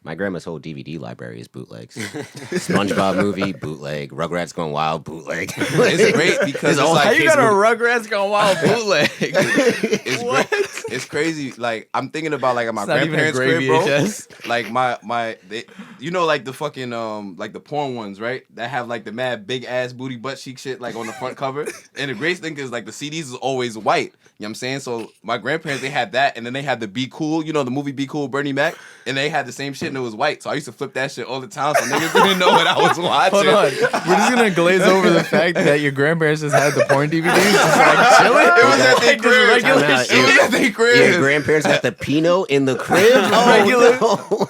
My grandma's whole DVD library is bootlegs. SpongeBob movie, bootleg. Rugrats Gone Wild, bootleg. It's great because it's like how you got a Rugrats Gone Wild bootleg? It's What? great. It's crazy. Like I'm thinking about like at my It's not even a grandparents' gray crib, bro. VHS. Like you know, like the fucking like the porn ones, right? That have like the mad big ass booty butt cheek shit like on the front cover. And the great thing is like the CDs is always white. You know what I'm saying? So my grandparents, they had that, and then they had the Be Cool, you know, the movie Be Cool, Bernie Mac, and they had the same shit and it was white. So I used to flip that shit all the time, so niggas didn't know what I was watching. Hold on. We're just gonna glaze over the fact that your grandparents just had the porn DVDs just like chilling. It was at their Like, just crib. regular Time out. shit. It was at their crib. Your grandparents got the Pinot in the crib? Oh, Regular. no.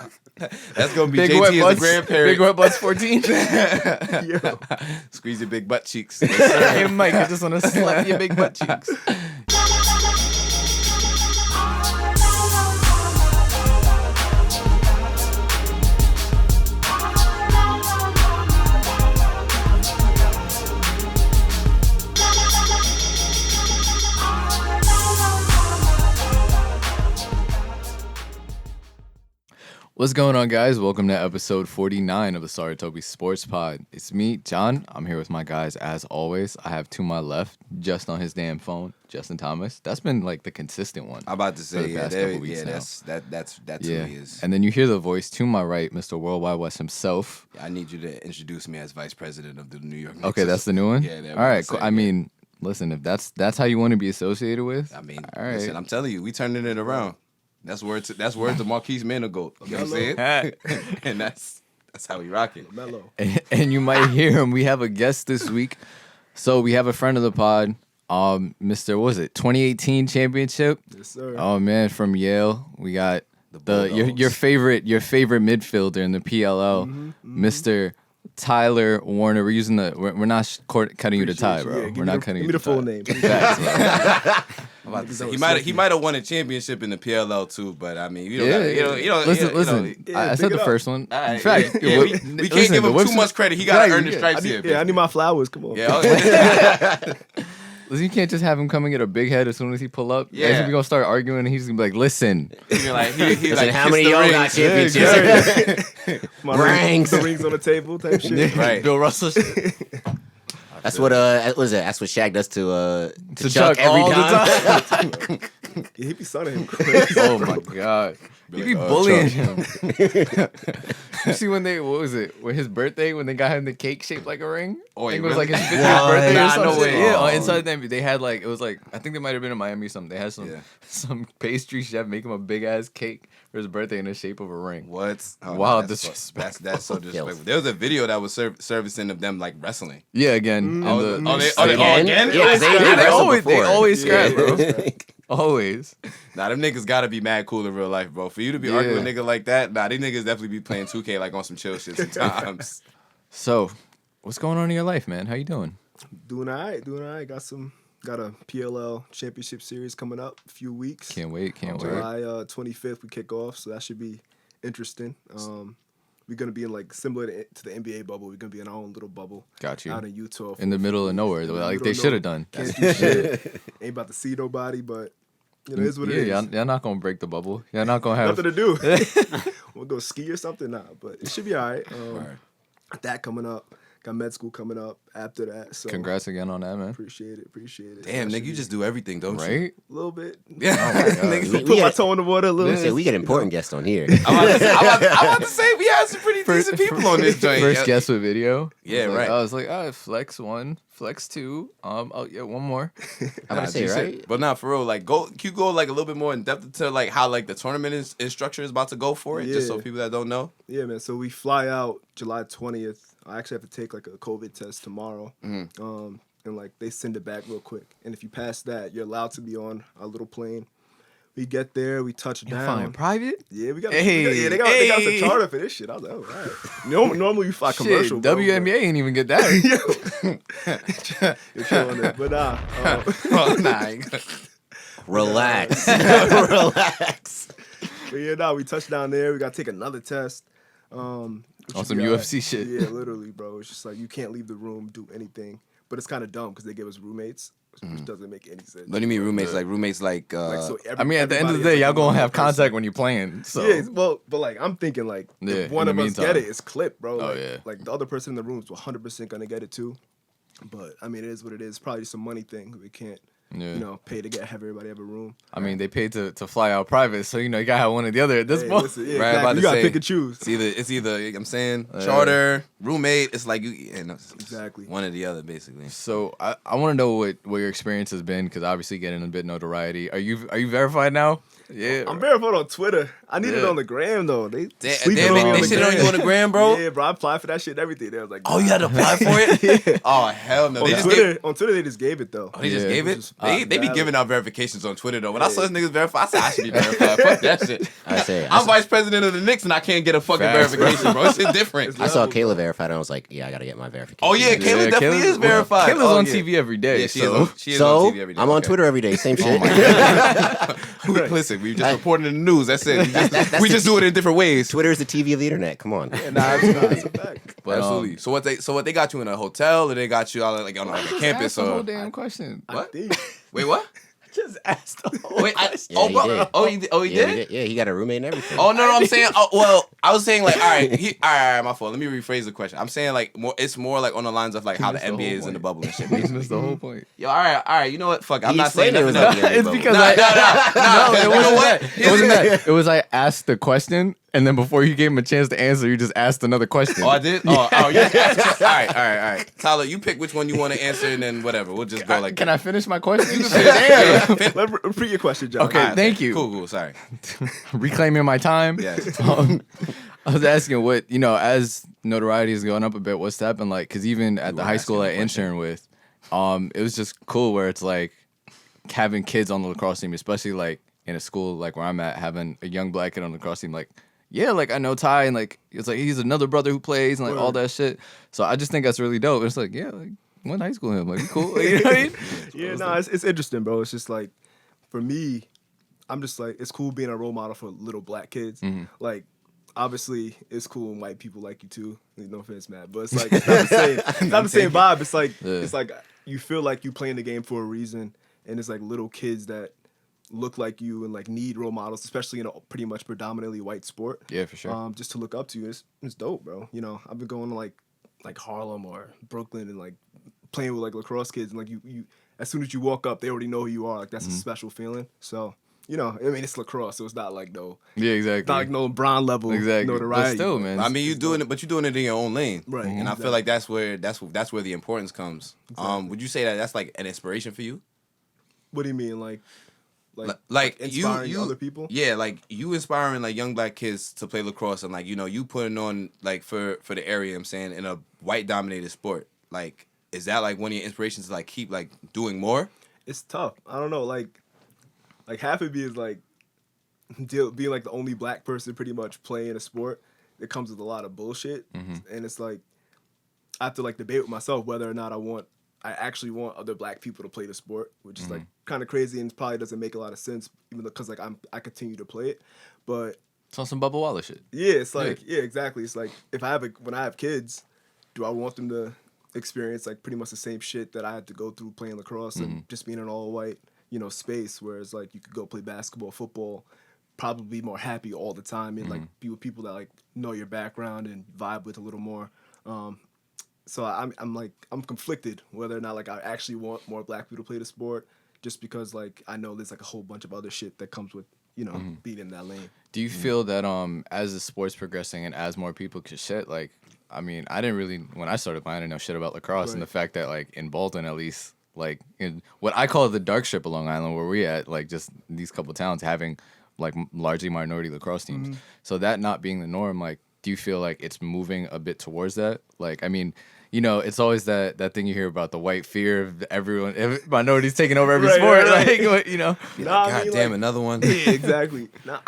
That's gonna be Big JT wet as butts. the grandparent. Big wet butts 14. Squeeze your big butt cheeks. Hey Mike, I just wanna slap your big butt cheeks. What's going on, guys? Welcome to episode 49 of the Saratobi Sports Pod. It's me, John. I'm here with my guys as always. I have to my left, just on his damn phone, Justin Thomas. That's been like the consistent one. I'm about to for the say, past couple weeks now. that's who he is. And then you hear the voice to my right, Mr. Worldwide West himself. I need you to introduce me as vice president of the New York Knicks. Okay, that's the new one? Yeah. All right, cool. I mean, listen, if that's how you want to be associated with, I mean, all right. listen, I'm telling you, we turning it around. That's words to Marquise Manigault. You know what I'm saying? And that's how we rock it. Mellow. And you might hear him. We have a guest this week. So we have a friend of the pod, Mr. What was it, 2018 championship? Yes, sir. Oh man, from Yale. We got The your favorite midfielder in the PLL, Mr. Tyler Warner. We're using we're not cutting you to tie, bro. Yeah, We're not cutting you Give me to the full tie. name. Facts, bro. I'm about to say, he might have won a championship in the PLL too, but I mean, you don't Yeah, gotta, you don't listen. Yeah, I pick said the it up. first one. All right, In fact, yeah, we can't give him too much credit. He gotta earn the stripes here. I need my flowers. Come on. Yeah, okay. Listen, you can't just have him come and get a big head as soon as he pull up. Yeah. He's gonna start arguing, and he's gonna be like, "Listen, He's like, Listen, how kiss many the of y'all ring. got championships? My Ranks. The rings on the table type shit. Right. Bill Russell." shit. That's what what is it? That's what Shaq does to Chuck every all the time. time. Yeah, he be sunning him crazy. Oh my god. You be bullying him. You see when when his birthday, when they got him the cake shaped like a ring? Oh, I think yeah, it was like his really? 50th birthday Nah, or no something. way. Yeah, Oh. inside them they had like, it was like, I think they might have been in Miami or something. They had Yeah. some pastry chef make him a big ass cake for his birthday in the shape of a ring. What? Oh, Wow, that's disrespectful. That's so disrespectful. There was a video that was servicing of them like wrestling. Yeah, again. Mm. and Oh, the- again? Yeah, they wrestled before. always Yeah, scrap, bro. bro. Always. Nah, them niggas gotta be mad cool in real life, bro. For you to be Yeah. arguing with a nigga like that, nah, these niggas definitely be playing 2K like on some chill shit sometimes. So, what's going on in your life, man? How you doing? Doing all right. Got a PLL Championship Series coming up. A few weeks. Can't wait. July 25th we kick off, so that should be interesting. We're gonna be in like similar to the NBA bubble. We're gonna be in our own little bubble Got you. out in Utah. In the middle of nowhere, like they middle of should have done. Can't do shit. Ain't about to see nobody, but you know, it's what it is. Y'all not gonna break the bubble. Y'all not gonna have Nothing to do. We'll go ski or something now, but it should be all right. That coming up. Got med school coming up after that. So Congrats again on that, man. Appreciate it. Damn, That nigga, you should just do everything, don't Right? you? be a little bit. Yeah. Niggas We put my got- toe in the water a little Say, bit. we get important guests on here. I'm about to say we had some pretty decent people on this joint. First yeah. guest with video. Yeah, right. I was like, flex 1, flex 2. Oh yeah, one more. I'm gonna say, decent. right? But not for real. Like, you go like a little bit more in depth into like how like the tournament is structured is about to go for it, just so Yeah. people that don't know. Yeah, man. So we fly out July 20th. I actually have to take like a COVID test tomorrow. Mm-hmm. And like they send it back real quick. And if you pass that, you're allowed to be on a little plane. We get there, we touch down. Flying private? Yeah, we got. Hey, they got us hey. a charter for this shit. I was like, all right. Normally we fly commercial. Shit, bro, WNBA ain't even get that. You're killing it, but nah. Oh, nah, I ain't gonna- Relax. Relax. But yeah, nah, we touched down there. We got to take another test. Which On should some be all UFC shit. Yeah, literally, bro. It's just like you can't leave the room, do anything. But it's kind of dumb because they give us roommates. which doesn't make any sense. What do you mean roommates? Like roommates, like So I mean, at the end of the day, y'all gonna have contact when you're playing. So yeah, well, but like I'm thinking like if one of us get it, it's clipped, bro. Oh, Like, yeah. like the other person in the room is 100% gonna get it too. But I mean, it is what it is. Probably just a money thing. We can't, pay to have everybody have a room. I mean, they paid to fly out private, so you gotta have one or the other at this Hey, point. listen, yeah, Right, exactly. about You to gotta say, pick and choose. It's either you know what I'm saying charter, roommate. It's like Exactly. one or the other, basically. So I want to know what your experience has been, because obviously getting a bit of notoriety. Are you verified now? Yeah, I'm verified on Twitter. I need it Yeah. on the gram though. They Damn, sleeping on me on they the shit on gram. you on the gram, bro. Yeah, bro. I applied for that shit and everything. They was like, Oh, you had to apply for it? Yeah. Oh hell no! on They just Twitter. gave. On Twitter, they just gave it though. Oh, they just Yeah. gave Which it. is They be valid. giving out verifications on Twitter though. When I saw this niggas verified, I said I should be verified. Fuck that shit. I say, I'm vice president of the Knicks and I can't get a fucking Facts, verification, bro. It's shit different. I saw Kayla verified, and I was like, yeah, I gotta get my verification. Oh yeah, Kayla definitely is verified. Kayla's Oh, on yeah. TV every day. Yeah, she so. is. She is So on TV every day. I'm on Okay. Twitter every day. Same shit. Listen, we just reporting in the news. That's it. We just do it in different ways. Twitter is the TV of the internet. Come on. Nah, it's a fact. But, Absolutely. So what they got you in a hotel or they got you out like on like a campus That's the whole or damn question. what? I think. Wait, what? Just asked the whole Wait, Yeah, he did. oh, he did. Yeah, he did. Yeah, he got a roommate and everything. Oh no, I'm saying. Oh, well, I was saying like, all right, my fault. Let me rephrase the question. I'm saying like more. It's more like on the lines of like how the That's the NBA whole is in the point. bubble and shit. That's the whole point. Yo, all right. You know what? Fuck. I'm He not saying explained it was nothing not else. the NBA It's because No, it you know wasn't what? that. It wasn't that. It was I asked the question, and then before you gave him a chance to answer, you just asked another question. Oh, I did. Oh, yeah. All right. Tyler, you pick which one you want to answer, and then whatever. We'll just go like. Can I finish my question? Damn. Repeat your question, John. Okay. Thank you. Cool. Sorry. Reclaiming my time. Yes. I was asking what, as notoriety is going up a bit, what's that been like? Because even at the high school I interned with, it was just cool where it's like having kids on the lacrosse team, especially like in a school like where I'm at, having a young black kid on the lacrosse team, like, yeah, like I know Ty, and like it's like he's another brother who plays and like all that shit. So I just think that's really dope. It's like, yeah, like went to high school with him, like we cool. You know what I mean? Yeah, no, it's interesting, bro. It's just like, for me, I'm just like, it's cool being a role model for little black kids. Like, obviously, it's cool when white people like you too. No offense, Matt, but it's like it's not the same. It's not the same vibe. It's like it's like you feel like you playing the game for a reason, and it's like little kids that look like you and like need role models, especially in a pretty much predominantly white sport. Yeah, for sure. Just to look up to. It's dope, bro. I've been going to like Harlem or Brooklyn and like playing with like lacrosse kids, and like you as soon as you walk up, they already know who you are. Like that's a special feeling. So I mean, it's lacrosse, so it's not like Yeah, exactly. not like no Brown level Exactly. But notoriety. still, man. I mean, you're doing it in your own lane, Right, And I feel like that's where the importance comes. Would you say that that's like an inspiration for you? What do you mean, like Inspiring you other people? Yeah, like you inspiring like young black kids to play lacrosse and like you putting on like for the area. I'm saying in a white dominated sport. Like, is that like one of your inspirations to like keep like doing more? It's tough. I don't know. Like half of me is like being like the only black person pretty much playing a sport. It comes with a lot of bullshit, and it's like I have to like debate with myself whether or not I actually want other black people to play the sport, which is like kind of crazy and probably doesn't make a lot of sense, even though because like I continue to play it, but It's on some Bubba Wallace shit. yeah, it's like yeah, exactly. It's like when I have kids, do I want them to experience like pretty much the same shit that I had to go through playing lacrosse and just being an all white space, whereas like you could go play basketball, football, probably be more happy all the time and like be with people that like know your background and vibe with a little more. So I'm conflicted whether or not like I actually want more black people to play the sport, just because like I know there's like a whole bunch of other shit that comes with being in that lane. Do you feel that as the sport's progressing and as more people could shit, like, I mean, I didn't really, when I started playing, I didn't know shit about lacrosse, and the fact that like in Bolton at least, like in what I call the dark strip of Long Island, where we at, like just these couple towns having like largely minority lacrosse teams, so that not being the norm, like, do you feel like it's moving a bit towards that? Like, I mean, it's always that thing you hear about, the white fear of minorities taking over every sport. Right. Like, God damn, another one. Yeah, exactly. Now,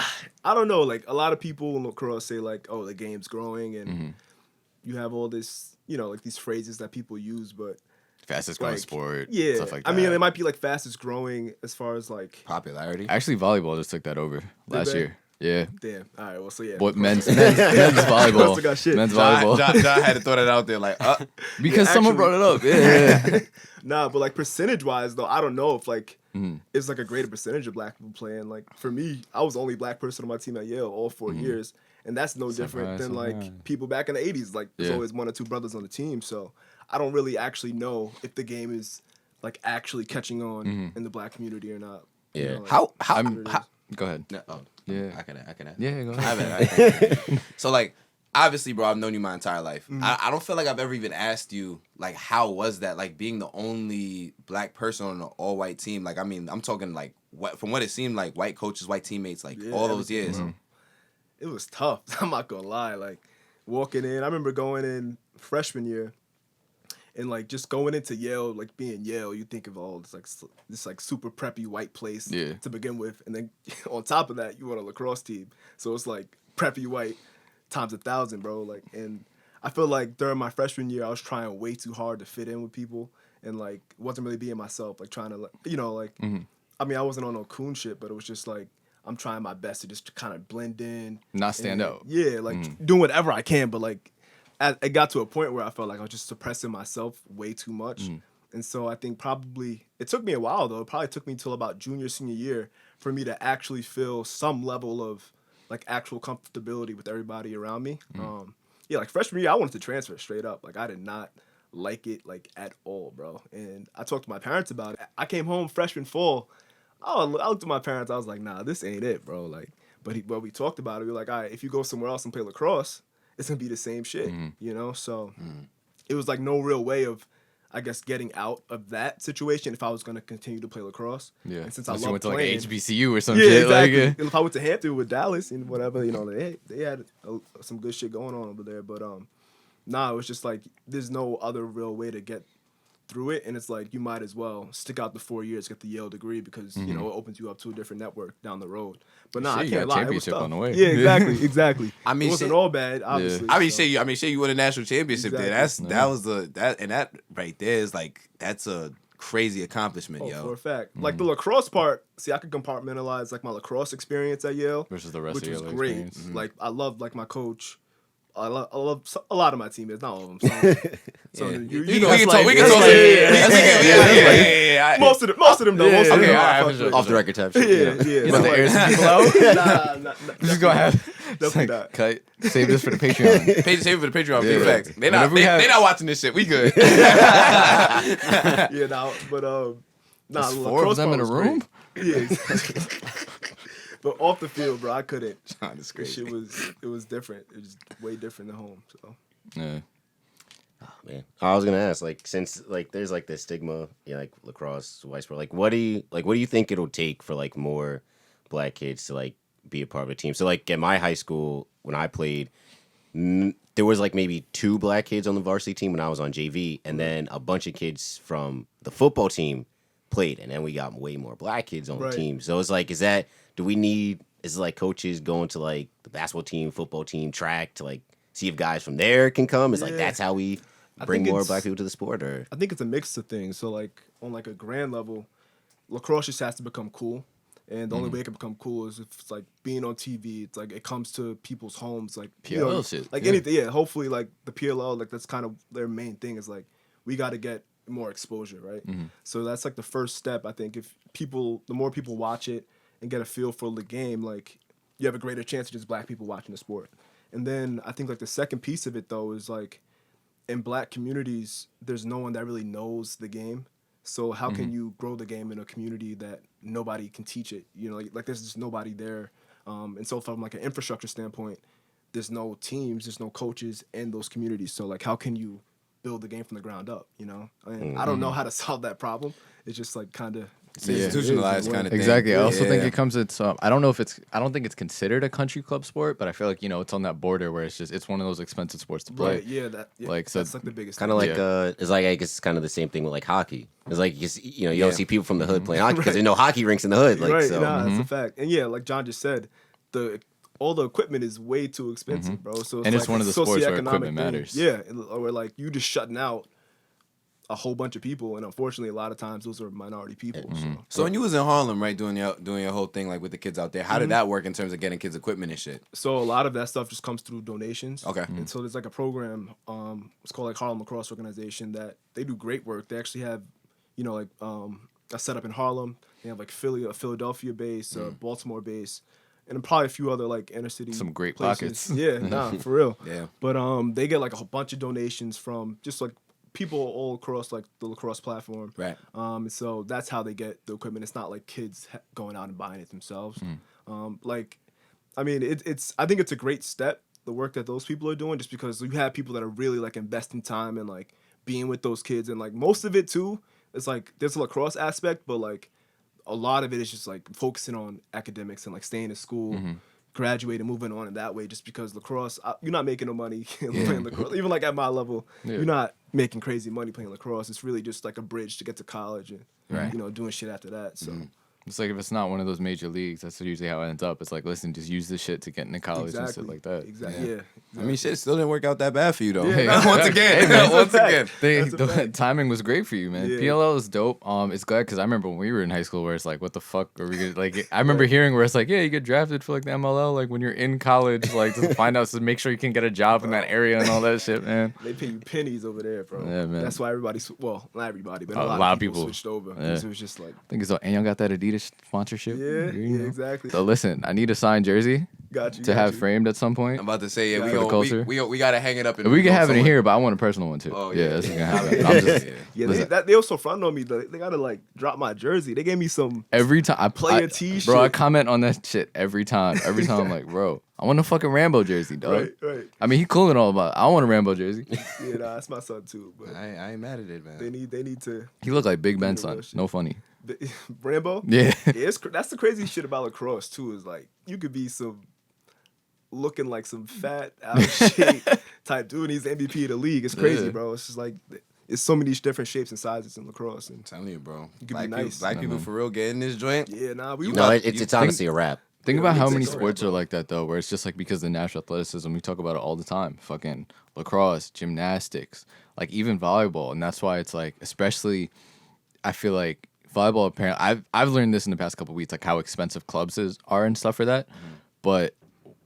I don't know. Like a lot of people in lacrosse say like, "Oh, the game's growing," and you have all this, like these phrases that people use, but fastest growing like, sport, yeah. stuff like that. I mean, it might be like fastest growing as far as like Popularity. Actually, volleyball just took that over last year. Yeah. Damn. All right. Well, so yeah. What men's volleyball? Still got shit. Men's volleyball. John had to throw that out there, like, Because someone actually- brought it up. Yeah. Nah, but like percentage wise though, I don't know if like it's like a greater percentage of black people playing. Like for me, I was the only black person on my team at Yale all 4 years, and that's no different than like people back in the 80s. Like there's always 1 or 2 brothers on the team, so I don't really actually know if the game is like actually catching on in the black community or not. Yeah. You know, like, how Go ahead. no, oh, Yeah. I can. Yeah, go I ahead. haven't. So like, obviously, bro, I've known you my entire life. I don't feel like I've ever even asked you like, how was that like being the only black person on an all white team? Like, I mean, I'm talking like from what it seemed like, white coaches, white teammates, like all those years. it was tough. I'm not gonna lie. Like walking in, I remember going in freshman year, and like just going into Yale, like being Yale, you think of all this like super preppy white place to begin with, and then on top of that, you on a lacrosse team, so it's like preppy white times 1,000, bro. Like, and I feel like during my freshman year, I was trying way too hard to fit in with people, and like wasn't really being myself. Like trying to, like, you know, like I mean, I wasn't on no coon shit, but it was just like I'm trying my best to just kind of blend in, Not stand out. Yeah, like doing whatever I can, but like it got to a point where I felt like I was just suppressing myself way too much. And so I think probably it took me a while though. It probably took me till about junior, senior year for me to actually feel some level of like actual comfortability with everybody around me. Yeah, like freshman year, I wanted to transfer straight up. Like I did not like it like at all, bro. And I talked to my parents about it. I came home freshman fall. I looked at my parents. I was like, nah, this ain't it, bro. Like, but we talked about it. We were like, all right, if you go somewhere else and play lacrosse, it's gonna be the same shit, you know? So it was like no real way of, I guess, getting out of that situation if I was gonna continue to play lacrosse. Yeah. And since I Unless you love went to playing, like HBCU or some yeah, shit. exactly. Like, If I went to Hampton with Dallas and whatever, you know, they had some good shit going on over there. But nah, it was just like there's no other real way to get through it, and it's like you might as well stick out the 4 years, get the Yale degree, because you know it opens you up to a different network down the road. But nah, Shit, I you can't got lie, it was championship tough. on the way. Yeah, exactly. I mean, it wasn't shit. all bad, obviously. I mean, so. say you won a national championship there. Exactly. That was that right there is like that's a crazy accomplishment, Oh, yo. for a fact. Like the lacrosse part, see, I could compartmentalize like my lacrosse experience at Yale, versus the rest which of was your great. experience. Like I loved like my coach. I love a lot of my teammates, not all of them. So Yeah. you know, we can talk. We can talk. Yeah. most of them though. Most of them. okay, I alright, fuck for sure. with. Off the record type shit. Yeah. You So, know, the like, air some people out. nah, Just gonna have definitely like, not. cut. Save this for the Patreon. Save for the Patreon. Yeah. Big facts. They not. Whenever we have- They not watching this shit. We good. Yeah, nah, but nah, There's the 4 of lacrosse them part in a was room. great. Yeah, exactly. But off the field, bro, I couldn't. John is This crazy. shit was different. It was way different than home. So Yeah. Man, I was gonna ask, like, since like there's like this stigma, like lacrosse, white sport, like what do you think it'll take for like more black kids to like be a part of a team? So like at my high school when I played, there was like maybe 2 black kids on the varsity team when I was on JV, and then a bunch of kids from the football team played, and then we got way more black kids on the team. So it's like, is it like coaches going to like the basketball team, football team, track to like see if guys from there can come? It's like that's how we bring more black people to the sport, or I think it's a mix of things. So like on like a grand level, lacrosse just has to become cool. And the only way it can become cool is if it's like being on TV. It's like it comes to people's homes, like PLL shit. like Yeah. anything. Yeah, hopefully like the PLL, like that's kind of their main thing is like we got to get more exposure, right? So that's like the first step. I think if the more people watch it and get a feel for the game, like you have a greater chance of just black people watching the sport. And then I think like the second piece of it though is like in black communities, there's no one that really knows the game. So how can you grow the game in a community that nobody can teach it? You know, like there's just nobody there. And so from like an infrastructure standpoint, there's no teams, there's no coaches in those communities. So like how can you build the game from the ground up, you know? And I don't know how to solve that problem. It's just like kind of It's institutionalized kind of thing. Exactly. I also think it comes with I don't think it's considered a country club sport, but I feel like, you know, it's on that border where it's one of those expensive sports to play. Right, yeah, Like, so that's like the biggest kind of thing. like it's like I guess it's kind of the same thing with like hockey. It's like you don't see people from the hood playing hockey because there's no hockey rinks in the hood. Like right, so, that's a fact. And yeah, like John just said, all the equipment is way too expensive, bro. So And it's like one of a the sports where socioeconomic equipment thing. matters. Yeah, or like you just shutting out a whole bunch of people, and unfortunately, a lot of times those are minority people. So when you was in Harlem, right, doing your whole thing like with the kids out there, how did that work in terms of getting kids equipment and shit? So a lot of that stuff just comes through donations. Okay. And so there's like a program, it's called like Harlem Lacrosse Organization, that they do great work. They actually have, like a setup in Harlem. They have like a Philadelphia base, Baltimore base, and probably a few other like inner city. Some great places. pockets. Yeah, nah, for real. Yeah. But they get like a whole bunch of donations from just like people all across like the lacrosse platform. Right. And so that's how they get the equipment. It's not like kids going out and buying it themselves. I mean, I think it's a great step, the work that those people are doing, just because you have people that are really like investing time and like being with those kids, and like most of it too, it's like there's a lacrosse aspect, but like a lot of it is just like focusing on academics and like staying in school, graduating, moving on in that way, just because lacrosse, you're not making no money playing lacrosse. Even like at my level, you're not making crazy money playing lacrosse. It's really just like a bridge to get to college and, doing shit after that. So. It's like if it's not one of those major leagues, that's usually how it ends up. It's like, listen, just use this shit to get into college and shit like that. Exactly. Yeah. I mean, shit still didn't work out that bad for you though. Yeah, Once again, The timing was great for you, man. Yeah. PLL is dope. It's glad because I remember when we were in high school where it's like, what the fuck are we gonna like? I remember hearing where it's like, yeah, you get drafted for like the MLL, like when you're in college, like to find out to make sure you can get a job in that area and all that shit, man. They pay you pennies over there, bro. Yeah, man. That's why everybody, well, not everybody, but a A lot of people switched over. Because it was just like, I think it's and y'all got that Adidas sponsorship. yeah, You know? exactly. So listen, I need a signed jersey Got you. to have framed at some point. I'm about to say, yeah, For the culture. we gotta hang it up. We can have it in here, but I want a personal one too. Oh, yeah, yeah. that's gonna happen. I'm just, Yeah, listen. they also front on me. They gotta like drop my jersey. They gave me some. Every time I Player I, T bro, I shit. comment on that shit every time. Every time I'm like, bro, I want a fucking Rambo jersey, dog. Right. I mean, he cool and all, but I want a Rambo jersey. Yeah, nah, that's my son too. But I ain't mad at it, man. they need to. He look like Big Ben's Yeah, son. real shit. No funny. Rambo. Yeah. That's the crazy shit about lacrosse too. Is like you could be looking like some fat out of shape type dude, and he's the MVP of the league. It's crazy, Yeah. bro. It's just like it's so many different shapes and sizes in lacrosse. And I'm telling you, bro. You could be Black nice. people for real getting this joint. yeah, nah, we No, was- it's honestly a wrap. Think Yeah, about how it's many a story, sports bro. are like that though, where it's just like because of the natural athleticism, we talk about it all the time. Fucking lacrosse, gymnastics, like even volleyball, and that's why it's like, especially, I feel like volleyball. Apparently, I've learned this in the past couple of weeks, like how expensive clubs are and stuff for that. But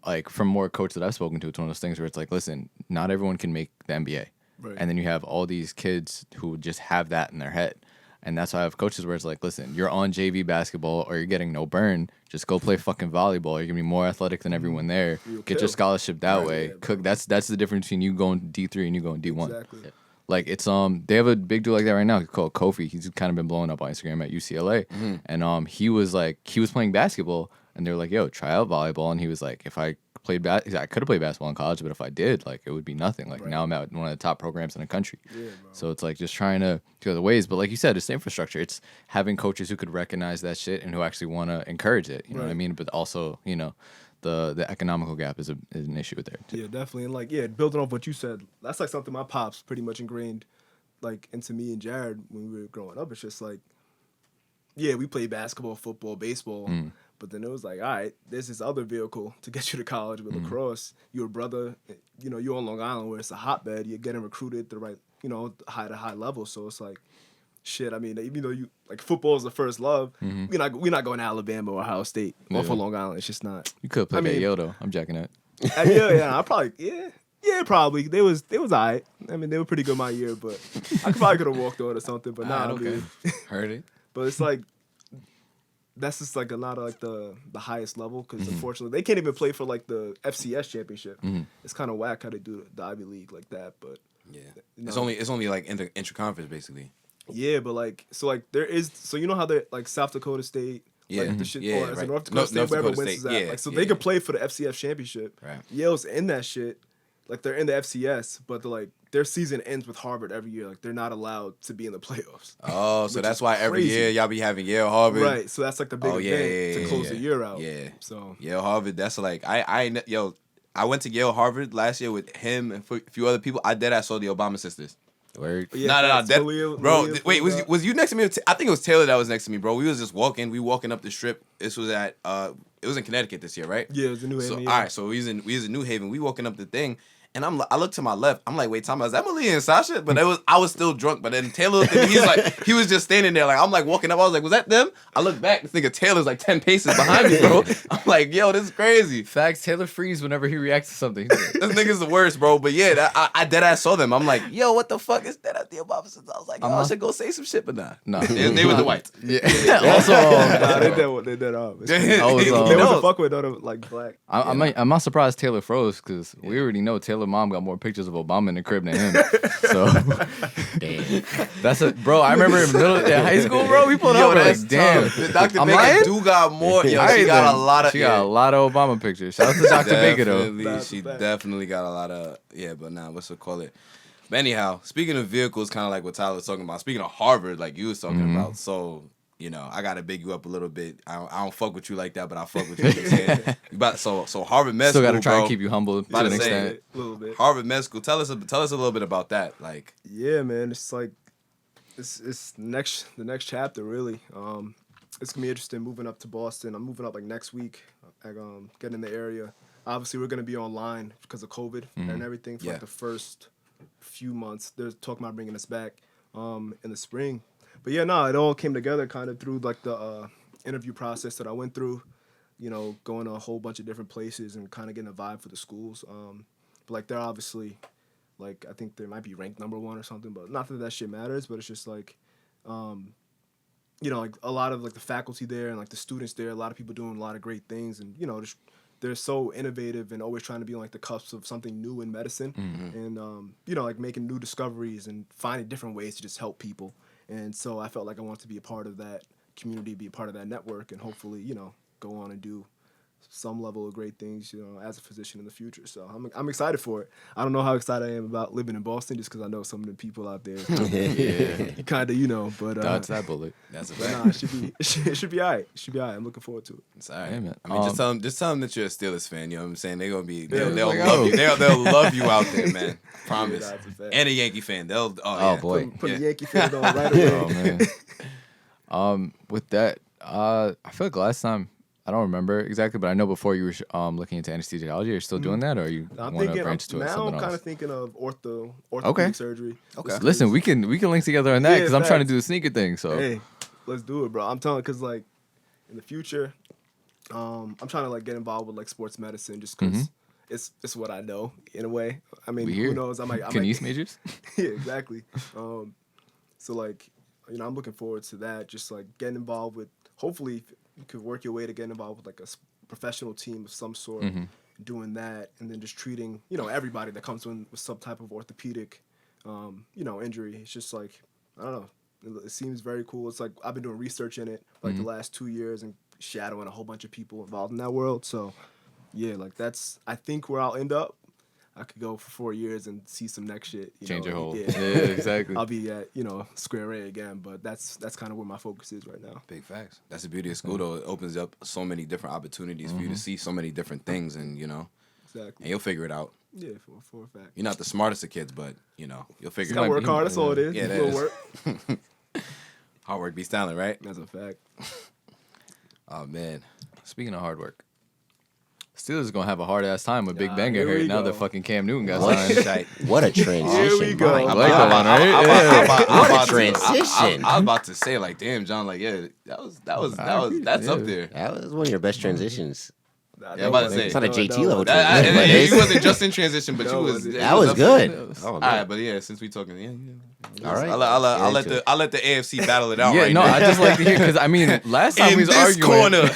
like from more coaches that I've spoken to, it's one of those things where it's like, listen, not everyone can make the NBA, Right. and then you have all these kids who just have that in their head. And that's why I have coaches where it's like, listen, you're on JV basketball or you're getting no burn. Just go play fucking volleyball. You're gonna be more athletic than everyone there. You'll Get kill. your scholarship that way. yeah, Cook. That's the difference between you going D3 and you going D1. Exactly. Like it's they have a big dude like that right now called Kofi. He's kind of been blowing up on Instagram at UCLA, and he was playing basketball, and they were like, yo, try out volleyball, and he was like, if I played I could have played basketball in college, but if I did, like, it would be nothing. Like now I'm at one of the top programs in the country. Yeah, bro. So it's like just trying to go the ways. But like you said, it's the infrastructure. It's having coaches who could recognize that shit and who actually want to encourage it. You know what I Right. mean? But also, the economical gap is an issue there too. Yeah, definitely. And like, yeah, building off what you said, that's like something my pops pretty much ingrained like into me and Jared when we were growing up. It's just like, yeah, we played basketball, football, baseball, but then it was like, all right, there's this other vehicle to get you to college with lacrosse. You're a brother, you're on Long Island where it's a hotbed. You're getting recruited the right, high level. So it's like, shit. I mean, even though you like football is the first love, we're not going to Alabama or Ohio State or for Long Island. It's just not. You could play I mean- at Yale though. I'm jacking that. I probably probably they was alright. I mean, they were pretty good my year, but I probably could have walked on or something. But nah, okay. dude. Heard it. But it's like that's just like a lot of like the highest level because unfortunately they can't even play for like the FCS championship. It's kind of whack how they do the Ivy League like that. But Yeah. No. It's only like intra-conference basically. yeah, but like there is you know how they like South Dakota State. Yeah. Like the shit, Yeah, or is it right. North Dakota North State, wherever Dakota wins is State, at. yeah, Like, so yeah. they could play for the FCS championship. Right. Yale's in that shit. Like they're in the FCS, but they're like their season ends with Harvard every year. Like they're not allowed to be in the playoffs. Oh, so Which that's is why every crazy. year y'all be having Yale, Harvard. Right. So that's like the big Oh, yeah, event yeah, to yeah, close yeah. the year out. Yeah. So Yale, Harvard. That's like I went to Yale, Harvard last year with him and a few other people. I saw the Obama sisters. Word. yeah, No. that's That, Malia- bro, Malia wait, Fuller. was you next to me? I think it was Taylor that was next to me, bro. We was just walking. We walking up the strip. This was it was in Connecticut this year, right? Yeah, it was the New Haven. So yeah. all right, so we was in New Haven. We walking up the thing, And I looked to my left. I'm like, wait, Tom, is that Malia and Sasha? But I was still drunk. But then Taylor looked at me. He's like, he was just standing there. Like, I'm like walking up. I was like, was that them? I look back. This nigga Taylor's like 10 paces behind me, bro. I'm like, yo, this is crazy. Facts. Taylor freeze whenever he reacts to something. He's like, This nigga's the worst, bro. But yeah, I dead ass saw them. I'm like, yo, what the fuck is that at the opposites? I was like, yo, I should go say some shit, but nah. Nah. They were the whites. Yeah. Also, Nah, they did what they did. I was, They wasn't fuck with other like black. I'm not surprised Taylor froze because we already know Taylor mom got more pictures of Obama in the crib than him. So Damn. that's a bro. I remember in high school, bro. We pulled up like, damn. Dr. I'm Baker lying? do got more. Yo, I she ain't got them. a lot of. She got a lot of Obama pictures. Shout out to Dr. Baker though. Definitely, she definitely got a lot of. Yeah, but nah, what's it call it? But anyhow, speaking of vehicles, kind of like what Tyler was talking about. Speaking of Harvard, like you was talking about. So I gotta big you up a little bit. I don't fuck with you like that, but I fuck with you. You know what I'm saying? So Harvard Med Still School, got to try bro. and keep you humble to About an to say extent. A little bit. Harvard Med School. Tell us a little bit about that. Like, Yeah, man. It's like it's the next chapter really. It's gonna be interesting moving up to Boston. I'm moving up like next week. Getting in the area. Obviously, we're gonna be online because of COVID and everything for like the first few months. They're talking about bringing us back in the spring. But yeah, no, it all came together kind of through like the interview process that I went through. Going to a whole bunch of different places and kind of getting a vibe for the schools. But like they're obviously, like I think they might be ranked number 1 or something. But not that shit matters. But it's just like, like a lot of like the faculty there and like the students there. A lot of people doing a lot of great things, and just, they're so innovative and always trying to be on like the cusp of something new in medicine, and like making new discoveries and finding different ways to just help people. And so I felt like I wanted to be a part of that community, be a part of that network, and hopefully, go on and do some level of great things, as a physician in the future. So I'm excited for it. I don't know how excited I am about living in Boston just because I know some of the people out there. Yeah. Kind of, but Dodge that bullet. that's a but fact. nah, it should be all right. It should be all right. I'm looking forward to it. It's all right. Yeah, man. I mean, just tell them that you're a Steelers fan. You know what I'm saying? They're gonna be. They'll like, love you. They'll love you out there, man. Promise. Yeah, that's a fact. And a Yankee fan. They'll. Oh, Oh yeah. boy. Put Yeah. the Yankee fans on right away. Oh man. With that, I feel like last time I don't remember exactly, but I know before you were looking into anesthesiology. Are you still doing that, or you I'm want to thinking branch to now. something I'm kind else? of thinking of orthopedic Okay. surgery. Okay. Listen, we can link together on that Yeah, because I'm trying to facts. do the sneaker thing. So Hey, let's do it, bro. I'm telling, because like in the future, I'm trying to like get involved with like sports medicine just because it's what I know in a way. I mean, we here. who knows? I might Kines majors. yeah, exactly. So like, I'm looking forward to that. Just like getting involved with. Hopefully, you could work your way to get involved with like a professional team of some sort, doing that, and then just treating everybody that comes in with some type of orthopedic, injury. It's just like I don't know. It seems very cool. It's like I've been doing research in it like the last 2 years and shadowing a whole bunch of people involved in that world. So yeah, like that's I think where I'll end up. I could go for 4 years and see some next shit. Change your whole. Yeah, Exactly. I'll be at square A again, but that's kind of where my focus is right now. Big facts. That's the beauty of school, though. It opens up so many different opportunities for you to see so many different things, and Exactly. and you'll figure it out. Yeah, for a fact. You're not the smartest of kids, but you'll figure it Gotta out. work hard. That's all it is. Yeah, Just that a is. little work. Hard work beats talent, right? That's a fact. Oh man. Speaking of hard work, Steelers is gonna have a hard ass time with Big Ah, Ben here get hurt we now go. that fucking Cam Newton got What? signed. What a transition. Here we go. My I God. like that one, right? Yeah. What a transition. I was about to say, like, damn, John, like, yeah, that's Yeah. up there. That was one of your best transitions. Nah, Yeah, I'm about to say. It's not a no, JT no. level That, transition, but you it's- wasn't just in transition, but No, you was. was it? that was up there. good. Oh, All right, man. but yeah, since we talking, yeah. All right. I'll let the AFC battle it out. Yeah, right no, now. I just like to hear because I mean, last time in we was this arguing. corner.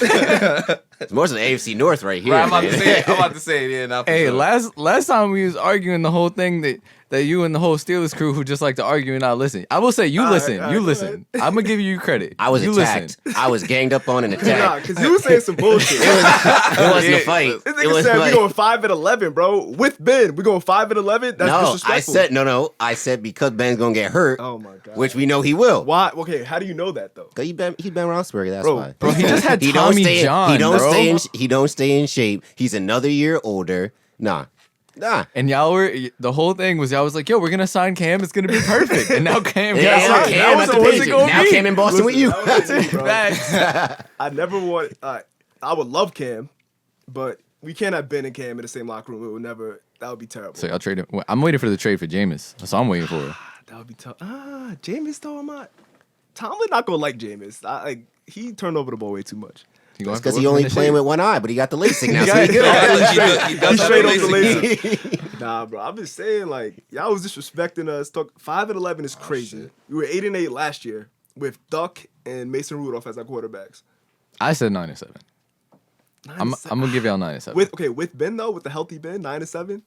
It's more than the AFC North right here. Right, I'm about to man. say it. I'm about to say it. Yeah, now for Hey, sure. last time we was arguing the whole thing that you and the whole Steelers crew who just like to argue and not listen. I will say you All right, listen. all You right, listen. I'm gonna give you credit. I was you attacked. Listen. I was ganged up on and Nah, attacked. because you was saying some bullshit. It wasn't a fight. This It nigga was said like, we going 5-11, bro. With Ben, we going 5-11. That's no, disrespectful. I said no. I said because Ben's gonna get hurt, Oh my god. which we know he will. Why? Okay, how do you know that though? 'Cause he Ben Roethlisberger. That's Bro, why. Bro, he just had He don't Tommy stay. John, he don't bro. He don't stay in shape. He's another year older. Nah. And y'all were the whole thing was y'all was like, yo, we're gonna sign Cam. It's gonna be perfect. And now Cam Yeah, got signed. Cam That was at the what's it page. gonna Now be? Cam in Boston with you. That was the thing, bro. Facts. I never want. I would love Cam, but we can't have Ben and Cam in the same locker room. It would never. That would be terrible. So y'all trade him. I'm waiting for the trade for Jameis. That's what I'm waiting for. That would be tough. Jameis though, I'm not. Tomlin not gonna like Jameis. He turned over the ball way too much. That's because he only playing with one eye, but he got the LASIK now. So He does He's straight off the laser. laser. Nah, bro. I'm just saying, like, y'all was disrespecting us. 5-11 is crazy. Shit. We were 8-8 last year with Duck and Mason Rudolph as our quarterbacks. I said 9-7. I'm gonna give y'all 9-7. With Ben though, with the healthy Ben, 9-7.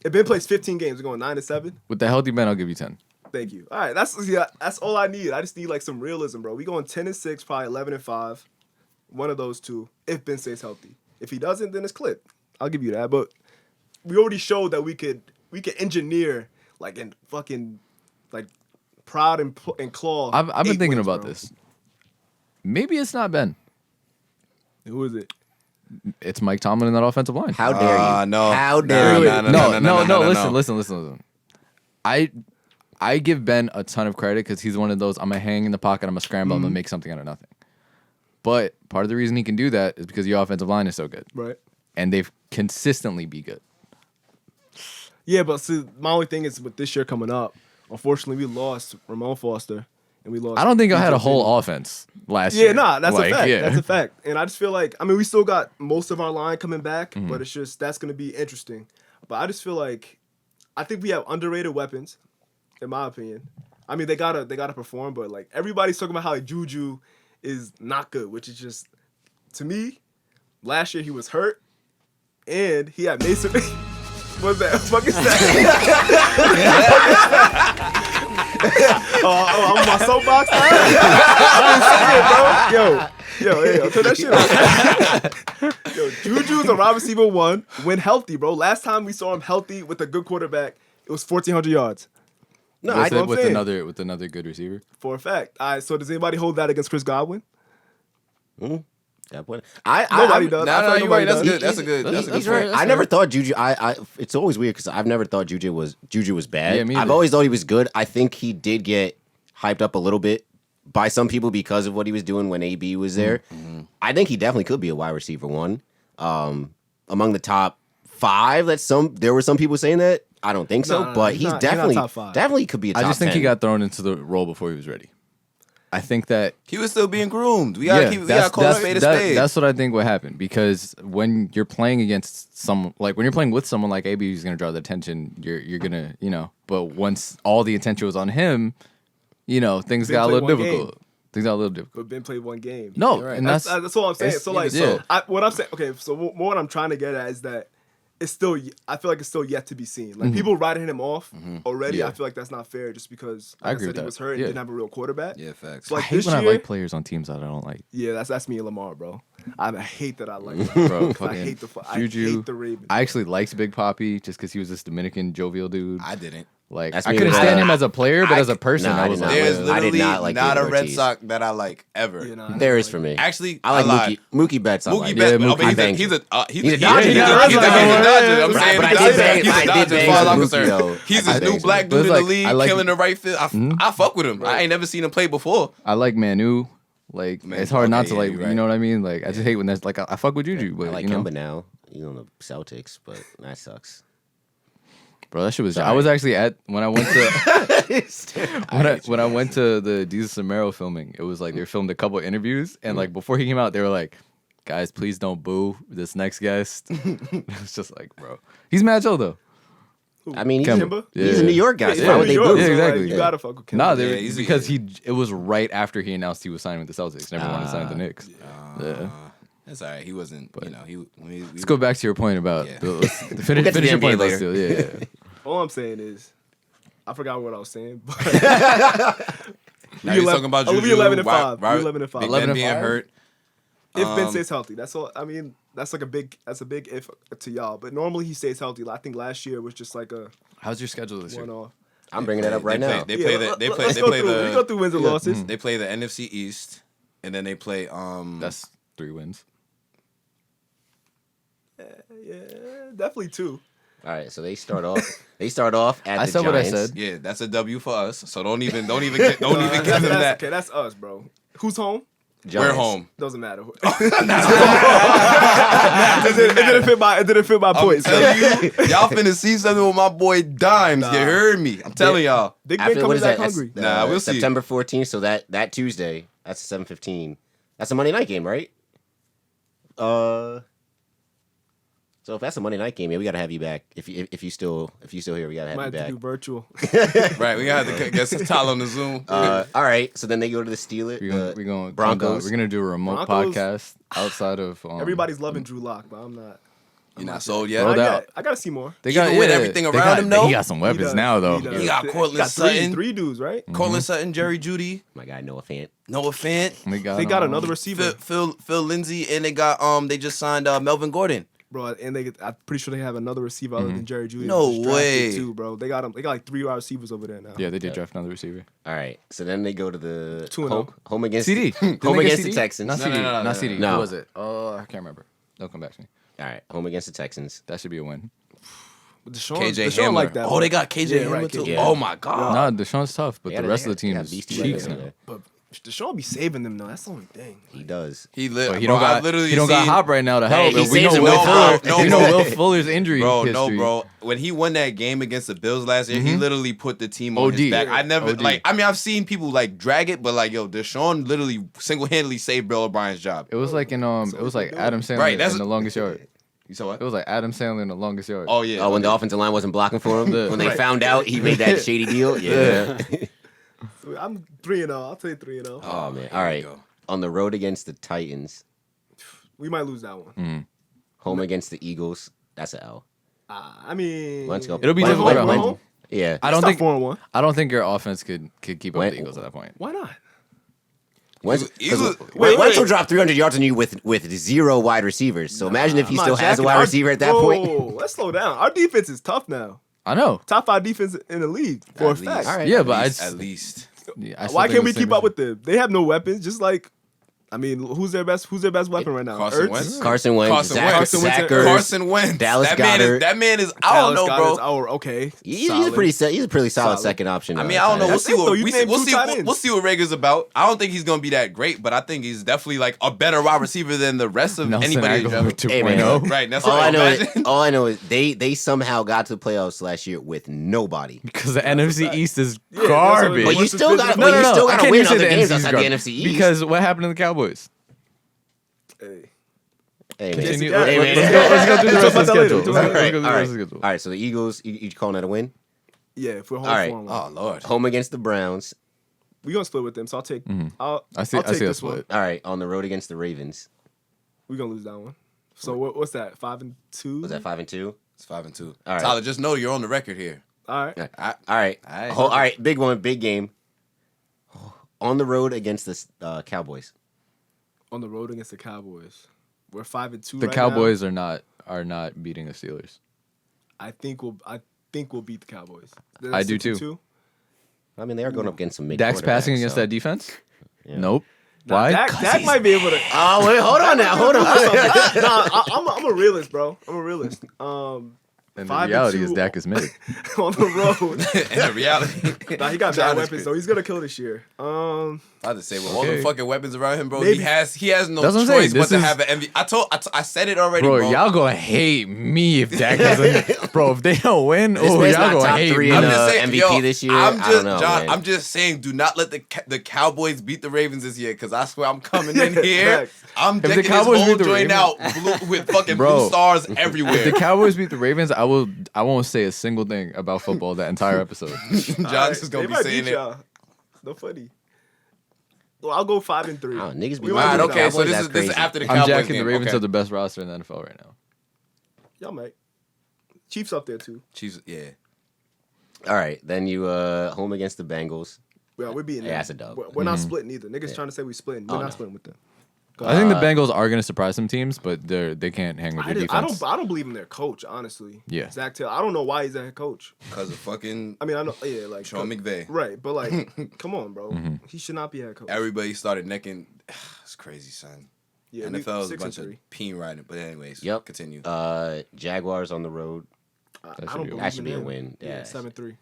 If Ben plays 15 games, we're going 9-7. With the healthy Ben, I'll give you 10. Thank you. All right, that's all I need. I just need like some realism, bro. We going 10-6, probably 11-5. One of those two, if Ben stays healthy. If he doesn't, then it's clip. I'll give you that. But we already showed that we could engineer like and fucking like proud and claw. I've been thinking wins, about bro. this. Maybe it's not Ben. Who is it? It's Mike Tomlin in that offensive line. How dare you? No. How dare you? No. Listen. I give Ben a ton of credit because he's one of those. I'm gonna hang in the pocket. I'm gonna scramble. I'm gonna make something out of nothing. But part of the reason he can do that is because your offensive line is so good, Right. and they've consistently be good. Yeah, but see, my only thing is with this year coming up, unfortunately, we lost Ramon Foster, and we lost. I don't think I had a DJ whole Finney. offense last year. Yeah, nah, that's a fact. Yeah. That's a fact. And I just feel like, I mean, we still got most of our line coming back, Mm-hmm. but it's just that's gonna be interesting. But I just feel like, I think we have underrated weapons, in my opinion. I mean, they gotta perform, but like everybody's talking about how like, Juju is not good, which is just, to me, last year he was hurt, and he had Mason. What's that? Fucking I'm on my soapbox now. I didn't say it, bro. Yo, turn that shit off. Yo, Juju's a wide receiver 1 when healthy, bro. Last time we saw him healthy with a good quarterback, it was 1,400 yards. No, with, I with saying. another good receiver. For a fact. All right, so does anybody hold that against Chris Godwin? Nobody Nobody does. does. I feel like you're nobody right. That's does. good. That's a good. He's right. I never thought Juju. It's always weird because I've never thought Juju was bad. Yeah, me I've either. always thought he was good. I think he did get hyped up a little bit by some people because of what he was doing when AB was there. Mm-hmm. I think he definitely could be a wide receiver 1. Among the top 5, there were some people saying that. I don't think so, No, but he's not definitely top 5. definitely could be a top I just think 10. he got thrown into the role before he was ready. I think that He was still being groomed. We gotta call a spade a spade. That's what I think would happen because when you're playing against someone, like when you're playing with someone like AB who's gonna draw the attention, you're gonna, but once all the attention was on him, things Ben got a played little one difficult. Things got a little difficult. But Ben played 1 game. No, You're right. and that's all I'm saying. it's- So like, yeah. what I'm saying. Okay, so more what I'm trying to get at is that it's still. I feel like it's still yet to be seen. Like people writing him off already. Yeah. I feel like that's not fair, just because I agree said with he that. was hurt and Yeah. didn't have a real quarterback. Yeah, facts. Like I hate this when I year- like players on teams that I don't like. Yeah, that's me and Lamar, bro. I hate that I like that. Bro, I fucking hate the Juju. I hate the Ravens. I actually liked Big Poppy just because he was this Dominican jovial dude. I didn't. Like That's I me couldn't with stand that. him as a player, but as a person, Nah, I I was did like, not There's I did literally not like not a David Red Ortiz. Sox that I like ever. You know, There is for me. Actually, I like lied. Mookie Betts. I Mookie like. Betts, Yeah, but Mookie. okay, he's a Dodger. He's a Dodger. He's a Right, Dodger. I'm but saying I he's did a bang- I did Dodger as bang far as I'm Mookie, concerned. though. He's I this did new bang black But dude it's in the like, league, I like- killing the right field. I fuck with him. I ain't never seen him play before. I like Manu. Like Man, it's hard not okay, to yeah, like, you're you right. know what I mean? Like I just hate when that's like I fuck with Juju, but I like you know, Kemba now. He's on the Celtics, but that sucks. bro, that shit was. Sorry. I was actually at when I went to when I went to the Jesus Samero filming. It was like they filmed a couple interviews, and like before he came out, they were like, "Guys, please don't boo this next guest." It's just like, bro, he's mad chill though. I mean, Kemba? he's a New York guy. So Yeah, why would New they York, boo? Yeah, so, exactly. Like, you Yeah. gotta fuck with Kemba. Nah, Yeah, he's- because it was right after he announced he was signing with the Celtics. Never wanted to sign with the Knicks. Yeah. That's all right. He wasn't. Let's go back to your point about Yeah. finish get to finish the your NBA point. later. Let's yeah. All I'm saying is, I forgot what I was saying. But Now you're talking about I'll Juju. be 11-5. Right, 11-5. Big 11 Ben being 5? hurt. If Ben stays healthy, that's all. I mean, that's a big if to y'all. But normally he stays healthy. I think last year was just like a How's your schedule this year? one-off. I'm bringing that up right now. They play the. Let's go through. We go through wins and losses. They play the NFC East, and then they play. That's 3 wins. Yeah, definitely 2. All right, so they start off. At I the said what I Giants. said. Yeah, that's a W for us. So don't even give them that. Okay, that's us, bro. Who's home? Giants. We're home. Doesn't matter. It didn't fit my I'm points. telling you, y'all finna see something with my boy Dimes. You heard me. I'm telling y'all. Big Ben After, what coming is that? back hungry. Nah, we'll see. September 14th. So that Tuesday, that's 7:15. That's a Monday night game, right? So if that's a Monday night game, yeah, we gotta have you back. If you still here, we gotta have Might you have to back. do virtual. Right, we gotta have to get some Tyler on the Zoom. All right, so then they go to the Steelers. We're going Broncos. We're gonna do a remote Broncos. podcast outside of. Everybody's loving Drew Lock, but I'm not. You're not sold yet. Bro, Not that- yet. I gotta see more. They Even with everything around him, though? He got some He weapons does. now, though. does. He got Cortland three Sutton. dudes, right? Cortland Sutton, Jerry Judy, My guy Noah Fant. Noah Fant, They got, They got another receiver, Phil Lindsay, and they got they just signed Melvin Gordon. bro. And I'm pretty sure they have another receiver other than Jerry Judy. No that was drafted way. too, bro. They got him. They got like 3 wide receivers over there now. Yeah, they did draft another receiver. All right, so then they go to the 2-0. home against CD. home against the Texans. Not No, CD. no, no, no, Not no, CD. no. Who was it? Oh, I can't remember. They'll come back to me. All right, home against the Texans. That should be a win. But Deshaun KJ Hamler. like that. Oh, they got KJ Yeah, Hamler right, too. KJ. Oh my god. Nah, Deshaun's tough, but Yeah, the rest of the team they got is beastie cheeks weapons now. over there. But Deshaun be saving them though. That's the only thing. He does. He But he bro, don't I've got literally he don't got seen- Hop right now to Hey, help. he And we saves know him Will with Fuller. Hop. No, We know bro. Will Fuller's injury Bro, history. no, bro. When he won that game against the Bills last year, he literally put the team on OD. his back. I never OD. like. I mean, I've seen people like drag it, but like, yo, Deshaun literally single-handedly saved Bill O'Brien's job. It was like in it was like Adam Sandler Right, that's- in The Longest Yard. You saw what? It was like Adam Sandler in The Longest Yard. Oh yeah. Oh, when the offensive line wasn't blocking for him, Yeah. when they Right. found out he made that shady deal. Yeah. So I'm 3-0. I'll tell you 3-0. Oh man. here All we right. go. On the road against the Titans, We might lose that one. home against the Eagles. That's an L. I mean, Let's go. It'll be When- difficult when- at when- home. Yeah. I don't think 4-1. I don't think your offense could keep up When- with the Eagles at that point. Why not? Wentz Eagles- Wentz wait. will drop 300 yards on you with 0 wide receivers. So imagine if he I'm not still has a jacking wide our- receiver at that Bro, point. Let's slow down. Our defense is tough now. I know. Top 5 defense in the league for a At fact. least. All right. Yeah, At but least, I at least. Yeah, I still Why think can't the we same keep up issue. with them? They have no weapons. Just like, I mean, who's their best weapon right now? Carson Ertz? Wentz? Carson Wentz, Carson Zach, Wentz. Zach Carson Ertz. Carson Wentz. Dallas that man Goedert. is. That man is. I don't know, bro. Okay. He's a solid. he's a pretty solid Solid. second option. I mean, I don't know. We'll That's see it, what though. You we named we'll two see. tight ends. We'll see what Rager's about. I don't think he's gonna be that great, but I think he's definitely like a better wide receiver than the rest of Nelson anybody. Aguilar Hey, 2.0. right. That's all what I know is imagine. all I know is they somehow got to the playoffs last year with nobody. Because the NFC fact. East is Yeah, that's garbage. what- But you still got No, no, no. still I got to can't win even say other the games NFC is outside the garbage. NFC East. Because what happened to the Cowboys? Hey. Hey, man. Continue. Yeah, Hey, man. Let's go through the We'll rest talk of the about that later. schedule. We'll talk Let's about go that through the all rest right. of the schedule. All right, so the Eagles, you calling that a win? Yeah, if we're home All right. 4-1. Oh Lord. Home against the Browns. We're gonna split with them, so I'll take. I'll I see take a this split. All right, on the road against the Ravens. We're gonna lose that one. So what's that? 5-2. Was that 5-2? It's 5-2. All right. Tyler, just know you're on the record here. All right. All I, right. All right. All right, big one, big game. On the road against the Cowboys. On the road against the Cowboys, we're 5-2. The right Cowboys are not beating the Steelers. now. I think we'll beat the Cowboys. I do too. 6-2. I mean, they are going up against some mid. Dak's passing quarterbacks, against so- that defense? Yeah. Nope. Nah, Why? Dak might be able to. Oh wait, hold on now, hold on. I'm a realist, bro. I'm a realist. And the 5-2 reality is Dak is mid. on the road. in the reality. Nah, he got John bad is weapons, so he's gonna kill this year. I had to say, with all Okay. the fucking weapons around him, bro, Maybe. he has no That's what I'm saying. choice but This to is- have an MVP. I said it already, Bro, bro. y'all gonna hate me if Dak doesn't. Bro, if they don't win, This oh, man's y'all not gonna top hate 3 me. in I'm just saying, MVP yo, this year. I'm I just, don't know, John. man. I'm just saying, do not let the Cowboys beat the Ravens this year, because I swear I'm coming in here. Facts. I'm the decking Cowboys this whole beat the joint out Ravens- blue, with fucking Bro. blue stars If everywhere. the Cowboys beat the Ravens, I won't say a single thing about football that entire episode. John's is gonna They be might saying beat it. y'all. No funny. Well, I'll go 5-3. Oh, niggas be We lying. might All lose right, okay, that. so Cowboys, this that's is crazy. after the I'm Cowboys jacking game. the Ravens okay. are the best roster in the NFL right now. Y'all might. Chiefs up there too. Chiefs, yeah. All right, then you home against the Bengals. Well, we're beating Yeah, them. that's a dub. We're not splitting either. Niggas trying to say we splitting. We're Oh, not no. splitting with them. I think the Bengals are gonna surprise some teams, but they can't hang with I your defense. don't believe in their coach, honestly. Yeah. Zach Taylor. I don't know why he's a head coach. Because of fucking I mean, I know, yeah, like Sean McVay. right? But like, come on, bro. He should not be a head coach. Everybody started necking. It's crazy, son. Yeah, NFL is a 6-3. bunch of peen riding. But anyways, Yep. continue. Jaguars on the road. I should don't be a believe win. That should in be a them. win. Yeah, Yeah. 7-3.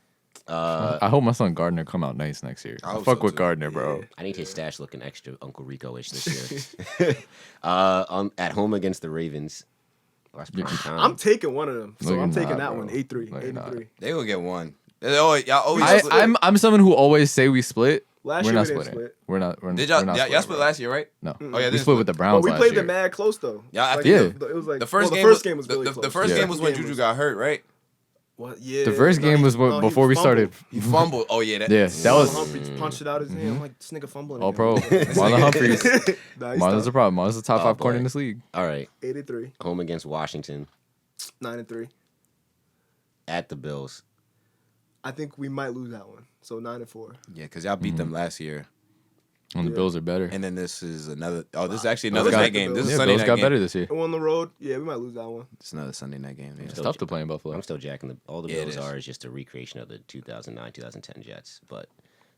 I hope my son Gardner come out nice next year. I hope Fuck so, with too. Gardner, bro. I need his stash looking extra Uncle Rico-ish this year. At home against the Ravens. Oh, that's prime time. I'm taking one of them, so No, you're I'm taking not, that bro. one. 8-3. No, you're not. 8-3. They gonna get one. Y'all always I'm someone who always say we split. Last We're year not we didn't splitting. split. We're not. We're, Did we're y'all not y'all split bro. last year, right? No. Oh yeah, We they split with the But Browns we last played year. the mad close though. Yeah, I Like, think it was like the first game first game was really the close. first Yeah. game was when Second Juju was- got hurt, right? What? Yeah. The first game was he before we started. fumbled. He fumbled. Oh yeah, Yeah, that was Humphries punched it out his hand. I'm like, this nigga fumbling. all again. pro. Marlon Humphreys. Nah, he's Marlon's tough. a problem. Marlon's the top Oh, 5 corner boy. in this league. All right. 83, Home against Washington. 9-3. At the Bills. I think we might lose that one. So 9-4. yeah, because y'all beat them last year, And the Yeah. Bills are better. and then this is another. Oh, this is actually Bills another got night the game. This Bills. is Yeah, Sunday Bills night got game. better this year. And on the road, yeah, we might lose that one. It's another Sunday night game. Yeah. It's tough to play in Buffalo. I'm still jacking all the Yeah, it Bills is. are is just a recreation of the 2009, 2010 Jets. But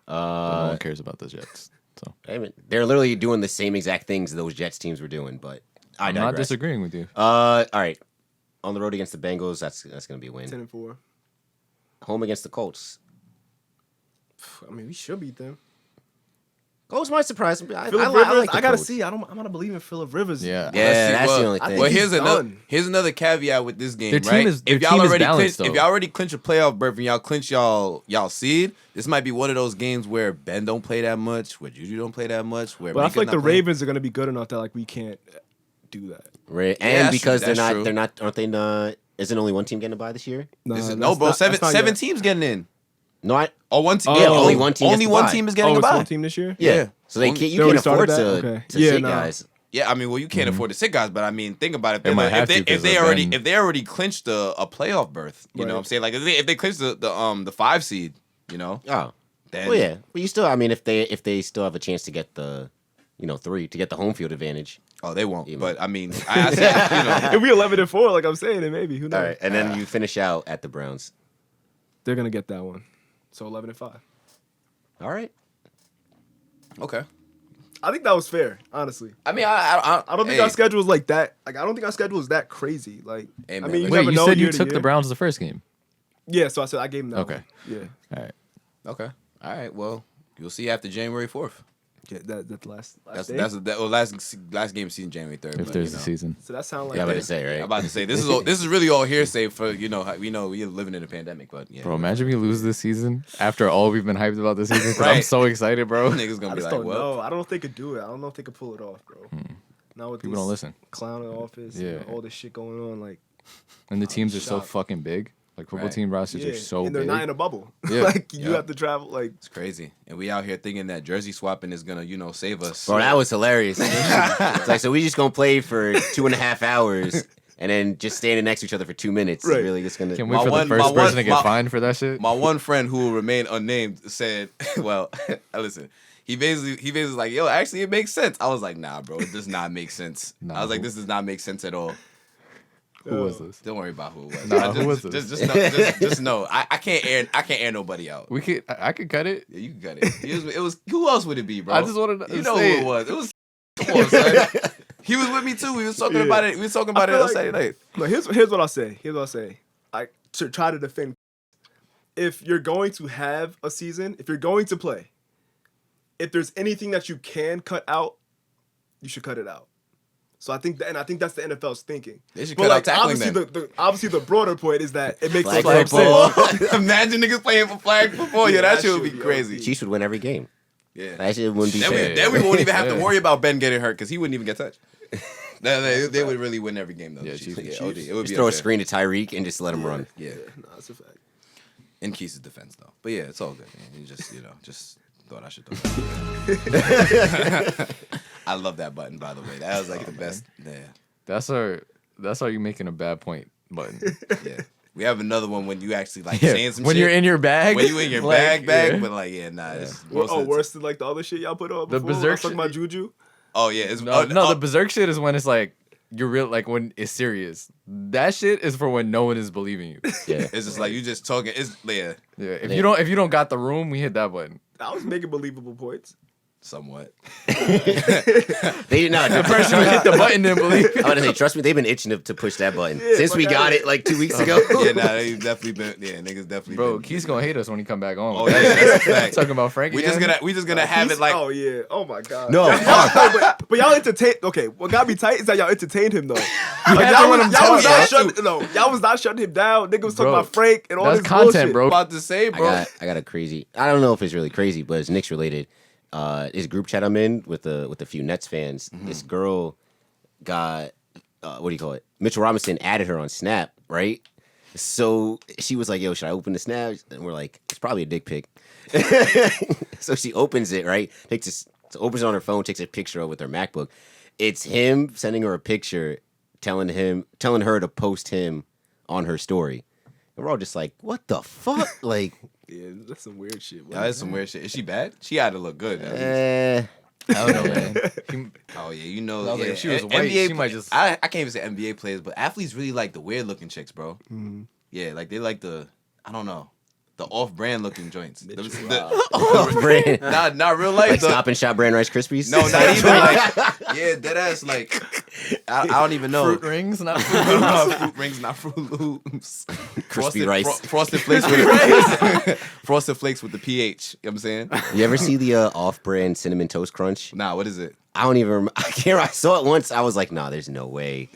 But no one cares about the Jets. So I mean, they're literally doing the same exact things those Jets teams were doing. But I I'm not digress. disagreeing with you. All right. On the road against the Bengals, that's gonna be a win. 10-4. Home against the Colts. I mean, we should beat them. Colts might surprise me. I Phillip like Rivers, the I gotta Colts. see. I'm gonna believe in Phillip Rivers. Yeah. Yeah, Let's see. that's Well, the only I thing. think Well, he's here's another caveat with this game, Their team right? is- their if y'all team is already balanced, clinch, if though. y'all already clinch a playoff berth and y'all clinch y'all seed, this might be one of those games where Ben don't play that much, where Juju don't play that much, where But I Mika's feel like not the playing. Ravens are gonna be good enough that like we can't do that. Right. Yeah, And that's because true. That's true. they're not, aren't they not? Isn't only one team getting a bye this year? Nah, This is- that's no, bro, not- seven that's not yet. teams getting in. No, I. Oh, one team. Oh. Yeah, only one team gets Only the one bye. team is getting Oh, a it's bye. one team this year. Yeah. So Only- you they can't already afford started to, that? Okay. to Yeah, sit nah. guys. Yeah, I mean, well, you can't afford to sit guys, but I mean, think about it. They might have to If 'cause they of already Ben. if they already clinched a playoff berth, you know Right. what I'm saying? Like if they clinched the 5 seed, you know, Oh. then Well, yeah. But you still, I mean, if they still have a chance to get the, 3 to get the home field advantage. oh, they won't. Yeah, But I mean, I say, you know, If we 11-4, like I'm saying, then maybe who knows? All right, and then you finish out at the Browns. They're gonna get that one. So 11-5. All right. okay. I think that was fair, honestly. I mean, I don't think hey, our schedule is like that. Like I don't think our schedule is that crazy. Like Hey, I man, mean, you let's- Wait, never you know said you year to took the year. Browns the first game. Yeah, so I said I gave them that. Okay. One. Yeah, All right. Okay. All right. Well, you'll see after January 4th. yeah, that's the last That's day. last game of season January 3rd. If but, there's you a know. season. So that sounds like Yeah, I'm about that. to say, right? I'm about to say this is really all hearsay for how we know we're living in a pandemic, but yeah, Bro, imagine we lose this season after all we've been hyped about this season. 'Cause I'm Right. so excited, bro. niggas gonna I be just like, don't well, know. I don't know if they could do it. I don't know if they could pull it off, bro. Now with People this don't listen. clown in the office, Yeah. all this shit going on, like And the teams are so shocked. fucking big. Like football Right. team rosters yeah, are so and they're big. not in a bubble. Yeah. like you Yeah. have to travel. Like it's crazy, and we out here thinking that jersey swapping is gonna save us. Bro, that was hilarious. It's like, so we just gonna play for 2.5 hours and then just standing next to each other for 2 minutes. Right. Is really just gonna. Can't My wait for one- the my first one- person to get my- fined for that shit. My one friend who will remain unnamed said, "Well, listen." He basically like, yo, actually, it makes sense. I was like, nah, bro, it does not make sense. Nah, I was like, who- this does not make sense at all. Who was this? Don't worry about who it was. Nah, I who was this? Just know, I can't air nobody out. We could. I could cut it. Yeah, you can cut it. It was who else would it be, bro? I just wanted to you know say who it was. It was come on, son. He was with me too. We was talking Yeah. about it. We was talking about it feel on like- Saturday night. No, here's what I'll say. I to try to defend. If you're going to have a season, if you're going to play, if there's anything that you can cut out, you should cut it out. So I think that's the NFL's thinking. They should But cut like out tackling obviously then. obviously the broader point is that it makes Flag flag football. sense. Imagine niggas playing for flag football. Yeah, that shit would be crazy. Chiefs would win every game. Yeah. That shit wouldn't be Then fair. we won't even have to Yeah. worry about Ben getting hurt because he wouldn't even get touched. They would really win every game though. Yeah, the Chiefs. Chiefs. Yeah, OD. It would Just be throw a unfair. screen to Tyreek and just let him run. Yeah, No, that's a fact. in Keith's defense though. But yeah, it's all good, man. You just thought I should throw that. I love that button, by the way. That was like the best. Yeah, That's our you making a bad point button. yeah. We have another one when you actually like Yeah, saying some when shit. you're in your bag. when you in your like, bag, yeah. but like yeah, it's Well, most of the worse than like the other shit y'all put on The before. when I was berserk talking about shit- Juju. Oh yeah, it's No, the berserk shit is when it's like you're real, like when it's serious. That shit is for when no one is believing you. Yeah. It's just like you just talking. It's yeah. Yeah, if you don't got the room, we hit that button. I was making believable points. Somewhat. They no, The person who hit the button didn't believe. I want to say, trust me, they've been itching to push that button Yeah, since we fuck got outta it like 2 weeks ago. Yeah, nah, they definitely been. Yeah, niggas definitely. Bro, been, Keith's gonna hate us when he come back on. Oh yeah, that's a fact. Talking about Frankie. We just gonna have it like. Oh yeah. Oh my god. No, But y'all entertain. Okay, what got me tight is that y'all entertained him though. Like, had to let him talk, y'all was not shutting him down. Nigga was talking Bro, about Frank and all that's this content, bullshit. bro. About to say, bro. I got a crazy. I don't know if it's really crazy, but it's Knicks related. His group chat I'm in with a few Nets fans. This girl got what do you call it? Mitchell Robinson added her on Snap, right? So she was like, "Yo, should I open the Snap?" And we're like, "It's probably a dick pic." So she opens it, right? Opens it on her phone, takes a picture of it with her MacBook. It's him sending her a picture, telling her to post him on her story. And we're all just like, "What the fuck?" Like. Yeah, that's some weird shit. Yeah, that's some weird shit. Is she bad? She had to look good. At least. I don't know, man. Oh yeah, you know. I was like, yeah, if she was N- white, NBA, she might just. I can't even say NBA players, but athletes really like the weird looking chicks, bro. Mm-hmm. Yeah, like they like the I don't know, the off brand looking joints. Brand, Not real life. like though. Stop and Shop brand Rice Krispies. No, not even like. Yeah, dead ass like. I don't even know. Fruit rings, not fruit Fruit rings, not Fruit Loops. Crispy rice. Frosted flakes frosted flakes with the pH. You know what I'm saying? You ever see the off-brand cinnamon toast crunch? Nah, what is it? I don't even. I can't. I saw it once. I was like, "Nah, there's no way."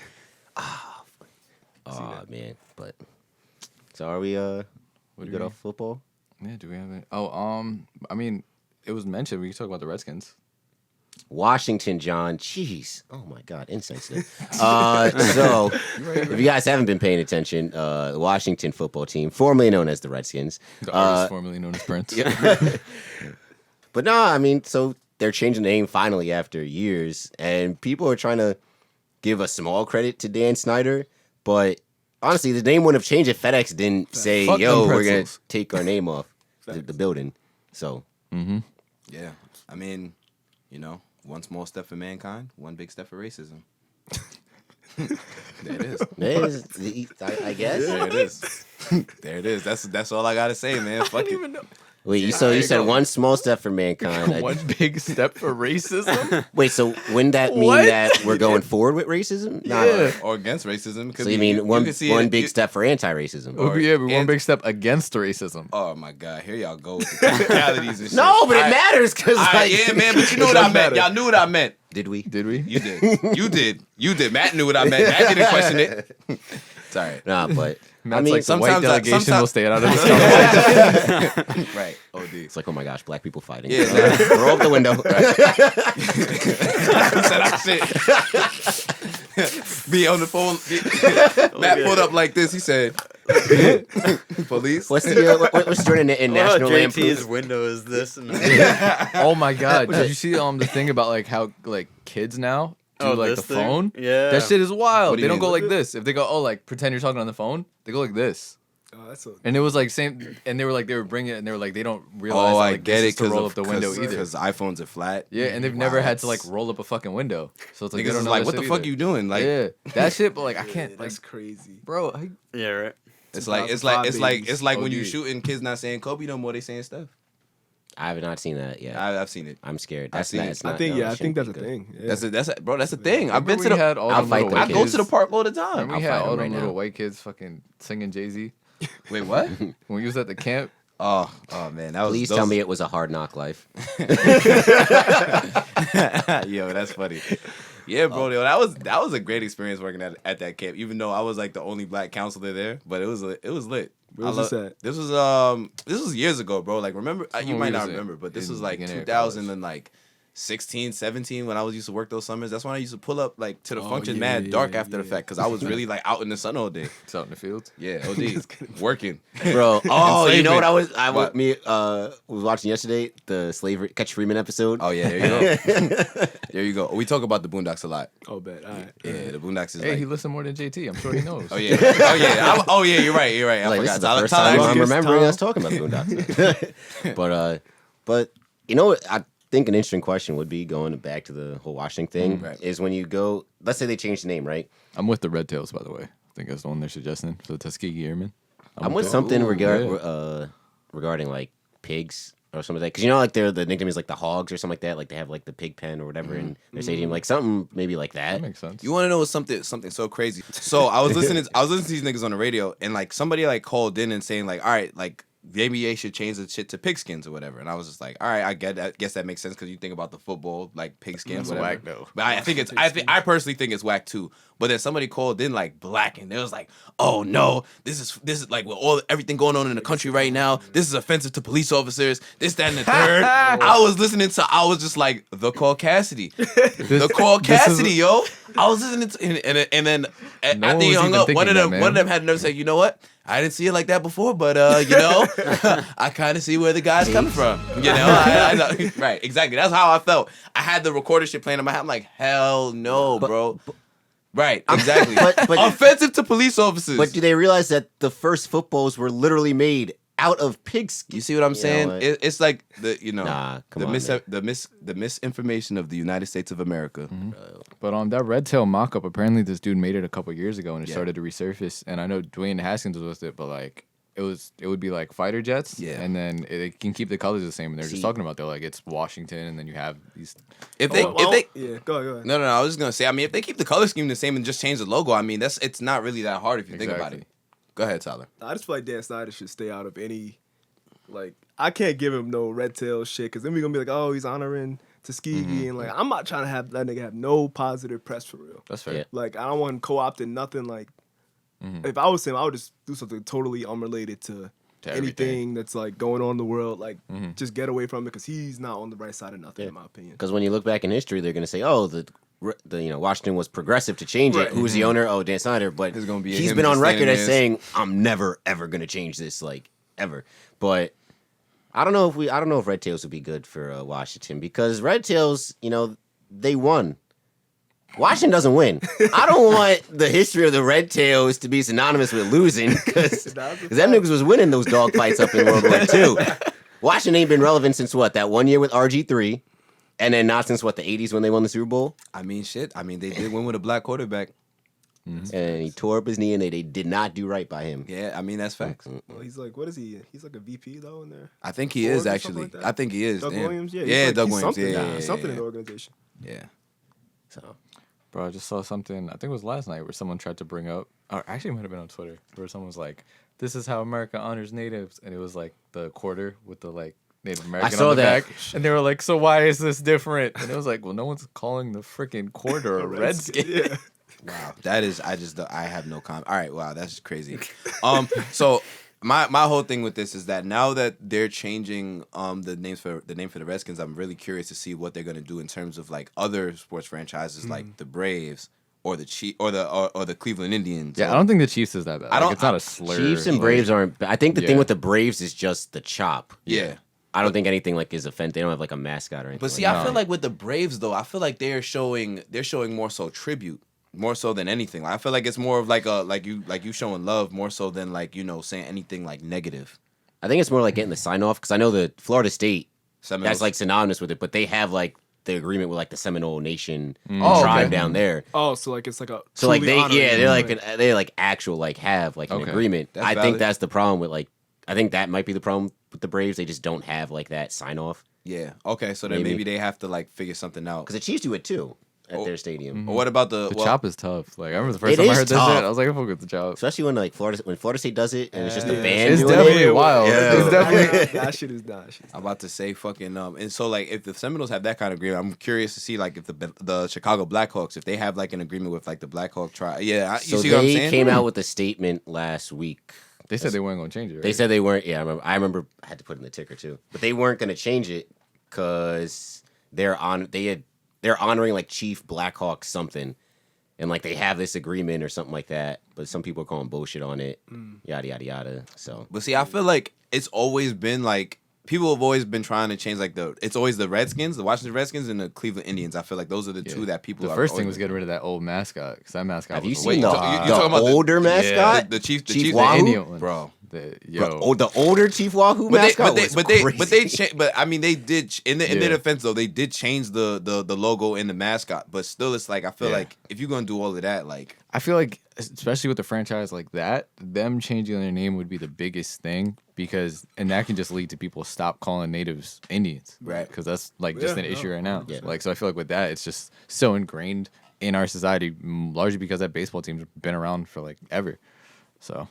Oh man, but so are we? We do good you off football? Yeah, do we have it? Oh, I mean, it was mentioned. We can talk about the Redskins. Washington, John. Jeez. Oh my God, insensitive. So, if you guys haven't been paying attention, the Washington football team, formerly known as the Redskins, The artist formerly known as Prince. but no, I mean, so they're changing the name finally after years, and people are trying to give a small credit to Dan Snyder, but honestly, the name wouldn't have changed if FedEx didn't say, Fuck "Yo, them we're gonna pretzels." take our name off the building." So, Yeah, I mean, you know, one small step for mankind, one big step for racism. There it is. I guess. There it is. There it is. That's all I gotta say, man. Fuck it. Wait, you said one small step for mankind. One big step for racism. Wait, so wouldn't that mean What? that we're going forward with racism? Yeah. Or against racism. Could So you be- mean one could see one it- big you- step for anti-racism? It would be one and- big step against racism. Oh my God, here y'all go with the technicalities and shit. No, but it Alright, matters because alright, yeah, man, but you know what I doesn't meant. matter. Y'all knew what I meant. Did we? Did we? You did. You did. Matt knew what I meant. Matt didn't question it. It's all right. Nah, but Matt's I mean, like the white sometimes I- delegation sometimes- will stay out of this conversation. Right. OD. it's like, oh my gosh, black people fighting. Yeah, nah. Roll up the window. Said I shit. Be on the phone. Matt pulled up like this. He said, "Police." What's the what's doing in National JT's Lampoon? window is this. And Oh my god! Did you see the thing about like how like kids now do like this the thing? phone? Yeah. That shit is wild. What do They you don't go mean? like this. If they go, oh, like pretend you're talking on the phone, they go like this. Oh, that's a, And it was like same, and they were bringing it, and they were like they don't realize Oh, that, I like, get this it is to roll up the window either. because iPhones are flat. Yeah, and they've never had to like roll up a fucking window. So it's like they Niggas don't is know like, that what the shit fuck either. you doing? Like, Yeah, that shit. But like I can't like, that's crazy. bro. yeah, right. it's like 2005 when you OD. shooting kids not saying Kobe no more. They saying stuff. I have not seen that yet. I've seen it. I'm scared. I've That's seen not. it. It's I not. think no, yeah, it I think shouldn't that's be a good. thing. Yeah. That's a thing. I've been to we the. had all I'll them fight little them white I go kids. to the park all the time. Remember we I'll had fight all them them right little now. white kids fucking singing Jay-Z Wait, what? when we was at the camp. Oh man, that was. Please tell me it was a hard knock life. Yo, that's funny. Yeah, bro. Yo, that was a great experience working at that camp. Even though I was like the only black counselor there, but it was lit. Where was this at? This was years ago, bro. Like remember, you When might we not was remember, but this in was like beginning of 2000 and like 16, 17 when I was used to work those summers. That's when I used to pull up like to the Oh, function yeah, mad yeah, dark yeah, after the yeah. fact because I was really like out in the sun all day. It's out in the fields. Yeah, OD working. Bro, oh, you know what What? was watching yesterday? The slavery Catch Freeman episode. Oh yeah, there you go. There you go. We talk about the Boondocks a lot. Oh, bet. All right. Yeah, the Boondocks is Hey, like. he listened more than JT. I'm sure he knows. Oh yeah. Oh yeah. You're right. I Like, this forgot. is the Tyler first time I'm actually- remembering Tom. us talking about the Boondocks. but you know what? I think an interesting question would be going back to the whole Washington thing Right. is when you go. Let's say they change the name, right? I'm with the Red Tails, by the way. I think that's the one they're suggesting for the Tuskegee Airmen. I'm with that. something Ooh, regarding like pigs or something like that? Because you know, like the nickname is like the Hogs or something like that. Like they have like the pig pen or whatever in their stadium, like something maybe like that. That makes sense. You want to know something so crazy? So I was listening to these niggas on the radio, and like somebody like called in and saying like, all right, like the NBA should change the shit to pigskins or whatever. And I was just like, all right, I get that. Guess that makes sense because you think about the football like pigskins. That's whack though. But I personally think it's whack too. But then somebody called in like black, and they was like, "Oh no, this is like with everything going on in the country right now. This is offensive to police officers. This, that, and the third." I was just like, the caucasity, yo. I was listening to, and then No after one he was hung even up, thinking one that, of man. them had to say, "You know what? I didn't see it like that before, but you know, I kind of see where the guy's coming from. You know, I know. Right? Exactly. That's how I felt. I had the recorder shit playing in my head. I'm like, hell no, bro. Right? Exactly. But offensive to police officers. But do they realize that the first footballs were literally made out of pigskin? You see what I'm saying? what? It's like the the misinformation of the United States of America. But that red tail mock-up, apparently this dude made it a couple years ago and it Yeah. started to resurface. And I know Dwayne Haskins was with it, but like it would be like fighter jets. Yeah. And then it can keep the colors the same. And they're See- just talking about they're like it's Washington, and then you have these. If they yeah, go ahead. no, I was just gonna say. I mean, if they keep the color scheme the same and just change the logo, I mean, it's not really that hard if you think about Exactly. it. Go ahead, Tyler. I just feel like Dan Snyder should stay out of any, like, I can't give him no red tail shit because then we're gonna be like, oh, he's honoring Tuskegee, and like, I'm not trying to have that nigga have no positive press for real. That's fair. Yeah. Like, I don't want him co-opting nothing. Like, if I was him, I would just do something totally unrelated to anything everything. that's like going on in the world. Like, just get away from it because he's not on the right side of nothing, in my opinion. Because when you look back in history, they're gonna say, "Oh, the Washington was progressive to change Right. it. Who's the owner? Oh, Dan Snyder." But There's gonna be he's him been on just record standing as there. saying, "I'm never ever gonna change this, like ever." But I don't know if Red Tails would be good for Washington because Red Tails, they won. Washington doesn't win. I don't want the history of the Red Tails to be synonymous with losing because them niggas was winning those dog fights up in World War II. Washington ain't been relevant since what? That 1 year with RG3, and then not since what, the 80s when they won the Super Bowl? I mean, shit. I mean, they did win with a black quarterback. And he tore up his knee, and they did not do right by him. Yeah, I mean, that's facts. Well, he's like, what is he? He's like a VP though in there. I think he Or is something actually. like that. I think he is. Doug damn. Williams, yeah, Yeah, he's Doug he's Williams. something, Yeah, something in the yeah. organization. Yeah. So Bro, I just saw something, I think it was last night, where someone tried to bring up, or actually it might have been on Twitter, where someone was like, this is how America honors natives. And it was like the quarter with the like Native American saw on the that. back. And they were like, so why is this different? And it was like, well, no one's calling the freaking quarter a redskin. Yeah. Wow, that is. I have no comment. All right, wow, that's crazy. So my whole thing with this is that now that they're changing the name for the Redskins, I'm really curious to see what they're gonna do in terms of like other sports franchises like the Braves or the or the Cleveland Indians. Yeah, I don't think the Chiefs is that bad. I don't- It's not a slur. Chiefs and Like, Braves aren't. I think the thing Yeah. with the Braves is just the chop. Yeah. I don't think anything like is offensive. They don't have like a mascot or anything. But see, like I feel like with the Braves though, I feel like they're showing more so tribute, more so than anything. I feel like it's more of like you showing love more so than like saying anything like negative. I think it's more like getting the sign off because I know the Florida State Seminoles. that's like synonymous with it, but they have like the agreement with like the Seminole Nation Oh, tribe okay. down there. Oh, so like it's like a So like truly honoring they're him, like they like actual like have like an Okay. agreement. That's I think valid. that's the problem with like I think that might be the problem with the Braves. They just don't have like that sign off Yeah. Okay. So then Maybe. maybe they have to like figure something out. because the Chiefs do it too at Oh. their stadium. Or what about the The well, chop is tough. Like I remember the first It time I is heard this tough. shit, I was like, I fuck with the chop. Especially when like Florida State does it and it's just the Yeah. band It's doing definitely it. wild. Yeah. It's definitely. that shit is not. I'm about to say fucking and so like if the Seminoles have that kind of agreement, I'm curious to see like if the Chicago Blackhawks if they have like an agreement with like the Blackhawk tribe. Yeah, you So see what I'm they saying? came out with a statement last week. They said they weren't gonna change it. Right? They said they weren't. Yeah, I remember. I had to put in the ticker too, but they weren't going to change it because they're honoring like Chief Blackhawk something, and like they have this agreement or something like that. But some people are calling bullshit on it. Yada yada yada. So But see, I feel like it's always been like people have always been trying to change like it's always the Redskins, the Washington Redskins, and the Cleveland Indians. I feel like those are the two that people. The are first thing always- was getting rid of that old mascot because that mascot. have was you a seen waste the, of you time. talking about the- older mascot? the Chief, the Chief Chief, the Wahoo? Indian one, bro. The older Chief Wahoo mascot was crazy. But I mean, they did in their Yeah. defense though. They did change the logo and the mascot, but still, it's like I feel Yeah. like if you're gonna do all of that, like I feel like, especially with a franchise like that, them changing their name would be the biggest thing. and that can just lead to people stop calling natives Indians, Right. Because that's like just Yeah, an issue right now. Yeah. Like, so I feel like with that, it's just so ingrained in our society, largely because that baseball team's been around for like ever. So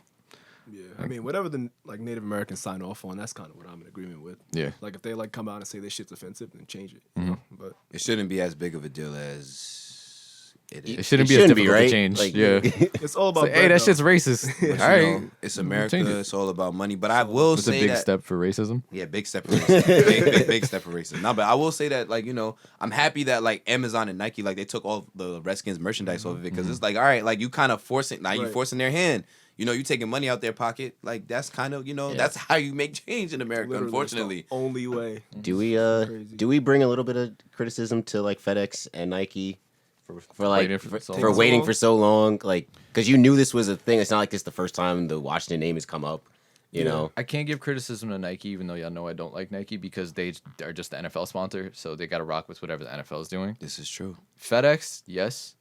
Yeah, I mean, whatever the like Native Americans sign off on, that's kind of what I'm in agreement with. yeah, Like if they like come out and say this shit's offensive, then change it. You know? But It shouldn't be as big of a deal as it is. it shouldn't It be as shouldn't be, difficult right? to change. Like, yeah, it's all about It's like, hey, bread, that though. shit's racist. But, All you right, know, it's America. Change it. It's all about money. But I will It's a say big that step for racism. yeah, big step for racism. big step for racism. No, but I will say that, like, you know, I'm happy that like Amazon and Nike, like, they took all the Redskins merchandise off of it because it's like, all right, like you kind of forcing now, you Right. forcing their hand. You know, you taking money out their pocket. Like that's kind of, you know, Yeah. that's how you make change in America. Literally, it's the Unfortunately, only way. Do Crazy. we bring a little bit of criticism to like FedEx and Nike for like Waiting for so for long. waiting for so long? Like, because you knew this was a thing. It's not like this is the first time the Washington name has come up. You know, I can't give criticism to Nike, even though y'all know I don't like Nike because they are just the NFL sponsor, so they got to rock with whatever the NFL is doing. this is true. FedEx, yes,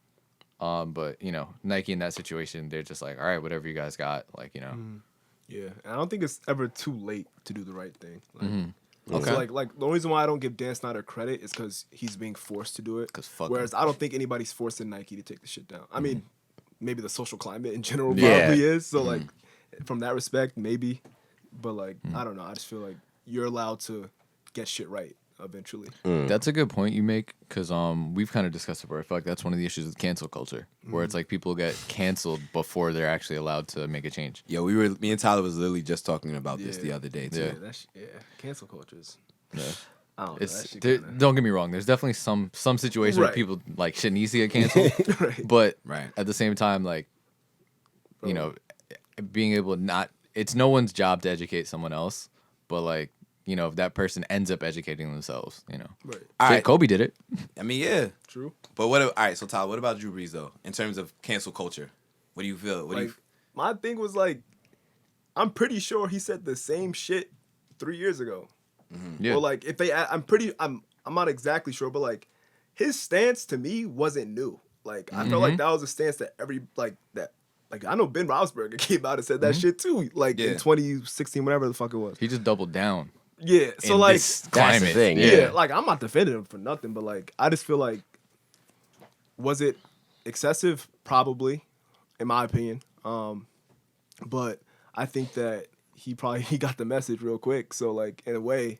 but you know, Nike in that situation, they're just like, all right, whatever you guys got, like, you know, Yeah, and I don't think it's ever too late to do the right thing. Like, Okay. So like the only reason why I don't give Dan Snyder credit is because he's being forced to do it. 'Cause fuck Whereas I don't think anybody's forcing Nike to take the shit down. I mean, maybe the social climate in general Yeah. probably is. So like, from that respect, maybe. But like, I don't know. I just feel like you're allowed to get shit right eventually. That's a good point you make because we've kind of discussed it before. I feel like that's one of the issues with cancel culture, where it's like people get canceled before they're actually allowed to make a change. Yo, me and Tyler was literally just talking about this the other day too. Yeah. That's cancel cultures. Yeah. I don't know. That It's shit there, kinda- don't get me wrong. There's definitely some situations where Right. people like shit needs to get canceled, Right. but Right. at the same time, like you Bro. know, being able to not, it's no one's job to educate someone else, but like you know, if that person ends up educating themselves, you know, Right. All Shit, right. Kobe did it. I mean, yeah. True. But what? All right. So Tyler, what about Drew Brees though? In terms of cancel culture, what do you feel? What do Like, you? my thing was like, I'm pretty sure he said the same shit 3 years ago. Yeah. Or like, if they, I'm not exactly sure, but like, his stance to me wasn't new. Like, I felt like that was a stance that I know Ben Roethlisberger came out and said that shit too. Like Yeah. in 2016, whatever the fuck it was. He just doubled down. Yeah. So in like, this That's the climate. thing, yeah, like I'm not defending him for nothing, but like, I just feel like, was it excessive? Probably, in my opinion. But I think that he got the message real quick. So like, in a way,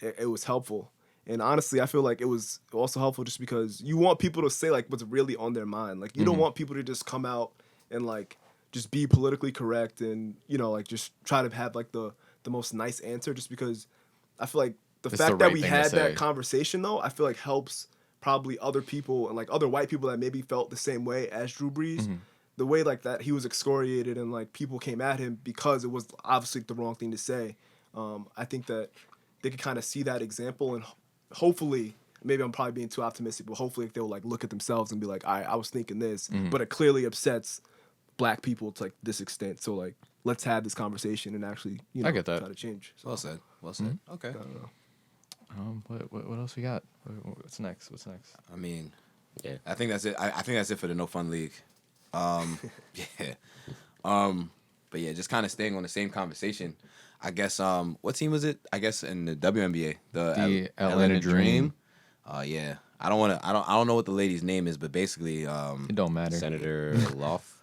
it was helpful. And honestly, I feel like it was also helpful just because you want people to say like what's really on their mind. Like you don't want people to just come out and like just be politically correct and, you know, like just try to have like the most nice answer just because I feel like the It's fact the that right we thing to had say. that conversation though, I feel like helps probably other people and like other white people that maybe felt the same way as Drew Brees. The way like that he was excoriated and like people came at him because it was obviously the wrong thing to say. I think that they could kind of see that example and hopefully, maybe I'm probably being too optimistic, but hopefully they'll like look at themselves and be like, all right, I was thinking this, but it clearly upsets black people to like this extent. So like, let's have this conversation and actually, you know, I get that. try to change. So, Well said. Well said. Okay. I don't know. What else we got? What's next? I mean, Yeah. I think that's it. I think that's it for the No Fun League. Yeah. But yeah, just kind of staying on the same conversation. I guess what team was it? I guess in the WNBA, The Atlanta Dream. Yeah. I don't know what the lady's name is, but basically It don't matter. Senator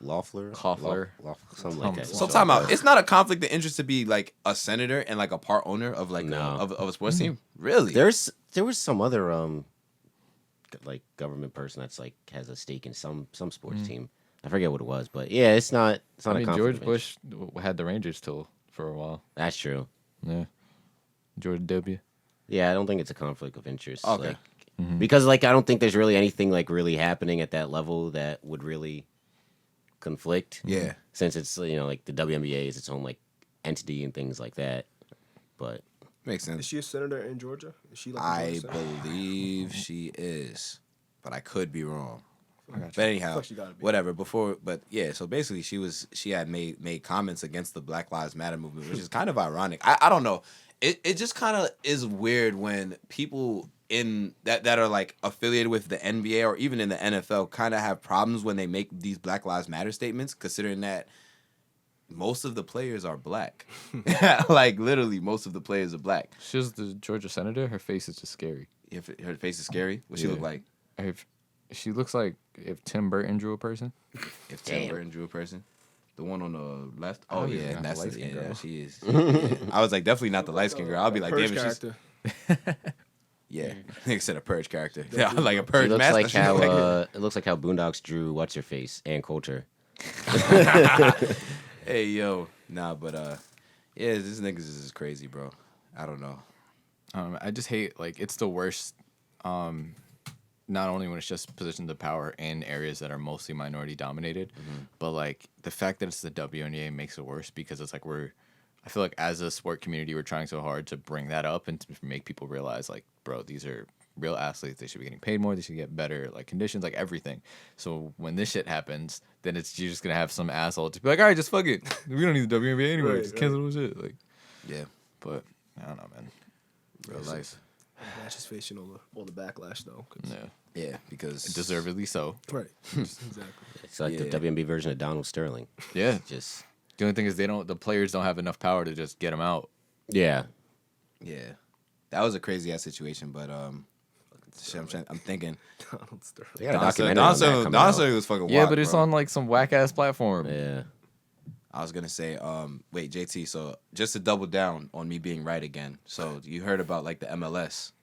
Loeffler, Hoffler. something like that. so time out. It's not a conflict of interest to be like a senator and like a part owner of like No. of a sports team. Really? There was some other like government person that's like has a stake in some sports team. I forget what it was, but yeah, it's not I a mean, conflict George of interest. Bush had the Rangers till for a while. That's true. Yeah. George W. Yeah, I don't think it's a conflict of interest. Okay. Like, because like I don't think there's really anything like really happening at that level that would really conflict. Yeah. Since it's like the WNBA is its own like entity and things like that. But Makes sense. Is she a senator in Georgia? Is she like a I Georgia senator? believe she is, but I could be wrong. got you. But anyhow, Fuck, she gotta be. whatever. But yeah. So basically, she had made comments against the Black Lives Matter movement, which is kind of ironic. I don't know. It just kind of is weird when people in that are like affiliated with the NBA or even in the NFL kind of have problems when they make these Black Lives Matter statements, considering that most of the players are black. Like literally, most of the players are black. She's the Georgia senator. Her face is just scary. If her face is scary, what she look like? She looks like if Tim Burton drew a person. If Tim Burton drew a person. The one on the left. Oh, Oh yeah, yeah, not that's the light-skinned girl. she is. Yeah. I was like, definitely not the light skinned girl. I'll be like, Purge damn it, she's character. yeah. Nigga said a purge character. Yeah, like a It purge looks master. like She how look like it looks like how Boondocks drew what's her face and Coulter. hey yo, nah, but yeah, this niggas is just crazy, bro. I don't know. I just hate it's the worst. Not only when it's just positions of power in areas that are mostly minority dominated, but the fact that it's the WNBA makes it worse because it's I feel like as a sport community we're trying so hard to bring that up and to make people realize bro, these are real athletes. They should be getting paid more. They should get better conditions, everything. So when this shit happens, then you're just gonna have some asshole to be like, all right, just fuck it. We don't need the WNBA anyway. Right, just cancel the shit. Yeah, But I don't know, man. real life. That's just facing all the backlash though. 'Cause- Yeah, Yeah, because deservedly so. Right. Exactly. It's like Yeah. the WNBA version of Donald Sterling. Yeah. Just The only thing is the players don't have enough power to just get them out. yeah. yeah, that was a crazy ass situation. But shit, I'm thinking. Donald Sterling. They got a documentary on that coming Don out. Sterling was fucking Yeah, wild, but it's bro. on some whack ass platform. Yeah. I was gonna say, wait, JT. So just to double down on me being right again. So you heard about the MLS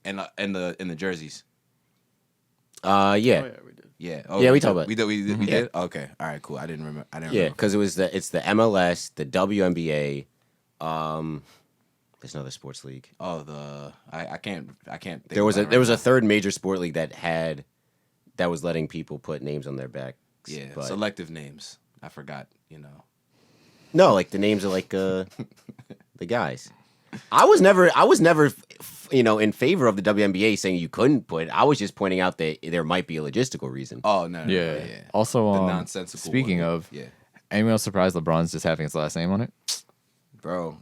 and the jerseys. Yeah. we did. Yeah. Yeah, we talked about it. We did. We Yeah. did. Okay. All right. Cool. I didn't remember. Yeah, remember. because it's the MLS, the WNBA. There's another sports league. Oh, I can't. Think There was about it a right third major sport league that was letting people put names on their backs. now. Yeah. but Selective names. I forgot. no, the names are the guys. I was never in favor of the WNBA saying you couldn't put. I was just pointing out that there might be a logistical reason. Oh no. Yeah. Yeah. Also, The nonsensical. speaking one. of, Yeah, anyone else surprised LeBron's just having his last name on it? bro.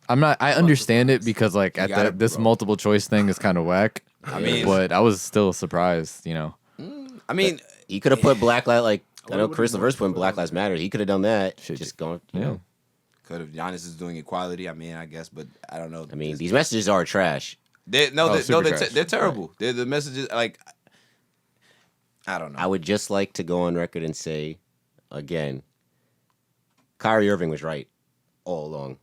I'm not. I understand it because gotta- this bro. multiple choice thing is kind of whack. I mean- but I was still surprised. I mean, He could have put Black Lives I know would've Chris been LeVert's more putting Black Lives Matter. He could have done that. Shit, Just going. Yeah. could have Giannis is doing equality. I mean, I guess, but I don't know. I mean, these messages are trash. super trash. They're terrible. They're the messages I don't know. I would just like to go on record and say, again, Kyrie Irving was right all along.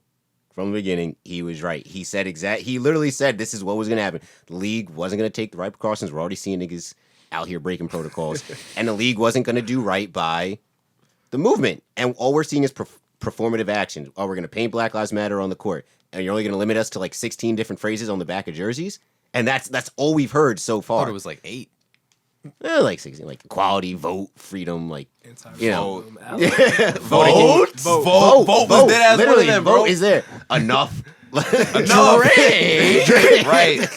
From the beginning, he was right. He literally said this is what was going to happen. The league wasn't going to take the right precautions. We're already seeing niggas out here breaking protocols. And the league wasn't going to do right by the movement. And all we're seeing is performative action. Oh, we're going to paint Black Lives Matter on the court. And you're only going to limit us to 16 different phrases on the back of jerseys? And that's all we've heard so I far. thought it was 8. 16, equality, vote, freedom, you know. Vote was dead ass one of Literally, them, vote bro. is there. Enough. Drake. Right.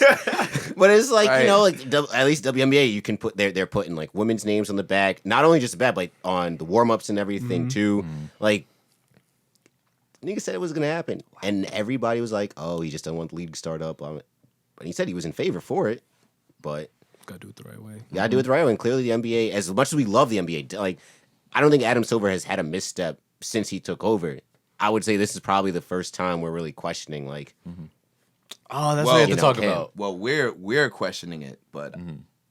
But it's Right. at least WNBA, you can put they're putting women's names on the back, not only just the back, but on the warm ups and everything too. Nigga said it was gonna happen, and everybody was like, "Oh, he just doesn't want the league to start up." But he said he was in favor for it, but Gotta do it the right way. you gotta do it the right way. And clearly, the NBA, as much as we love the NBA, I don't think Adam Silver has had a misstep since he took over. I would say this is probably the first time we're really questioning, Oh, that's Well, what we have you to know, talk him. about. Well, we're questioning it, but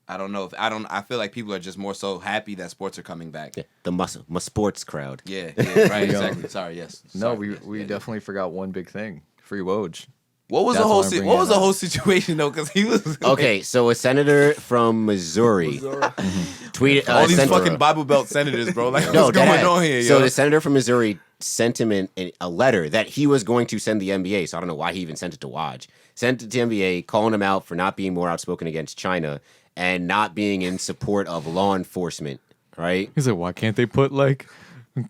I don't know if I feel like people are just more so happy that sports are coming back. the sports crowd. Yeah, right, exactly. Sorry, yes. No, Sorry, yes, we yeah. defintweed forgot one big thing. Free Woj. What was That's the whole why I'm bringing what was it the up. whole situation though? Because he was Okay, so a senator from Missouri tweeted all these sent- fucking Bible Belt senators, bro. Like No, what's going deadass. on here, So yo? the senator from Missouri sent him a letter that he was going to send the NBA. So I don't know why he even sent it to Woj. Sent it to NBA, calling him out for not being more outspoken against China and not being in support of law enforcement. Right? He's like, why can't they put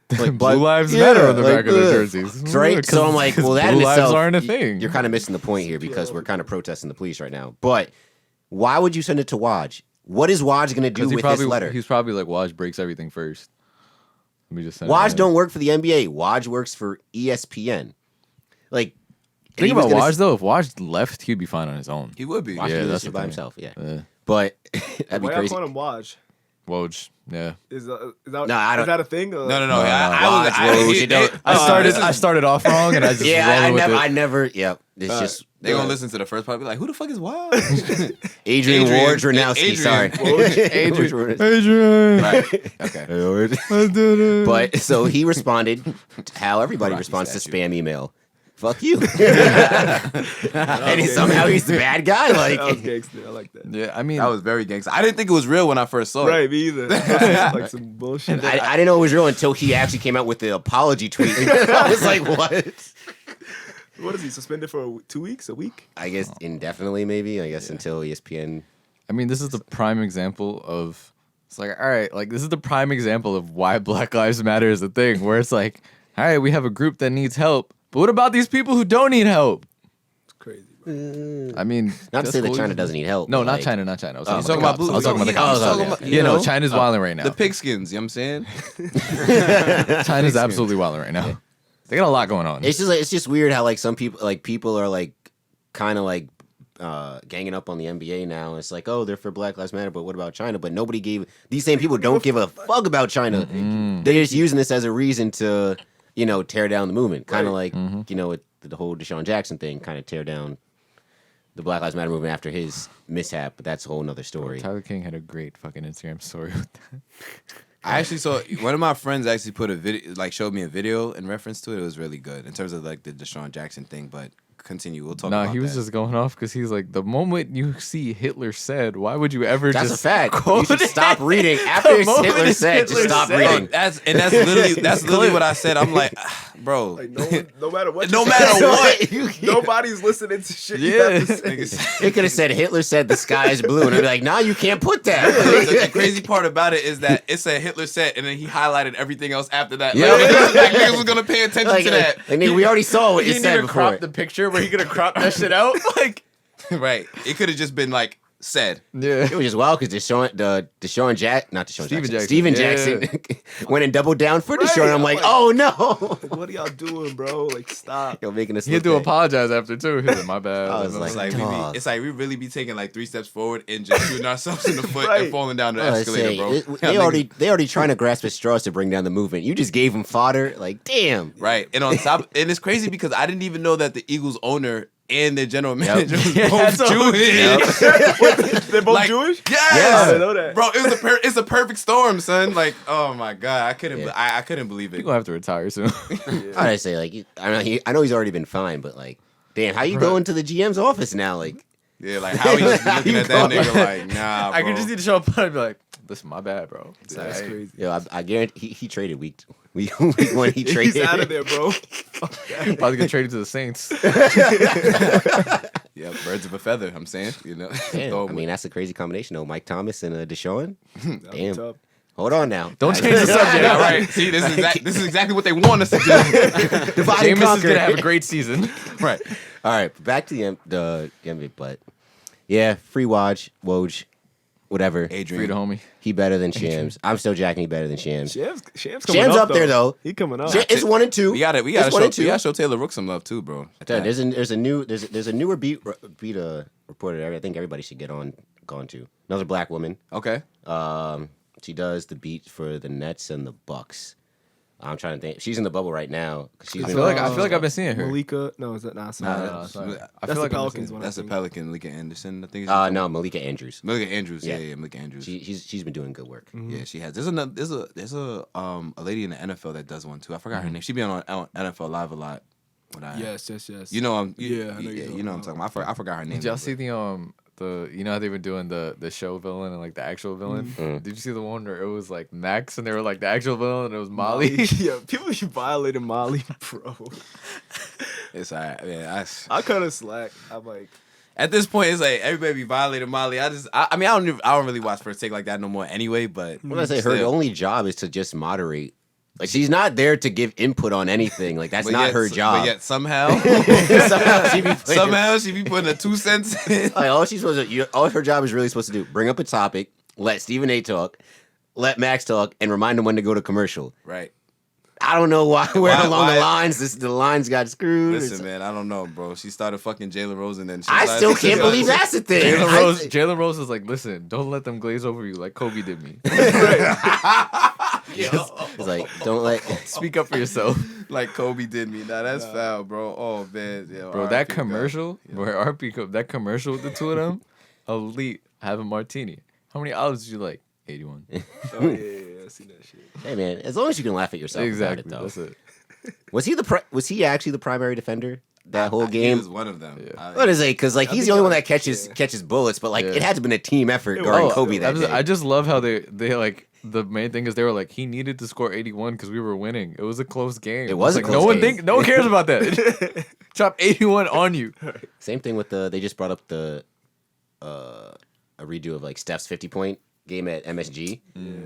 Blue Black- Lives yeah, Matter on the back of their ugh. jerseys? Right? So I'm like, well, that Blue in lives itself, aren't a thing. You're kind of missing the point here because we're kind of protesting the police right now. But why would you send it to Woj? What is Woj going to do with this letter? He's probably like, Woj breaks everything first. Let me just send it Woj in. don't work for the NBA. Woj works for ESPN. Think he was about gonna Woj though. If Woj left, he'd be fine on his own. He would be. Woj Yeah, could do that's this the by thing. himself. Yeah, Yeah. but that'd be Why y'all crazy. calling him Woj? Woj. Yeah. Is No, I is don't- that a thing? No. No, I started off wrong and I just Yeah, rolling with I it. never. Yeah, it's just They gonna listen to the first part, be like, "Who the fuck is Wild?" Adrian Wojnarowski. Sorry, Adrian. Right. Okay. I did it. But so he responded to how everybody Rocky responds to statue. spam email. Fuck you. And somehow he's the bad guy. That was Like, gangster. I like that. Yeah, I mean, That was very gangster. I didn't think it was real when I first saw it. Right, me either. Like some bullshit. I didn't know it was real until he actually came out with the apology tweet. I was like, what? What is he suspended for? 2 weeks? A week? I guess indefinitely, maybe. I guess until ESPN. I mean, this is the prime example of. It's like, all right, like this is the prime example of why Black Lives Matter is a thing. Where it's like, all right, we have a group that needs help, but what about these people who don't need help? It's crazy, bro. I mean, Not to that's say that cool. China doesn't need help. No, but, not like, China, not China. I was He's talking talking about the about cops. I was talking about the cops. He's talking about, You know, China's wilding right now. The pigskins, you know what I'm saying? China's absolutely wilding right now. They got a lot going on. It's just weird how like some people are like kind of like ganging up on the NBA now. It's like, oh, they're for Black Lives Matter, but what about China? But these same people don't give a fuck about China. They're just using this as a reason to, tear down the movement. Kind of like, with the whole Deshaun Jackson thing, kind of tear down the Black Lives Matter movement after his mishap. But that's a whole nother story. Tyler King had a great fucking Instagram story with that. I actually saw one of my friends actually put a video, like showed me a video in reference to it. It was really good in terms of like the Deshaun Jackson thing. But continue, we'll talk. No, about he was that. just going off because he's like, the moment you see Hitler said, why would you ever That's just a fact. You quote should it? stop reading after The moment Hitler it's said. Just Hitler stop said. reading. That's literally what I said. I'm like, bro, Like, no matter what. no you matter say, what. You can't- Nobody's listening to shit. you Yeah. have to say. It could have said Hitler said the sky is blue, and I'd be like, nah, you can't put the that. crazy part about it is that it said Hitler said, and then he highlighted everything else after that. Yeah. Like, niggas was gonna pay attention Like, to that. nigga, we already saw what He you didn't said even before. crop the picture where he could have cropped that shit out. Like, Right. It could have just been like said. yeah. It was just wild because Steven Jackson. Jackson went and doubled down for Right, Deshaun. I'm I'm like, like- oh no. Like, what are y'all doing, bro? Like, stop. Yo, making us He had look to bad. apologize after, too. He was like, my bad. I was It's like, like, dog. it's like we really be taking like 3 steps forward and just shooting ourselves in the foot Right. and falling down the I was escalator, saying, bro. they already trying to grasp at straws to bring down the movement. You just gave them fodder. Like, damn. Right. And on top, and it's crazy because I didn't even know that the Eagles owner and their general manager was Yeah, both so- Jewish. They're both Like, Jewish? Yes. Yeah. I didn't know that. Bro, it's a perfect storm, son. Like, oh my god, I couldn't, Yeah. I couldn't believe it. He's going to have to retire soon. I say like, I know he's already been fined, but like, damn, how you go into the GM's office now? Like, Yeah, like how he just be looking at that nigga like, nah, bro. I could just need to show up and be like, listen, my bad, bro. That's Like, crazy. yo, I guarantee he traded week one. He traded. He's out of there, bro. About to get traded to the Saints. Yeah, birds of a feather. I'm saying, you know. Damn, Throw I mean, that's a crazy combination. though. Mike Thomas and Deshaun. That'd be Damn. tough. Hold on now. Don't change the subject. yeah, right. See, this is exactly what they want us to do. Divide and Jameis is conquer. going to have a great season. Right. All right, back to the NBA, but yeah, free Woj, whatever. Free Adrian. to homie. He better than Shams. I'm still jacking he better than Shams. Shams coming Shams up up there though. He coming up. It's 1 and 2. We gotta It's 1 and 2. show Taylor Rook some love too, bro. Dude, there's a newer beat reporter. I think everybody should get gone to. Another black woman. Okay. She does the beat for the Nets and the Bucks. I'm trying to think. She's in the bubble right now. She's I been feel like I've been seeing her. Malika. No, is that not? No, it's not. I That's feel the like I've been Pelicans seeing one. That's a Pelican, Malika Anderson. I think. no, Malika Andrews. Malika Andrews. Yeah. Yeah, Malika Andrews. She's been doing good work. Yeah, she has. There's a lady in the NFL that does one too. I forgot her name. She be on NFL Live a lot. Yes. You know, Yeah, I know you know what I'm talking about. I forgot her name. Did y'all though, see the you know how they've been doing the show villain and like the actual villain? Mm. Did you see the one where it was like Max and they were like the actual villain and it was Molly? Yeah, people be violating Molly, bro. but it's alright. Yeah, I kind of slack. I'm like, at this point, it's like everybody be violating Molly. I mean, I don't really watch First Take like that no more anyway. But What did I say? Her still. only job is to just moderate. Like she's not there to give input on anything. Like that's But not yet- her job. But yet somehow, somehow she be putting a 2 cents in. like all she's supposed to, all her job is really supposed to do: bring up a topic, let Stephen A. talk, let Max talk, and remind him when to go to commercial. Right. I don't know where along why- the lines the lines got screwed. Listen, man, I don't know, bro. She started fucking Jalen Rose and then she I started- still can't believe that's the thing. Jalen Rose is like, listen, don't let them glaze over you like Kobe did me. It's like, don't let. Speak up for yourself. Like Kobe did me. Nah, that's foul, bro. Oh man, yeah, Bro, RIP, that God. commercial, where RP, that commercial with the two of them, elite, have a martini. How many olives did you like? 81. Oh yeah, I see that shit. Hey man, as long as you can laugh at yourself Exactly. about it, That's though. it. Was he actually the primary defender that whole He game? was one of them. Yeah. What is it? Because like I he's think the only one that- that catches bullets, but like Yeah. it had to have been a team effort It guarding was. Kobe that day. I just love how they like the main thing is they were like he needed to score 81 because we were winning. It was a close game. It was a like close game. no one cares about that. Chop 81 on you. Same thing with they just brought up a redo of like Steph's 50-point game at MSG.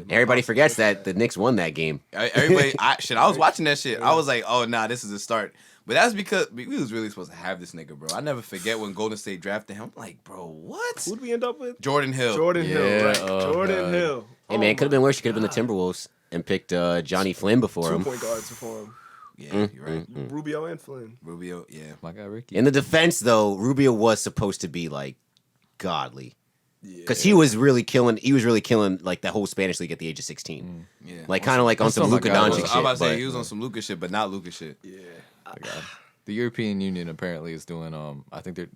Everybody forgets that the Knicks won that game. Everybody, I was watching that shit. I was like, oh nah, this is a start. But that's because we was really supposed to have this nigga, bro. I never forget when Golden State drafted him. I'm like, bro, what? Who'd we end up with? Jordan Hill. Jordan Yeah, Hill, right? oh, Jordan God. Hill. Hey man, it could have been worse. You could have been the Timberwolves and picked Johnny Flynn before him. 2-point guards before him. Yeah, you're right. Rubio and Flynn. Rubio, yeah. My guy Ricky. In the defense, though, Rubio was supposed to be like godly Yeah. because he was really killing. He was really killing like that whole Spanish league at the age of 16. Yeah. Like kind of like on Also some my Luka guy was- Doncic I'm shit. about to say but- he was on some Luka shit, but not Luka shit. Yeah. The European Union apparently is doing I think the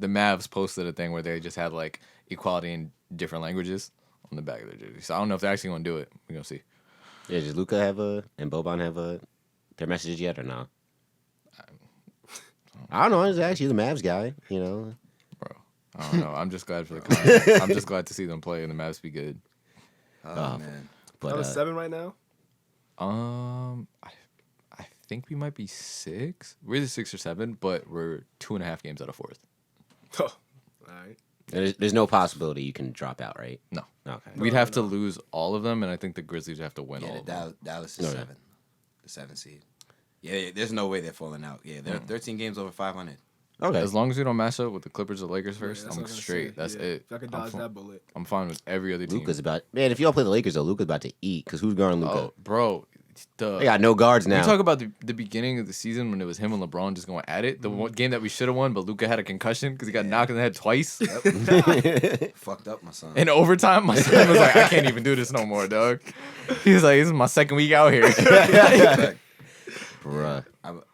Mavs posted a thing where they just had like equality in different languages on the back of their jersey. So I don't know if they're actually gonna do it. We're gonna see. Yeah, does Luca have and Boban have their messages yet or no? I don't know. He's actually the Mavs guy, you know. Bro. I don't know. I'm just glad for the content. I'm just glad to see them play and the Mavs be good. Oh man. But Number 7 right now. I think we might be 6. We're either 6 or 7, but we're 2.5 games out of 4th. Oh, all right. there's no possibility you can drop out, right? No. Okay. We'd have to lose all of them, and I think the Grizzlies would have to win all Yeah, of them. Dallas is No, 7. The 7 seed. Yeah, there's no way they're falling out. Yeah, they're 13 games over 500. Okay. As long as we don't match up with the Clippers or Lakers first, That's I'm what I was gonna straight. say. That's Yeah, it. If I could I'm dodge fi- that bullet. I'm fine with every other team. Luca's about if y'all play the Lakers though, Luca's about to eat because who's guarding Luca? Oh, bro. They got no guards now. We talk about the beginning of the season when it was him and LeBron just going at it. The one game that we should have won, but Luca had a concussion because he got knocked in the head twice. Fucked up, my son. In overtime, my son was like, I can't even do this no more, dog. He was like, this is my second week out here. Bruh.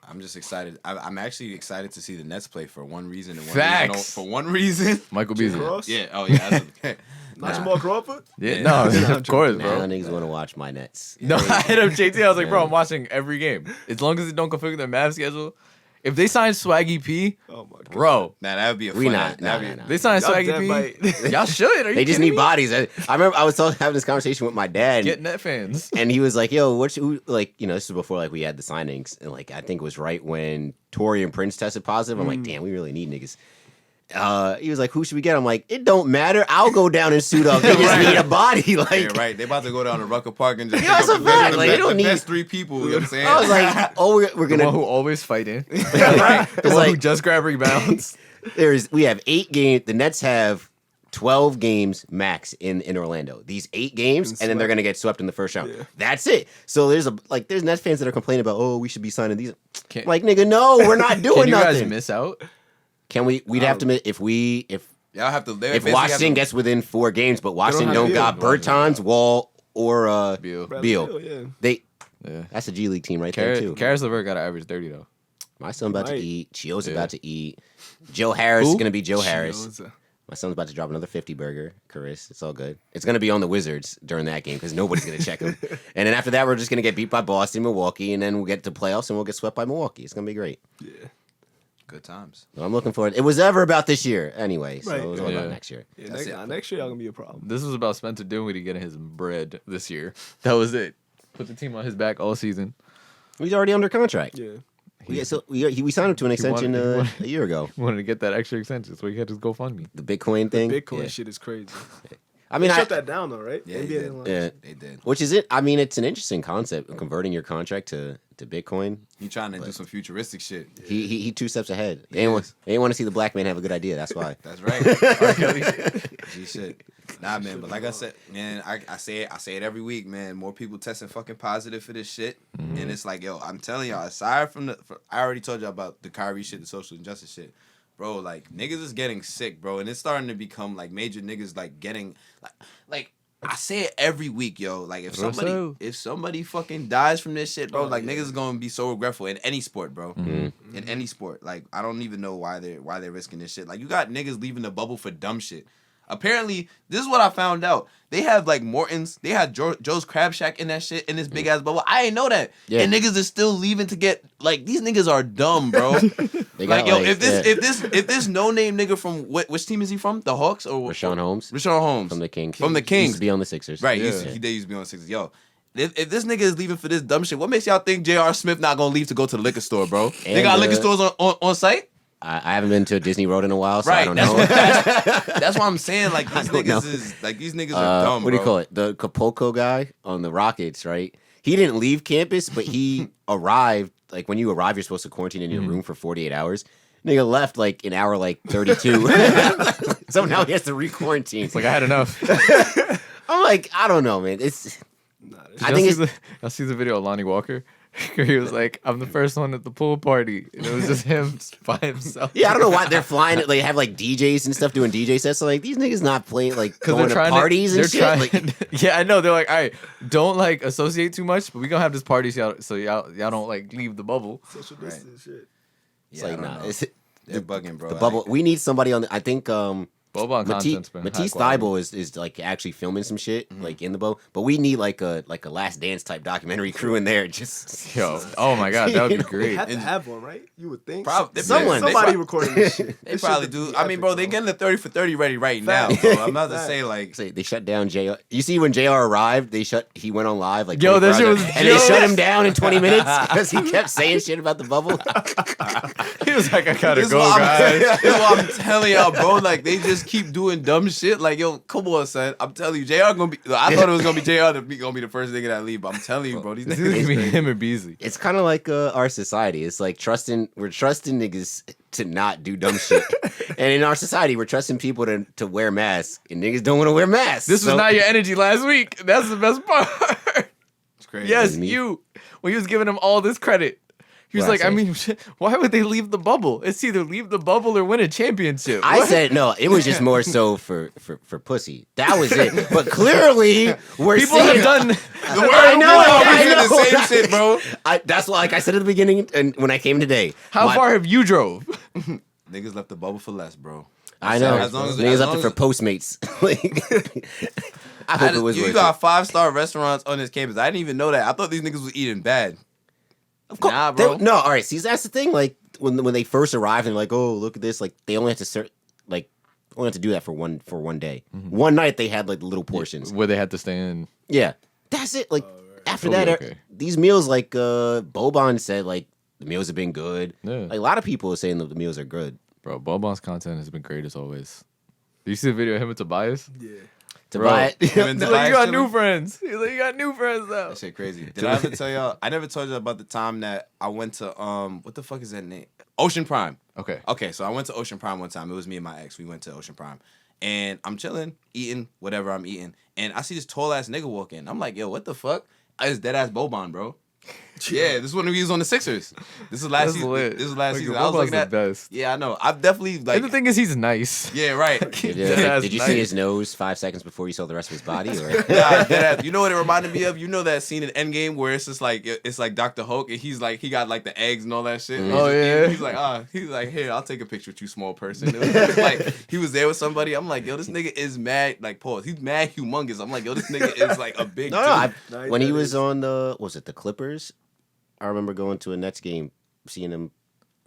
I'm just excited. I'm actually excited to see the Nets play for one reason and one Facts. reason. For one reason. Michael Beasley. Cross? Yeah. Oh yeah. Not Jamal Crawford? Yeah, Yeah. no, of course, Now bro. niggas want to watch my Nets. No, I hit up JT. I was like, bro, I'm watching every game. As long as it don't conflict with their Mavs schedule. If they sign Swaggy P, Oh my god. bro, Nah, that would be a We fun. not. That'd be- Nah. they sign Y'all Swaggy dead P. Y'all should. Are you They just kidding need me? bodies. I remember I was having this conversation with my dad, Get net fans. and he was like, "Yo, like, you know, this was before like we had the signings, and like I think it was right when Tori and Prince tested positive. I'm like, damn, we really need niggas." He was like, "Who should we get?" I'm like, "It don't matter. I'll go down and suit up. They just need a body." Like, Yeah, right. They about to go down to Rucker Park and just Yeah, pick that's up a the fact. best- Like, the they don't best- need- best 3 people. You know what I'm saying? I was like, "Oh, we're The one gonna." who always fighting. It's The one who like just grab rebounds. we have 8 games. The Nets have 12 games max in Orlando. These 8 games, and then they're gonna get swept in the first round. Yeah. That's it. So there's Nets fans that are complaining about, oh, we should be signing these. Can, I'm like, nigga, no, we're not doing can you nothing. guys miss out? Can we? We'd have to if Y'all have to. if Washington gets within 4 games, but Washington have don't to got do it. Bertans, Wall, or Beal. Bradley Beal. yeah. They Yeah. that's a G League team right there too. Karis LeVert got to average 30 though. My son about to Right. eat. Chio's Yeah. about to eat. Joe Harris is Who? gonna be Joe Harris. Shields, My son's about to drop another 50 burger. Chris, it's all good. It's gonna be on the Wizards during that game because nobody's gonna check him. And then after that, we're just gonna get beat by Boston, Milwaukee, and then we'll get to playoffs and we'll get swept by Milwaukee. It's gonna be great. yeah. Good times. So I'm looking forward. It was ever about this year anyway, so Right. it was all Yeah. about next year. Yeah, That's it. next year y'all gonna be a problem. This was about Spencer Dinwiddie getting his bread this year. That was it. Put the team on his back all season. He's already under contract. Yeah. We signed him to an extension wanted- a year ago. Wanted to get that extra extension, so he had his GoFundMe. The Bitcoin thing. Bitcoin Yeah. shit is crazy. I mean, They I, shut that down though, right? Yeah, NBA they didn't did. want- yeah. They did. Which is it? I mean, it's an interesting concept, converting your contract to Bitcoin. He trying to do some futuristic shit. He 2 steps ahead. They didn't want to see the black man have a good idea. That's why. That's right. R. Kelly shit. G shit. Nah, man, but like I said, man, I say it every week, man. More people testing fucking positive for this shit, and it's like, yo, I'm telling y'all, aside from I already told y'all about the Kyrie shit, the social injustice shit, bro. Like niggas is getting sick, bro, and it's starting to become like major niggas like getting like. I say it every week, yo. Like if somebody fucking dies from this shit, bro, niggas is gonna be so regretful in any sport, bro. In any sport, like I don't even know why they're risking this shit. Like you got niggas leaving the bubble for dumb shit. Apparently, this is what I found out. They have like Morton's, they had Joe's Crab Shack in that shit in this big ass bubble. I ain't know that. Yeah. And niggas is still leaving to get like these niggas are dumb, bro. Like yo, if this no name nigga from which team is he from? The Hawks or Rashawn Holmes? Rashawn Holmes from the Kings. From the Kings. He used to be on the Sixers. Right. He used to be on the Sixers. Yo. If this nigga is leaving for this dumb shit, what makes y'all think J.R. Smith not gonna leave to go to the liquor store, bro? They got liquor stores on site? I haven't been to a Disney Road in a while, so right, I don't know. That's why I'm saying like these niggas are dumb. What do you call it? The Capulco guy on the Rockets, right? He didn't leave campus, but he arrived. Like when you arrive, you're supposed to quarantine in your room for 48 hours. Nigga left like an hour, like 32. So now he has to re-quarantine. It's like I had enough. I'm like, I don't know, man. I think I'll see the video of Lonnie Walker. He was like, I'm the first one at the pool party. And it was just him by himself. Yeah, I don't know why they're flying. They have like DJs and stuff doing DJ sets. So like these niggas not playing like going to parties and shit. Yeah, I know. They're like, all right, don't like associate too much, but we gonna have this party so y'all don't like leave the bubble. Social distance shit. It's like nah. They're bugging, bro. The bubble. We need somebody on. I think Boban content's been Matisse Thybulle is like actually filming some shit like in the boat, but we need like a Last Dance type documentary crew in there. Just oh my god, that would be great. They have to have one, right? You would think somebody recording this shit. They probably do. I mean, bro, they getting the 30 for 30 ready right now. Bro. I'm not to say like they shut down JR. You see when JR arrived, he went on live like that shit was and they shut him down in 20 minutes because he kept saying shit about the bubble. He was like, I gotta go, guys. This is what I'm telling y'all, bro. Like they just keep doing dumb shit. Like, yo, come on, son. I'm telling you, JR gonna be. I thought it was gonna be JR gonna be the first nigga that leave, but I'm telling you, bro, these niggas gonna be him and Beasley. It's kind of like our society. It's like we're trusting niggas to not do dumb shit, and in our society, we're trusting people to wear masks, and niggas don't want to wear masks. This was not your energy last week. That's the best part. It's crazy. Yes, you. When he was giving him all this credit. He was like, I mean, why would they leave the bubble? It's either leave the bubble or win a championship. I said no. It was just more so for pussy. That was it. But clearly, people have done. I know. The same shit, bro. That's what, like I said at the beginning, and when I came today. How far have you drove? Niggas left the bubble for less, bro. I know. Niggas left it for Postmates. I hope it was. You got 5-star restaurants on this campus. I didn't even know that. I thought these niggas was eating bad. Of course, nah, bro. No, all right. See, that's the thing. Like when they first arrived and like, oh, look at this. Like they only had to only had to do that for one day. Mm-hmm. One night they had like the little portions where they had to stay in. Yeah, that's it. Like after that, these meals, like Boban said, like the meals have been good. Yeah. Like a lot of people are saying that the meals are good. Bro, Boban's content has been great as always. Do you see the video of him and Tobias? Yeah. Tobias, he's like, you got new friends. He's like, you got new friends now. That shit crazy. Did I ever tell y'all? I never told you about the time that I went to what the fuck is that name? Ocean Prime. Okay. So I went to Ocean Prime one time. It was me and my ex. We went to Ocean Prime, and I'm chilling, eating whatever I'm eating, and I see this tall ass nigga walk in. I'm like, yo, what the fuck? It's dead ass Boban, bro. Yeah, this is when we was on the Sixers. This is last season. Lit. This is last season. I was looking at the best. Yeah, I know. I've definitely like. And the thing is, he's nice. Yeah, right. Did you see his nose 5 seconds before you saw the rest of his body? Or? Nah, you know what it reminded me of? You know that scene in Endgame where it's just like Dr. Hulk and he's like he got like the eggs and all that shit. Oh yeah. He's like here, I'll take a picture with you, small person. It was like he was there with somebody. I'm like, yo, this nigga is mad. Like, pause. He's mad humongous. I'm like, yo, this nigga is like a big. dude. When he was on the Clippers. I remember going to a Nets game, seeing him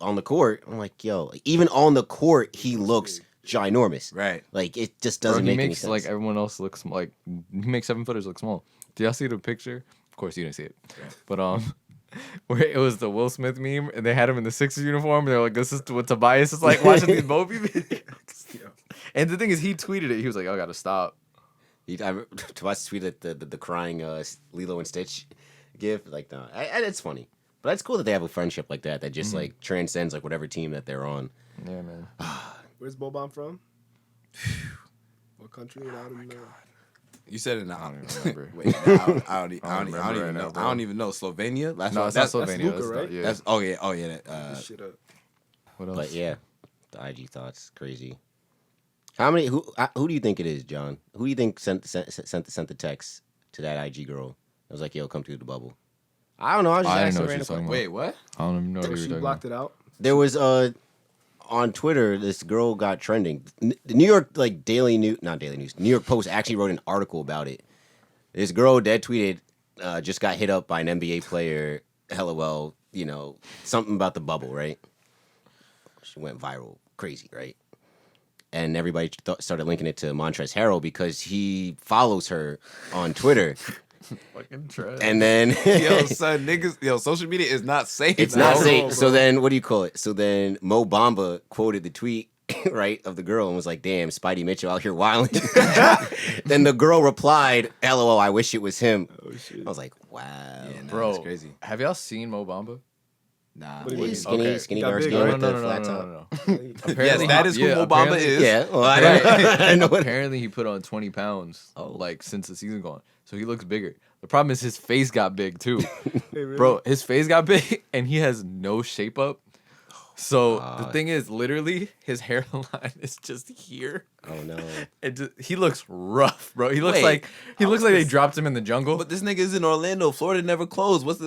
on the court. I'm like, yo, even on the court, he looks ginormous. Right. Like, it just doesn't make any sense. Like, everyone else looks like, he makes 7-footers look small. Did y'all see the picture? Of course, you didn't see it. Right. But, where it was the Will Smith meme, and they had him in the Sixers uniform, and they're like, this is what Tobias is like watching these Moby videos. And the thing is, he tweeted it. He was like, I gotta stop. Tobias tweeted the crying Lilo and Stitch gif. Like, no, it's funny. But it's cool that they have a friendship like that just like transcends like whatever team that they're on. Yeah, man. Where's Boban from? What country? Out in the... You said it now. I don't even remember. Wait, I don't remember even right know. now, bro. I don't even know. Slovenia? No, it's not Slovenia. Luka, That's right? not- yeah. That's that, This shit up. What else? But yeah, the IG thoughts crazy. How many? Who do you think it is, John? Who do you think sent the text to that IG girl? I was like, "Yo, come through the bubble." I don't know. I was just I didn't asking know what random she's talking questions. about. Wait, what? I don't even know what So you were she talking blocked about. it out. There was on Twitter, this girl got trending. The New York not Daily News. New York Post actually wrote an article about it. This girl dead tweeted, just got hit up by an NBA player. LOL, something about the bubble, right? She went viral, crazy, right? And everybody started linking it to Montrezl Harrell because he follows her on Twitter. Fucking trash. And then Yo, son, niggas, social media is not safe. it's now. not safe. bro. So then, what do you call it? So then, Mo Bamba quoted the tweet, right, of the girl and was like, "Damn, Spidey Mitchell out here wilding." Then the girl replied, "LOL, I wish it was him." Oh shit. I was like, "Wow, Yeah, nah, Bro, that's crazy. Have y'all seen Mo Bamba? Nah. What do you mean? He's skinny, Okay. skinny Got dark big, skin right? with the flat top. No. Yes, that is who Mo Bamba apparently- is. Yeah, well, I know what. Apparently, he put on 20 pounds, Oh. like, since the season gone. So he looks bigger. The problem is his face got big, too. Hey, really? Bro, his face got big, and he has no shape up. So the thing is, literally, his hairline is just here. Oh no. He looks rough, bro. He looks Wait, like they dropped him in the jungle. But this nigga is in Orlando. Florida never closed. What's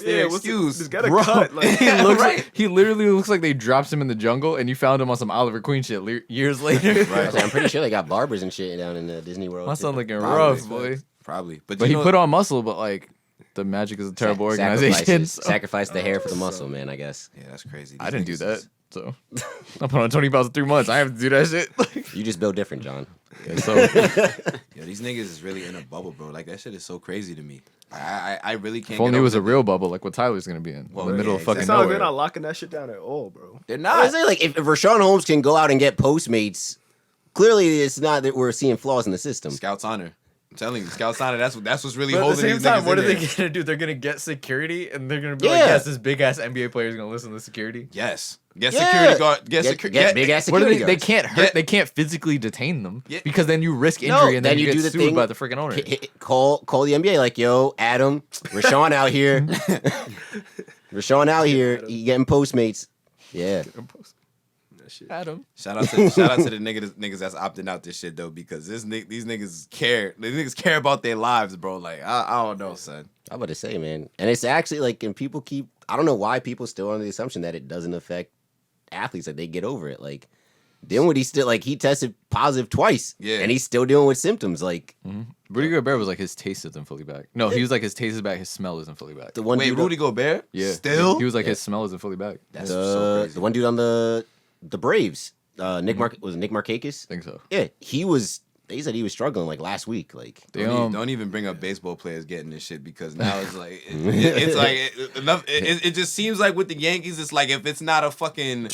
their excuse? Just get a Bro, cut. Like, he looks Right. like, he literally looks like they dropped him in the jungle, and you found him on some Oliver Queen shit years later. I was like, I'm pretty sure they got barbers and shit down in Disney World. My too. son looking Probably. rough, boy. Probably. But you he know- put on muscle, but like the Magic is a terrible organization. so- Sacrifice the hair for the muscle, man. I guess Yeah, that's crazy. I didn't do These that. niggas So I put on 20 pounds in 3 months. I have to do that shit. you just build different, John. So Yo, these niggas is really in a bubble, bro. Like that shit is so crazy to me. I really can't. if only get it was a over real bubble, like what Tyler's gonna be in Well, the middle yeah, of fucking it sounds like nowhere. they're not locking that shit down at all, bro. They're I not. was saying, like, if Rashawn Holmes can go out and get Postmates, clearly it's not that we're seeing flaws in the system. Scouts honor. I'm telling you, Scouts honor. That's what's really But at holding the same these time, niggas what in are they there. gonna do? They're gonna get security, and they're gonna be like, Yeah. "Yes, this big ass NBA player is gonna listen to security." Yes. Get Yeah. security guard. Get big ass What security are they? They guards. can't hurt. Yeah. They can't physically detain them Yeah. because then you risk injury, No, and then then you you get do the sued thing- by the freaking owner. Call the NBA like, yo, Adam, Rashawn out here. Rashawn out here. He getting Postmates. Yeah. That shit. Adam. Shout out to the niggas that's opting out this shit though, because these niggas care. These niggas care about their lives, bro. Like I don't know, son. I'm about to say, man. And it's actually like, and people keep, I don't know why people still under the assumption that it doesn't affect athletes, like they get over it. Like, then what he still, like, he tested positive twice. Yeah. And he's still dealing with symptoms. Like, Rudy Gobert was like his taste isn't fully back. No, he was like his taste is back, his smell isn't fully back. the one Wait, dude, Rudy Gobert? Yeah, Still? he was like his smell isn't fully back. That's so crazy. the one dude on the Braves, Nick Markakis? I think so. Yeah, they said he was struggling like last week. Like, Don't even bring up baseball players getting this shit, because now it's like it's like enough. It just seems like with the Yankees, it's like if it's not a fucking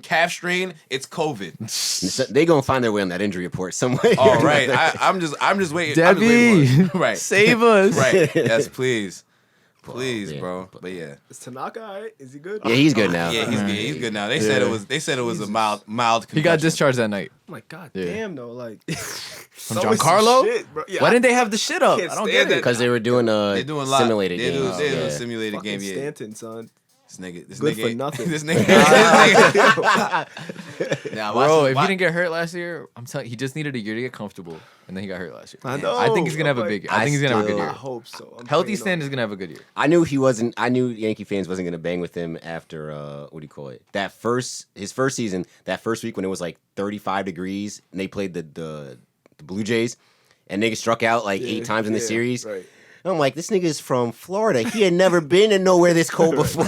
calf strain, it's COVID. they gonna find their way on that injury report some way. All right, I'm just waiting. I'm just waiting Debbie, for it. Right, save us. right. Yes, please, yeah. bro. But yeah. Is Tanaka alright? Is he good? Yeah, he's good now. Yeah, he's good now. They said it was a mild He got concussion. discharged that night. I'm like, God Yeah. damn, though. Like, From Giancarlo? Shit, bro. Yeah, Why didn't they have the shit up? can't I don't stand get that. it. Because they were doing They're doing live. simulated They're games. doing Yeah. simulated fucking game. Yeah, Stanton, son. this Good nigga for nothing. This nigga. Now, Bro, if he didn't get hurt last year, I'm telling you, he just needed a year to get comfortable, and then he got hurt last year. I know. I think he's gonna have a I'm big. like, I think he's gonna have a good still- I year. hope so. I'm Healthy praying Stan on is gonna have a good year. I knew Yankee fans wasn't gonna bang with him after what do you call it? His first season, that first week when it was like 35 degrees and they played the Blue Jays and niggas struck out like it. 8 times in the Yeah, series. Right. And I'm like, this nigga's from Florida. He had never been in nowhere this cold before.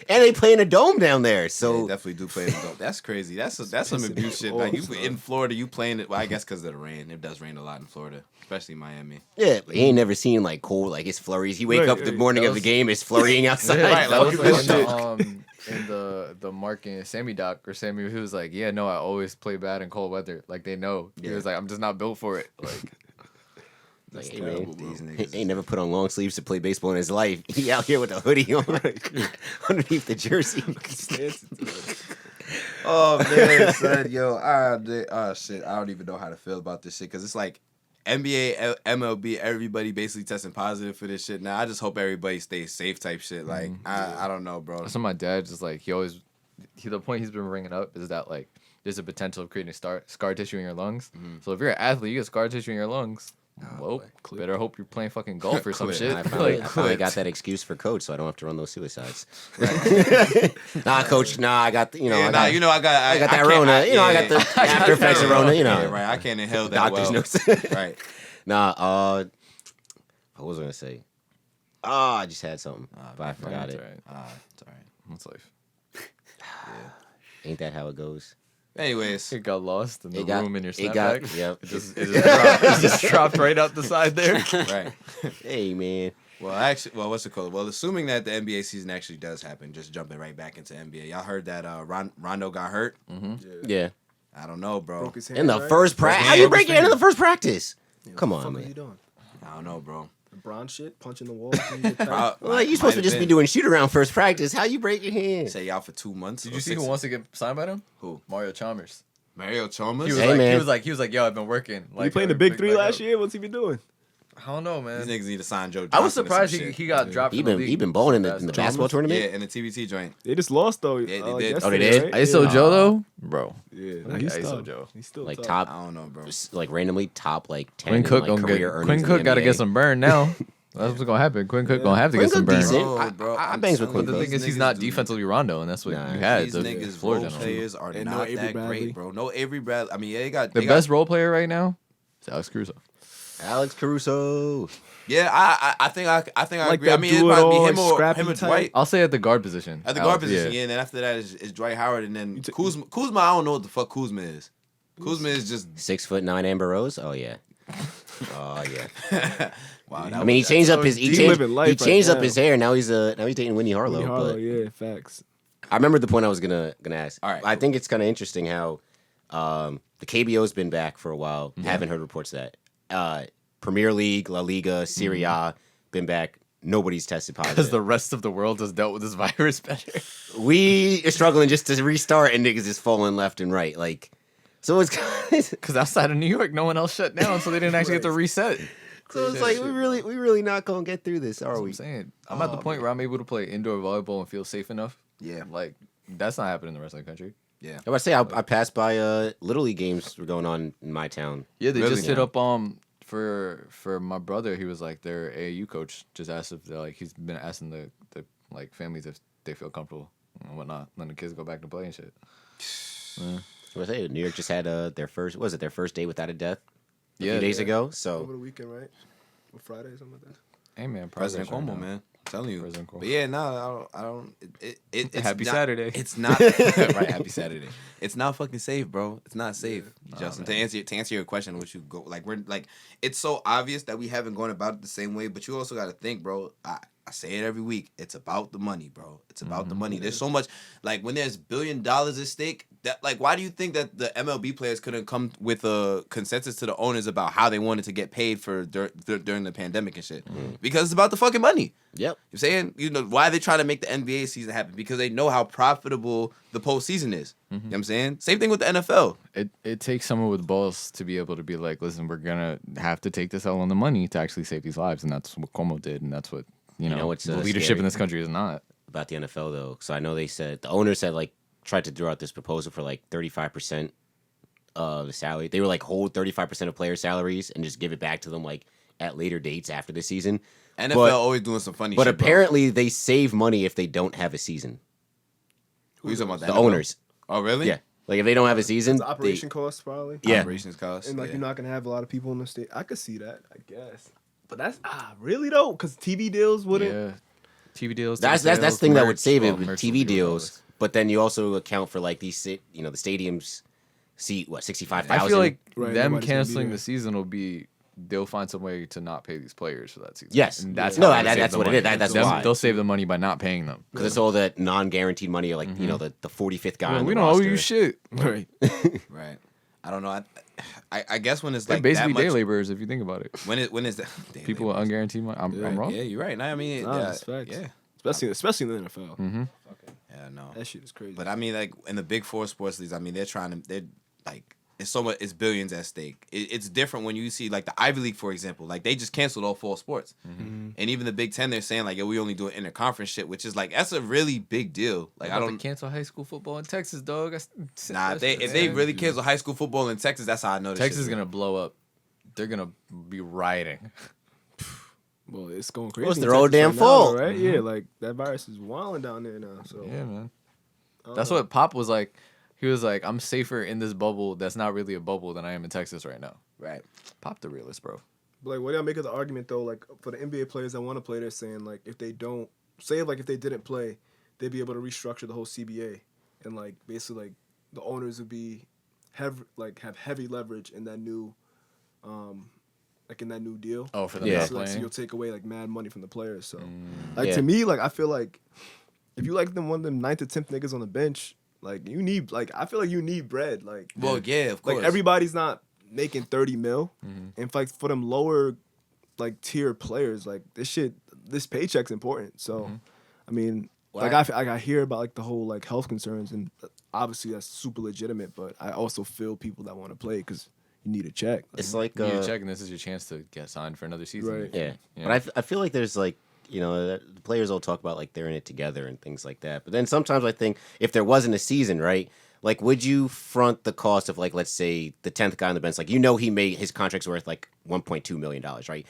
And they play in a dome down there. They So definitely do play in the dome. That's crazy. That's some abuse shit. Like you in Florida, you playing it. Well, I guess because of the rain. It does rain a lot in Florida, especially Miami. yeah, but he ain't never seen like cold, like it's flurries. He wake Right, up the right. morning That of the was- game, it's flurrying outside. Right, that was like, like shit. in the Mark and Sammy doc, or Sammy, he was like, yeah, no, I always play bad in cold weather. Like they know. He Yeah. was like, I'm just not built for it. Like Like, hey, terrible, man, bro. These he niggas. ain't never put on long sleeves to play baseball in his life. He out here with a hoodie on underneath the jersey. Stanton, son. Oh man, son, yo, shit, I don't even know how to feel about this shit because it's like NBA, MLB, everybody basically testing positive for this shit. Now I just hope everybody stays safe, type shit. Like I don't know, bro. So my dad just like the point he's been bringing up is that like there's a potential of creating scar tissue in your lungs. So if you're an athlete, you get scar tissue in your lungs. Well, better hope you're playing fucking golf or some shit. I finally got that excuse for coach, so I don't have to run those suicides. Nah, coach. Nah, I got I got that Rona. I got the after effects of Rona. Yeah, right. I can't inhale that. Doctor's notes. Right. Nah. What was I gonna say? I just had something, but I forgot it. It's all right. That's life. Ain't that how it goes? Anyways, it got lost in the room in your snapback. Yep. It just dropped right out the side there. Right. Hey, man. Well, what's it called? Well, assuming that the NBA season actually does happen, just jumping right back into NBA. Y'all heard that Rondo got hurt? Yeah. I don't know, bro. Broke his hand, In the right? first practice? How you break your hand in the first practice? Come What the on, fuck are you man. doing? I don't know, bro. LeBron shit, punching the wall. Well, you supposed to just be doing shoot around first practice. How you break your hand? Say out for 2 months. Did you see who wants to get signed by them? Who? Mario Chalmers. Mario Chalmers? He was Hey, like, yo, I've been working. He playing the big three last year. What's he been doing? I don't know, man. These niggas need to sign Joe Johnson. I was or some surprised shit. he got dropped. He from the been league. balling in the basketball tournament. Yeah, in the TBT joint. They just lost though. Yeah, they did. Oh, they did? Right? ISO Joe though, bro. Yeah, Like he's ISO tough. Joe. He's still Like tough. top, I don't know, bro. like randomly top like 10 Quinn Cook in, like, gonna career get. earnings Quinn in Cook the got to NBA. get some burn now. That's what's gonna happen. Quinn Cook gonna have to Quinn get some Cook burn. decent. Oh, bro, I I'm bangs with telling Quinn But the Cook. thing is, he's Niggas not do- defensively Rondo, and that's what Nah. you had. These The niggas floor role general. players are And no not Avery that Bradley. great, bro. No Avery Bradley. I mean, yeah, they got The best role player right now is Alex Caruso. Alex Caruso. Yeah, I think I Like agree. I that mean, it might do-it-all, be like, him or scrappy him or type? Dwight. I'll say at the guard position. At the guard Alex, position, yeah, and then after that is Dwight Howard, and then Kuzma. Kuzma, I don't know what the fuck Kuzma is. Kuzma is just 6'9" Amber Rose. Oh yeah. Oh yeah. wow. I mean, he changed up his He living life right changed up now. his hair. Now he's dating Winnie Harlow. Winnie Harlow, But yeah, facts. I remember the point I was gonna ask. All right, I cool. think it's kind of interesting how the KBO's been back for a while. Haven't heard reports that Premier League, La Liga, Serie A been back. Nobody's tested positive. because the rest of the world has dealt with this virus better. We are struggling just to restart, and niggas is falling left and right. Like, so it's Because outside of New York, no one else shut down, so they didn't actually get to reset. so it's like we really not gonna get through this, are That's what we? I'm saying. I'm at the point where I'm able to play indoor volleyball and feel safe enough. Yeah. Like, that's not happening in the rest of the country. yeah. I was about to say I passed by Little League games were going on in my town. Yeah, they Really just hit now. up for my brother. He was like their AAU coach. Just asked if he's been asking the like families if they feel comfortable and whatnot. Letting the kids go back to play and shit. Yeah. I was say New York just had their first their first day without a death a Yeah, few days yeah. ago. Over So the weekend, right? Or Friday, something like that. Hey man, President progress Cuomo, right now. man. I'm telling you. President Cuomo. But yeah, no, I don't. It's Happy not- Saturday. It's not right. Happy Saturday. It's not fucking safe, bro. It's not safe, Justin. man. To answer your question, which you go like we're like, it's so obvious that we haven't gone about it the same way. But you also got to think, bro. I say it every week. It's about the money, bro. It's about the money. There's so much like when there's $1 billion at stake. That like, why do you think that the MLB players couldn't come with a consensus to the owners about how they wanted to get paid for during the pandemic and shit? Because it's about the fucking money. yep. You're saying, why are they trying to make the NBA season happen? Because they know how profitable the postseason is. You know what I'm saying? Same thing with the NFL. It takes someone with balls to be able to be like, listen, we're gonna have to take this L on the money to actually save these lives, and that's what Cuomo did, and that's what know what's, the leadership scary? in this country is not. About the NFL though, so I know they said the owner said like tried to throw out this proposal for like 35% of the salary. They were like hold 35% of player salaries and just give it back to them like at later dates after the season. NFL But- always doing some funny But shit. bro. apparently they save money if they don't have a season. Who you talking about? The NFL? owners, Oh, really? yeah, like if they don't have a season, The operation costs probably. Yeah. Operations costs. And like yeah. you're not gonna have a lot of people in the state. I could see that, I guess. But that's really though, because TV deals wouldn't. Yeah, TV deals. that's ticket the sales, thing that merch, would save it well, with merch will TV be deals. regardless. But then you also account for like these, the stadiums seat 65,000. I feel like Right, them nobody's gonna be canceling there. the season will be they'll find some way to not pay these players for that season. Yes. and that's No, how they save that's the what it money. is. That's Them- why. they'll save the money by not paying them. because it's all that non-guaranteed money, like the 45th guy. Well, on we the don't owe roster. you shit. Right. Right. I don't know. I guess when it's They're like basically that much, day laborers if you think about it. when is that People with unguaranteed money. I'm wrong. Yeah, you're right. No, I mean, Nah, yeah, that's facts. yeah. Especially in the NFL. Mm-hmm. Yeah, no. That shit is crazy. But I mean, like in the big four sports leagues, I mean, they're like, it's so much, it's billions at stake. It's different when you see like the Ivy League, for example, like they just canceled all fall sports, and even the Big Ten, they're saying like, yo, we only do an interconference shit, which is like that's a really big deal. Like I don't cancel high school football in Texas, dog. If they really cancel high school football in Texas, that's how I know this Texas is shit's gonna blow up. They're gonna be rioting. Well, it's going crazy. Well, it's in their own Texas damn right fault. now, right? Yeah, like that virus is wilding down there now. So Yeah, man. That's what Pop was like. He was like, I'm safer in this bubble that's not really a bubble than I am in Texas right now. right. Pop the realist, bro. But like, what do y'all make of the argument though? Like for the NBA players that want to play, they're saying like if they don't say like if they didn't play, they'd be able to restructure the whole CBA, and like basically like the owners would be have heavy leverage in that new, in that new deal. Oh, for them Yeah. not So, like, so playing? you'll take away like mad money from the players. So to me, like I feel like if you like them one of them 9th to 10th niggas on the bench, like you need I feel like you need bread. Like Well, yeah, of course. like everybody's not making 30 mil. And for them lower like tier players, like this paycheck's important. So I mean, I hear about like the whole like health concerns, and obviously that's super legitimate, but I also feel people that want to play because you need a check. It's like You need to check, and this is your chance to get signed for another season. Right. Yeah. Yeah. But I feel like there's like, the players all talk about like they're in it together and things like that. But then sometimes I think if there wasn't a season, right? Like, would you front the cost of like, let's say the 10th guy on the bench, like, he made his contract's worth like $1.2 million, right?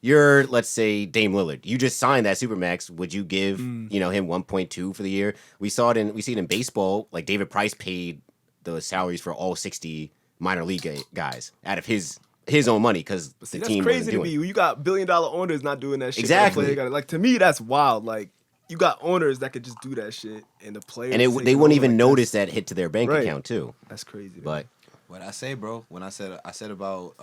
You're, let's say, Dame Lillard. You just signed that Supermax. Would you give, him 1.2 for the year? We see it in baseball. Like David Price paid the salaries for all 60 minor league guys out of his own money because the That's team crazy wasn't to doing me. it. You got $1 billion owners not doing that shit. Exactly. The player like to me, that's wild. Like you got owners that could just do that shit, and the players And they taking wouldn't over, even like, notice that hit to their bank Right. account too. That's crazy. man. But What I say, bro? When I said about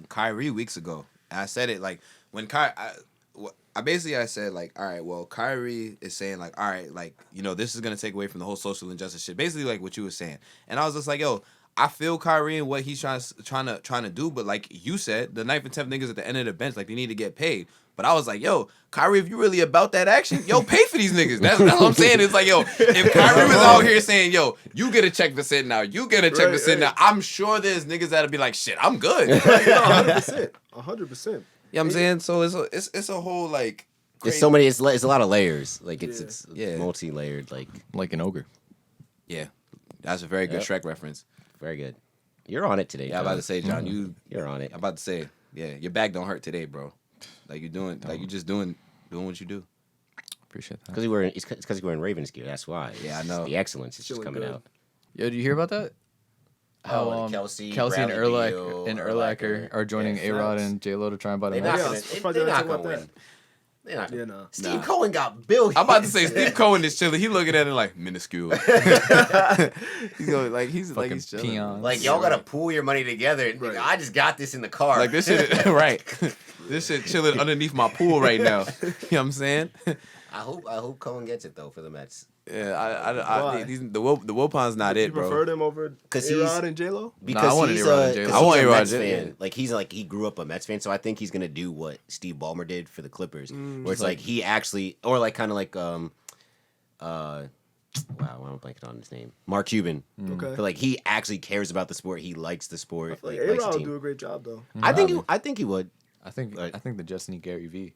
Kyrie weeks ago, and I said it like when I said like, all right, well, Kyrie is saying like, all right, like this is gonna take away from the whole social injustice shit. Basically, like what you were saying, and I was just like, yo, I feel Kyrie and what he's trying to do, but like you said, the 9th and 10th niggas at the end of the bench, like they need to get paid. But I was like, yo, Kyrie, if you really about that action, yo, pay for these niggas. That's what I'm saying. It's like, yo, if Kyrie was out here saying, yo, you get a check for sitting out, you get a check for sitting out, I'm sure there's niggas that'll be like, shit, I'm good. You know 100%. 100%. what I'm saying? So it's a whole like there's crazy- so many. It's a lot of layers. Like it's Yeah. multi-layered. Like an ogre. Yeah, that's a very good Shrek reference. very good. You're on it today. Yeah, I'm about to say, John, You're on it. I'm about to say, yeah, your back don't hurt today, bro. Like you're doing, like you just doing what you do. Appreciate that. It's because he's wearing Ravens gear. That's why. Yeah, I know. The excellence is just Feeling coming good. out. Yo, did you hear about that? Oh, Kelsey, Kelsey and Bradley Urlacher are joining Yeah, A-Rod facts. and J-Lo to try and buy They're them. not Yeah, gonna. I was They're surprised not they gonna didn't win. They're not gonna. Yeah, nah. Steve Cohen got billions. I'm about to say Steve Cohen is chilling. He looking at it like minuscule. He's going like he's Fucking he's chilling. peons. Like y'all gotta pool your money together. Right. I just got this in the car. Like this shit, right? This shit chilling underneath my pool right now. You know what I'm saying? I hope Cohen gets it though for the Mets. Yeah, Why? the Wilpon's not You it, bro. prefer them over 'Cause A-Rod and J-Lo? Because I wanted he's A-Rod and J-Lo. 'cause I he's want a A-Rod Mets and J-Lo. fan. Like he grew up a Mets fan, so I think he's gonna do what Steve Ballmer did for the Clippers, where it's like he actually, or like kind of like wow, why am I blanking on his name? Mark Cuban. Okay. But like he actually cares about the sport. He likes the sport. I feel like likes the A-Rod will team. do a great job though. I think he would. I think Right. the Jets need Gary V.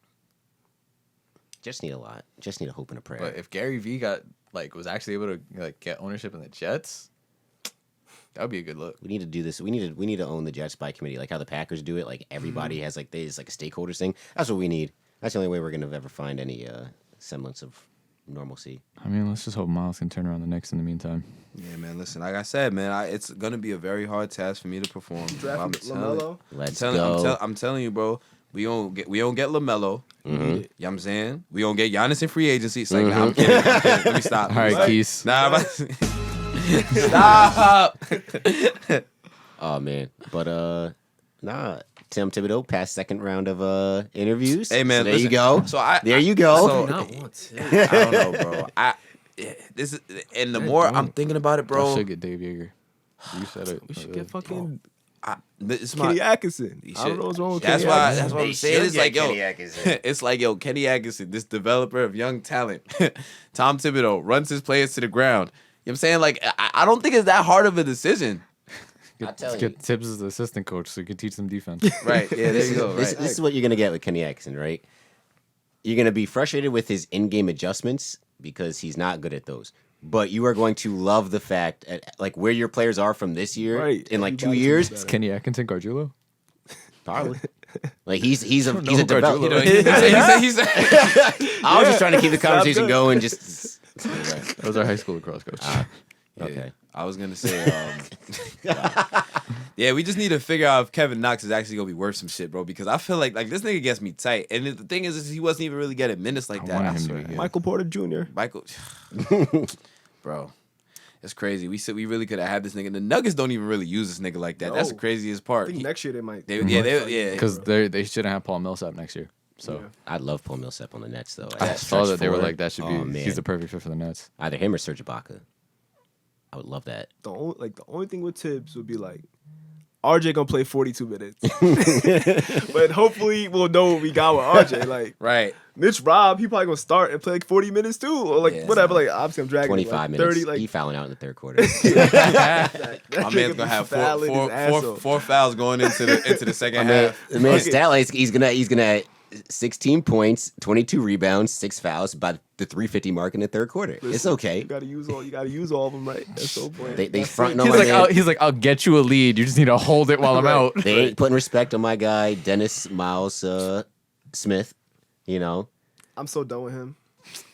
Just need a lot. Just need a hope and a prayer. But if Gary V was actually able to get ownership in the Jets, that would be a good look. We need to do this. We need to own the Jets by committee, like how the Packers do it. Like everybody has like there's like a stakeholders thing. That's what we need. That's the only way we're gonna ever find any semblance of normalcy. I mean, let's just hope Miles can turn around the Knicks in the meantime. Yeah, man. Listen, like I said, man, it's gonna be a very hard task for me to perform. Draft LaMelo. Let's I'm go. telling you, bro. We don't get LaMelo. Mm-hmm. You know what I'm saying? We don't get Giannis in free agency. It's like, nah, I'm kidding. Let me stop. All right, Like, Keys. Nah, stop. Oh man, but nah. Tim Thibodeau passed second round of interviews. Hey, man, so there listen, you go. so there you go. so- Not once. I don't know, bro. This is, and the more I'm thinking about it, I bro, should get Dave Yeager. You said it. we should get fucking. It's Kenny Atkinson. I don't know what's wrong with That's Kenny why. Atkinson. That's what I'm They saying. should It's get like Kenny yo, Atkinson. it's like yo, Kenny Atkinson, this developer of young talent. Tom Thibodeau runs his players to the ground. You know what I'm saying? Like I don't think it's that hard of a decision. I tell you. Get Tibbs as the assistant coach so you can teach them defense. Right. Yeah. There you go. Right. This is what you're gonna get with Kenny Atkinson, right? You're gonna be frustrated with his in-game adjustments because he's not good at those. But you are going to love the fact like where your players are from this year Right. in like 2 Everybody's years. better. Kenny Atkinson Gargiulo? Probably. Like he's a know he's a who developer. Gargiulo He's I was just trying to keep the conversation good. going. Just That was our high school lacrosse coach. okay. I was gonna say, yeah, we just need to figure out if Kevin Knox is actually gonna be worth some shit, bro. Because I feel like this nigga gets me tight, and the thing is he wasn't even really getting minutes like I that. wanted I him to swear. be good. Michael Porter Jr. Michael, bro, it's crazy. We said we really could have had this nigga. The Nuggets don't even really use this nigga like that. That's the No. craziest I part. think next year they might. Yeah. Because they shouldn't have Paul Millsap next year. So Yeah. I'd love Paul Millsap on the Nets though. I That saw stretch that they were four. like, that should be, Oh, man. he's the perfect fit for the Nets. Either him or Serge Ibaka. I would love that. The only thing with Tibbs would be like, RJ gonna play 42 minutes, but hopefully we'll know what we got with RJ. Like right. Mitch Rob, he probably gonna start and play like 40 minutes too, or like Yeah. whatever. Like obviously I'm dragging 25 like minutes. 30. Like he fouling out in the third quarter. My man's gonna have four fouls going into the second half. The man's stat line, he's gonna 16 points, 22 rebounds, 6 fouls by the 350 mark in the third quarter. It's okay. You gotta use all of them, right? That's so point. They fronting on He's my like, man. he's like, I'll get you a lead. You just need to hold it while I'm out. They ain't putting respect on my guy Dennis Miles Smith. You know, I'm so done with him.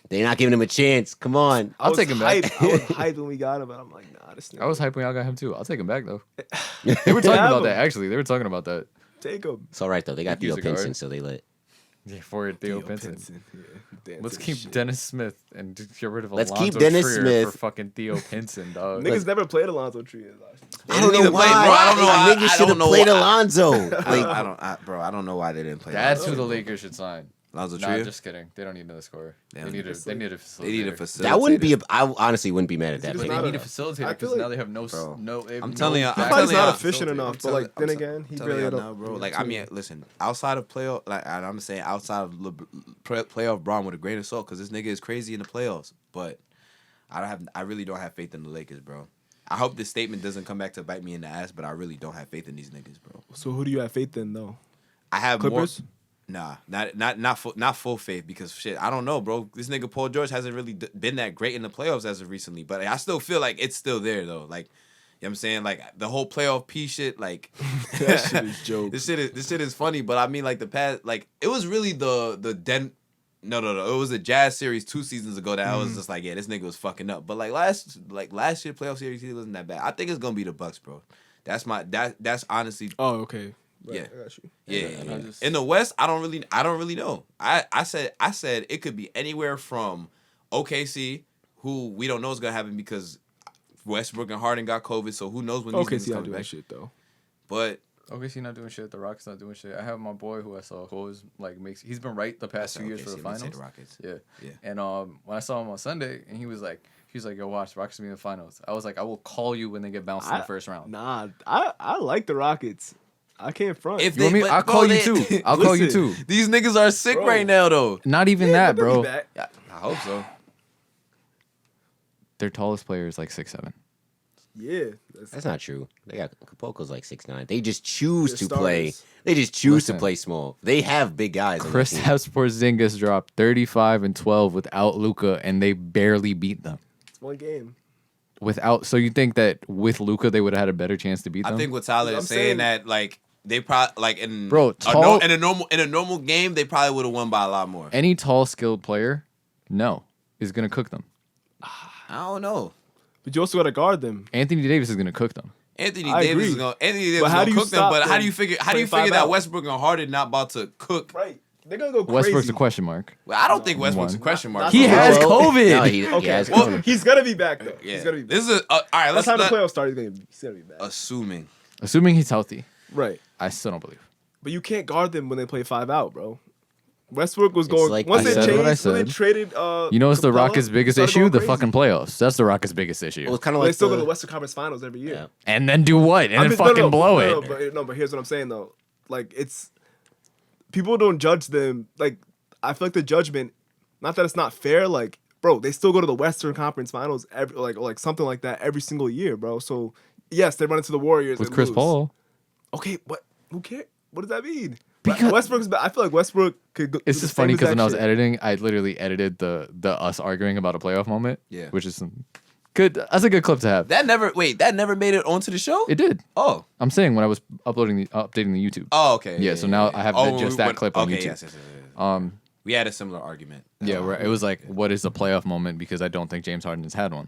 they not giving him a chance. Come on. I'll take him back. I was hyped when we got him, but I'm like, nah, this nigga. I was hyped when y'all got him too. I'll take him back though. They were talking Have about him. that actually. They were talking about that. Take him. It's all right though. They got He's Theo a guard. Pinson, so they let. Yeah, for Theo Pinson. Yeah, Let's keep Dennis Smith and just get rid of Let's Alonzo keep Dennis Trier Smith. for fucking Theo Pinson, dog. Niggas never played Alonzo Trier last year. I don't know why. I don't know why. Niggas I should don't have know played why. Alonzo. Like, I don't know why they didn't play. That's who the Lakers should sign. Lonzo Nah, Trier. just kidding. They don't need another scorer. They They need a They need a facilitator. facilitator. that wouldn't be. I honestly wouldn't be mad at that. He's pick. They not need a I facilitator feel because like- now they have Bro, no. they have I'm no telling you, backup I'm Probably telling not y'all- efficient enough, but like then again, he barely had now, bro. Like I mean, listen, outside of playoff, like I'm saying, outside of playoff Braun with a grain of salt, because this nigga is crazy in the playoffs. But I really don't have faith in the Lakers, bro. I hope this statement doesn't come back to bite me in the ass, but I really don't have faith in these niggas, bro. So who do you have faith in though? I have Clippers? more. Nah, not full faith because shit. I don't know, bro. This nigga Paul George hasn't really been that great in the playoffs as of recently, but I still feel like it's still there though. Like, you know what I'm saying? Like the whole playoff P shit, like That shit is joke. this shit is funny, but I mean like the past, like it was really the No, it was the Jazz series 2 seasons ago that I was just like, yeah, this nigga was fucking up. But like last year playoff series, he wasn't that bad. I think it's gonna be the Bucks, bro. That's honestly. Oh, okay. Right, Yeah. I got you. Yeah. I just- In the West, I don't really know. I said it could be anywhere from OKC, who we don't know is gonna happen because Westbrook and Harden got COVID, so who knows when these Okay, niggas see, I coming do that back. shit though. But OKC not doing shit. The Rockets not doing shit. I have my boy who I saw who always like makes. He's been right the past 2 years for the OKC, I'm gonna say finals. the Rockets. Yeah. Yeah. And when I saw him on Sunday, and he was like, yo, watch, Rockets will be in the finals. I was like, I will call you when they get bounced in the first round. Nah, I like the Rockets. I can't front. If You want me? but, I'll bro, call you they- too. I'll call you Listen. too. These niggas are sick Bro. right now, though. Not even that, they'll bro. be back. Yeah, I hope so. Their tallest player is like 6'7". Yeah, That's not true. They got Capoco's like 6'9". They just choose They're to play. starters. They just choose Listen. to play small. They have big guys. on their team. Kristaps Porzingis dropped 35 and 12 without Luka, and they barely beat them. it's one game. So you think that with Luka they would have had a better chance to beat them? I think what Tyler I'm is saying saying- that like they probably like in Bro, tall- in a normal game they probably would have won by a lot more. any tall, skilled player, is gonna cook them. I don't know. But you also got to guard them. Anthony Davis is gonna cook them. Anthony I Davis agree. is going. Anthony Davis But is how going do to you cook them. stop But how them do you figure playing that five out? Westbrook and Harden not about to cook? Right. They're gonna go crazy. Westbrook's a question mark. Well, I don't think Westbrook's a One. question mark. Not- He Well, has Well, COVID. No, he Okay. has Well, COVID. he's gonna be back though. Yeah. He's gonna be back. This is all right. By the Let's time the not playoffs start, he's gonna be back. assuming. Assuming he's healthy, Right. I still don't believe. But you can't guard them when they play 5 out, bro. Westbrook was It's going like- once I they said changed. what I When they said. traded. You know what's the Capella, Rockets' biggest started issue? going The crazy. fucking playoffs. That's the Rockets' biggest issue. Well, it's kind of Well, they like still go to the Western Conference Finals every year. Yeah. And then do what? And I then mean, fucking blow it. But here's what I'm saying though. Like it's people don't judge them. Like I feel like the judgment, not that it's not fair. Like bro, they still go to the Western Conference Finals every like something like that every single year, bro. So yes, they run into the Warriors With and Chris lose. Paul. Okay, what? Who cares? What does that mean? Because- Westbrook's. I feel like Westbrook could. It's do just the funny same because when I exact was shit. editing, I literally edited the us arguing about a playoff moment. Yeah. Which is some good. That's a good clip to have. That never made it onto the show. It did. Oh. I'm saying when I was updating the YouTube. Oh, okay. Yeah, so now I have just that clip on YouTube. Yes. Um, We had a similar argument. yeah, where it was like, what is the playoff moment? Because I don't think James Harden has had one.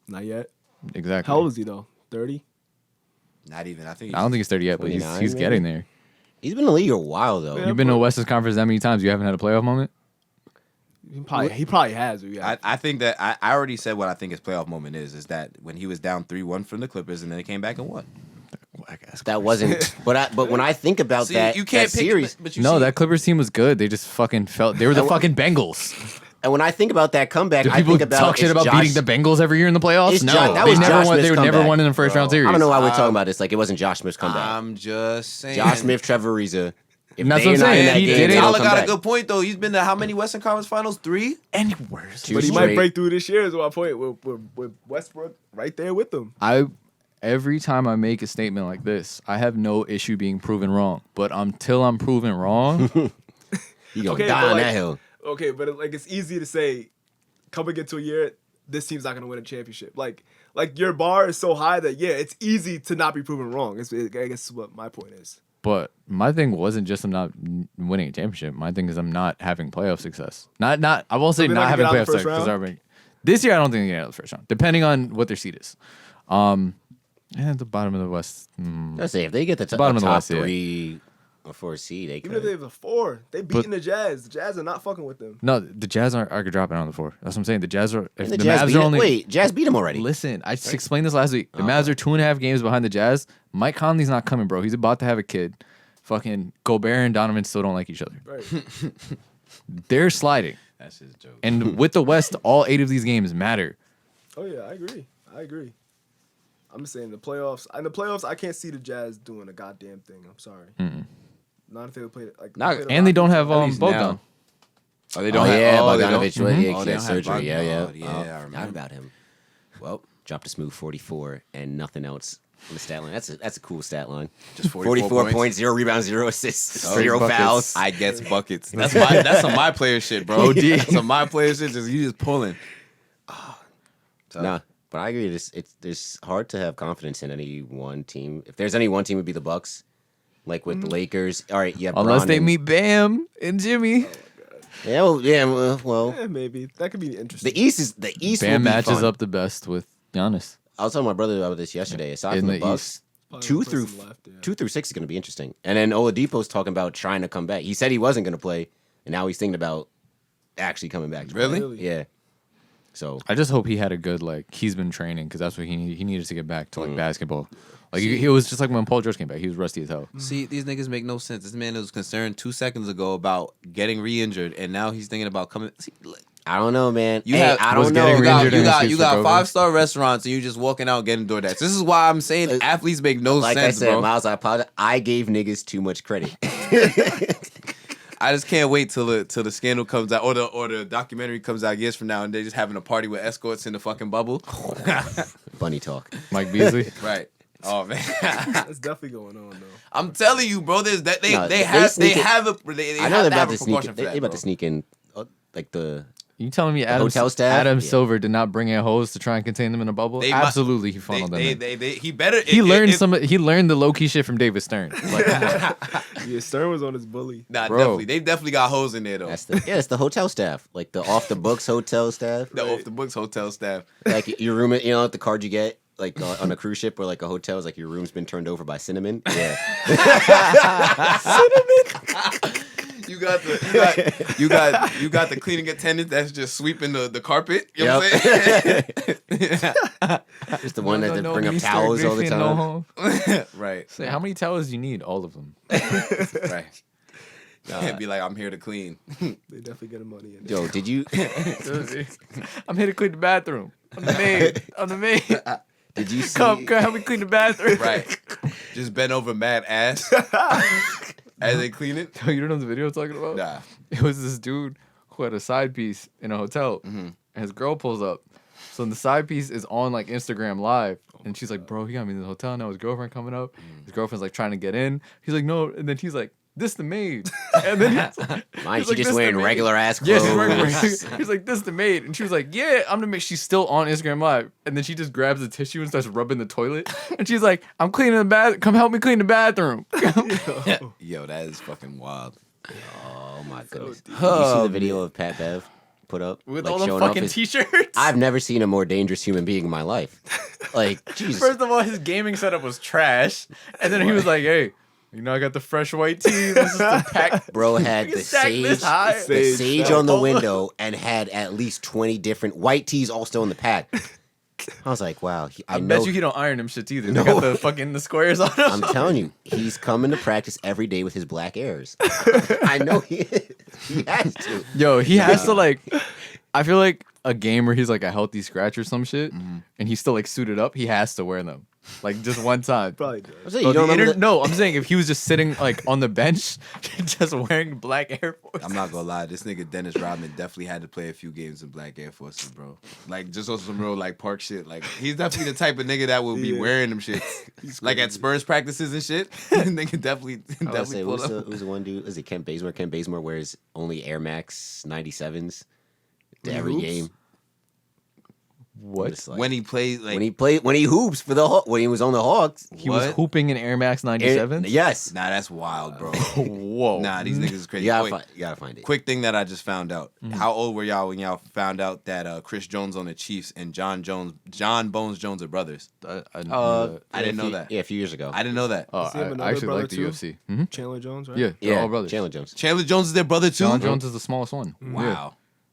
Not yet. Exactly. How old is he though? 30. Not even. I think. I don't think he's 30 yet, but 29 he's maybe? getting there. he's been in the league a while though. Yeah. You've been to Western Conference that many times. You haven't had a playoff moment. He probably has. Yeah. I think that I already said what I think his playoff moment is that when he was down 3-1 from the Clippers and then they came back and won. That wasn't. But when I think about See, that, you can't that pick, series, but you No, see, that Clippers team was good. They just fucking felt they were the fucking Bengals. and when I think about that comeback, Do I people think about talk shit it's about Josh- beating the Bengals every year in the playoffs? It's No, Josh- that they was never Josh won. Smith's They never comeback. won in the first round series. I don't know why we're talking about this. Like it wasn't Josh Smith's comeback. I'm just saying. Josh Smith, Trevor Ariza. If And that's they're what I'm not in saying. that He game, did it. they don't Tyler come got back. a good point though. He's been to how many Western Conference Finals? 3. Any worse. Two But he might straight. break through this year. Is my point. With Westbrook right there with them. Every time I make a statement like this, I have no issue being proven wrong. But until I'm proven wrong, You gonna Okay, die but on like- that hill. Okay, but it's easy to say, coming into a year, this team's not gonna win a championship. Like your bar is so high that it's easy to not be proven wrong. I guess what my point is. but my thing wasn't just I'm not winning a championship. My thing is I'm not having playoff success. Not I won't say they're not not having gonna playoff get out of the success. first 'Cause this year I don't think they get out of the first round, depending on what their seed is. At the bottom of the West. Let's say if they get the Bottom of the top West, yeah. 3 or 4 seed, they Even if they could. have a 4, they beating the Jazz. The Jazz are not fucking with them. No, the Jazz are dropping on the 4. That's what I'm saying. The Jazz are. If The the Jazz Mavs beat are him. only. Wait, Jazz beat him already. Listen, I just explained this last week. The Mavs are 2.5 games behind the Jazz. Mike Conley's not coming, bro. He's about to have a kid. Fucking Gobert and Donovan still don't like each other. Right. They're sliding. That's his joke. And with the West, all 8 of these games matter. Oh yeah, I agree. I'm just saying the playoffs. In the playoffs, I can't see the Jazz doing a goddamn thing. I'm sorry. Not if they would play like. And they don't have least Bogdan. now. Oh, they Oh don't have. yeah, Oh, they don't? Bogdanovich. Mhm. Yeah, Oh, he they had don't have surgery. Yeah, yeah. Bogdan. Yeah, I Forgot remember. about him. Well, dropped a smooth 44 and nothing else on the stat line. That's a cool stat line. Just 44 points, 0 rebounds, 0 assists, Oh, 0 buckets. fouls. I gets buckets. That's some my player shit, bro. OD. That's some my player shit. You just pulling. So, Nah, but I agree. It's hard to have confidence in any one team. If there's any one team, it would be the Bucks. Like with the Lakers. All right, yeah. Unless Bron they and- meet Bam and Jimmy. Yeah, well, Yeah, maybe that could be interesting. the East. Bam will be matches fun. up the best with Giannis. I was telling my brother about this yesterday. Aside In from the the Bucks, Probably 2 one through person left, yeah. 2 through 6 is going to be interesting. And then Oladipo's talking about trying to come back. He said he wasn't going to play, and now he's thinking about actually coming back. To play. Really? Yeah. So I just hope he had a good he's been training because that's what he needed to get back to basketball. Like he was just like when Paul George came back, he was rusty as hell. See, these niggas make no sense. This man was concerned 2 seconds ago about getting re-injured, and now he's thinking about coming. See, I don't know, man. You Hey, have- I was don't getting know. re-injured you and got his shoes took over. 5-star restaurants, and you just walking out getting DoorDash. This is why I'm saying athletes make no Like sense, I said, bro. Miles, I apologize. I gave niggas too much credit. I just can't wait till the scandal comes out or the documentary comes out years from now, and they're just having a party with escorts in the fucking bubble. Bunny talk. Mike Beasley. Right. Oh man. That's definitely going on though. I'm telling you, bro. There's that they No, they they have sneak they it- have a they I have know they're to have about a to sneak. precaution for They're that, about bro. to sneak in, like the. You telling me hotel staff? Adam Yeah. Silver did not bring in hose to try and contain them in a bubble? They Absolutely, he funneled them in. He better. He learned he learned the low key shit from David Stern. Like, Yeah, Stern was on his bully. Nah, Bro. definitely. They definitely got hoes in there though. That's the it's the hotel staff, like the off the books hotel staff. The off the books hotel staff. Like your room, you know, like the card you get. Like on a cruise ship or like a hotel is like your room's been turned over by Cinnamon. Yeah. You got the cleaning attendant that's just sweeping the carpet. You know what I'm saying? Just the one that they bring up Mr. towels all the Griffin, time. no home. Right. Say, how many towels do you need? All of them. Right. and be like, I'm here to clean. They definitely getting money in it. Yo, did you I'm here to clean the bathroom. I'm the maid. I'm the maid. did you see? Come help me clean the bathroom. Right. Just bend over mad ass as they clean it. Yo, you don't know the video I'm talking about? Nah. It was this dude who had a side piece in a hotel, and his girl pulls up. So the side piece is on like Instagram Live, and she's like, "Bro, he got me in the hotel now. His girlfriend coming up. His girlfriend's like trying to get in. He's like, no, and then he's like, this the maid, and then Mine, he's she like, just "This the wearing maid." regular ass Yeah, clothes. she's wearing. He's like, this the maid, and she was like, yeah, I'm the maid. She's still on Instagram Live, and then she just grabs a tissue and starts rubbing the toilet, and she's like, I'm cleaning the bath. Come help me clean the bathroom. Yo, that is fucking wild. Oh my goodness! deep. You see the video of Pat Bev put up With like, all the showing off fucking his- t-shirts. I've never seen a more dangerous human being in my life. Like Jesus. First of all, his gaming setup was trash, and then he was like, "Hey, you know, I got the fresh white tea. This is the pack." Bro had You the stack this sage, high. the Sage, sage yeah. on the window and had at least 20 different white tees all still in the pack. I was like, wow. I know, bet you he don't iron them shits either. No. They got the fucking the squares on them. I'm telling you, he's coming to practice every day with his black airs. I know he is. He has to. Yo, he has to like. I feel like a game where he's like a healthy scratch or some shit, and he's still like suited up. He has to wear them, like just one time. Probably I'm does. saying, Bro, you don't the remember that? No, I'm saying if he was just sitting like on the bench, just wearing black Air Force. I'm not gonna lie, this nigga Dennis Rodman definitely had to play a few games in black Air Forces, bro. Like just on some real like park shit. Like he's definitely the type of nigga that would be Yeah. wearing them shits. Like at Spurs practices and shit. Nigga definitely I was say, pull who's up. the one dude? Is it Kent Bazemore? Kent Bazemore wears only Air Max 97s to every Hoops? game. What? Just like- When he played like when he hoops for the when he was on the Hawks. He was What? hooping in Air Max 97. Yes. nah, that's wild, bro. Whoa. Nah, these niggas is crazy. You Wait, gotta find it. quick thing that I just found out. How old were y'all when y'all found out that Chris Jones on the Chiefs and John Bones Jones are brothers? I didn't know Uh, that. I didn't know few- that. Yeah, a few years ago. I didn't know that. Oh, Does he have I another actually brother like the too? UFC. Hmm? Chandler Jones, right? Yeah, they're yeah, all brothers. Chandler Jones. Chandler Jones is their brother too. John Jones is the smallest one. Wow. Yeah.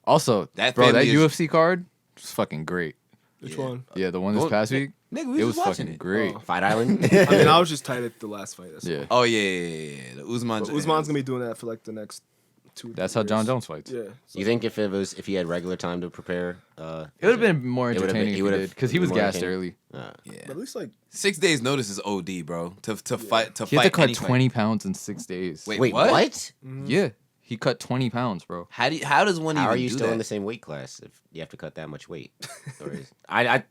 Also, That bro, that family is- UFC card was fucking great. Which Yeah. one? Yeah, the one this Well, past week, Nigga, we it was was watching fucking it. great. Oh. Fight Island. I mean, I was just tight at the last fight. That's Yeah, Oh yeah. The Usman. But Usman's gonna be doing that for like the next 2. that's how John Jones fights. Yeah. So You think if he had regular time to prepare, It would have been more It would've been- entertaining he if he would've did because he been was more gassed entertaining. early. Yeah. but at least like 6 days notice is OD, bro. To fight He had to cut any fight. 20 pounds in 6 days. Wait, wait, what? what? Yeah, he cut 20 pounds, bro. How does one How even are you do still that? in the same weight class if you have to cut that much weight? Or is, I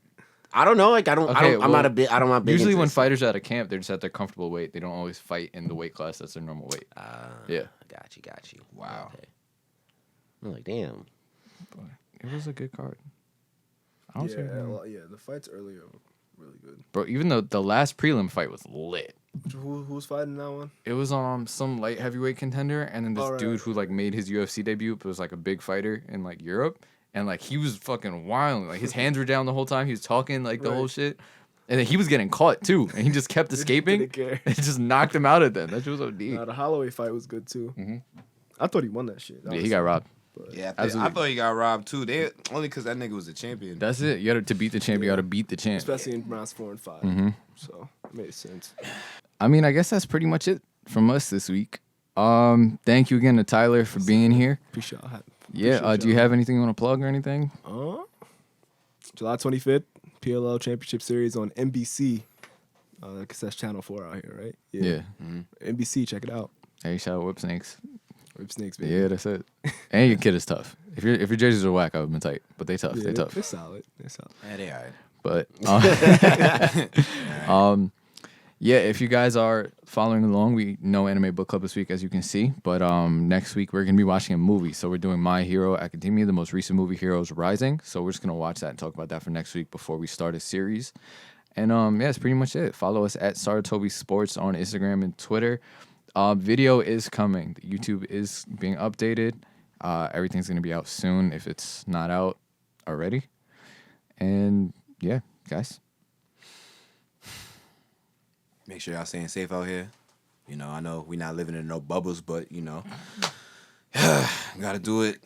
don't know. Like I'm well, not a bit. I'm not big. Usually, into when this. fighters are at a camp, they're just at their comfortable weight. They don't always fight in the weight class that's their normal weight. Yeah. Got you. Wow. Okay. I'm like, damn. It was a good card. I don't see anything wrong. yeah, the fights earlier were really good. Bro, even though the last prelim fight was lit. Who's fighting that one? It was some light heavyweight contender, and then this Oh, right, dude right, who like made his UFC debut, but was like a big fighter in like Europe, and like he was fucking wild. Like his hands were down the whole time. He was talking like the Right. whole shit, and then he was getting caught too, and he just kept escaping. Didn't care. It just knocked him out at that. That shit was OD. Nah, the Holloway fight was good too. I thought he won that shit. Yeah, he got robbed. Yeah, I Absolutely. thought he got robbed too. They only because that nigga was a champion. That's it. You got to beat the champ. You got to beat the champ. especially in rounds 4 and 5. So it made sense. I mean, I guess that's pretty much it from us this week. Thank you again to Tyler for being here. Appreciate y'all. Yeah. Appreciate Do you y'all. have anything you want to plug or anything? July 25th, PLL Championship Series on NBC. I guess that's Channel 4 out here, right? Yeah. NBC, check it out. Hey, shout out Whipsnakes. Whipsnakes, baby. Yeah, that's it. And your kid is tough. If your jerseys are whack, I would have been tight. But they tough. Yeah, They tough. They're solid. They're solid. Yeah, they alright. But yeah, if you guys are following along, we know Anime Book Club this week, as you can see. But next week we're gonna be watching a movie. So we're doing My Hero Academia, the most recent movie, Heroes Rising. So we're just gonna watch that and talk about that for next week before we start a series. And yeah, that's pretty much it. Follow us at Saratobi Sports on Instagram and Twitter. Video is coming. The YouTube is being updated. Everything's gonna be out soon if it's not out already. And yeah, guys. Make sure y'all staying safe out here. You know, I know we not living in no bubbles, but you know, gotta do it.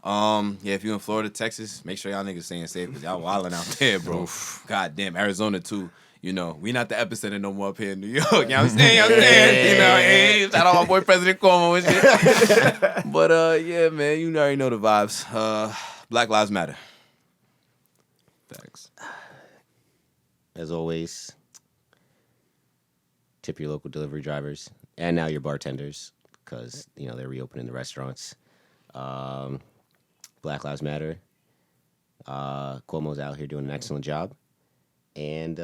Yeah, if you in Florida, Texas, make sure y'all niggas staying safe because y'all wilding out there, bro. God damn, Arizona too. you know, we not the epicenter no more up here in New York. You know what I'm saying? You know what I'm saying? You know, hey, shout out my boy President Cuomo and shit. But yeah, man, you already know the vibes. Black Lives Matter. Facts. As always, tip your local delivery drivers and now your bartenders because you know they're reopening the restaurants. Black Lives Matter. Cuomo's out here doing an excellent job, and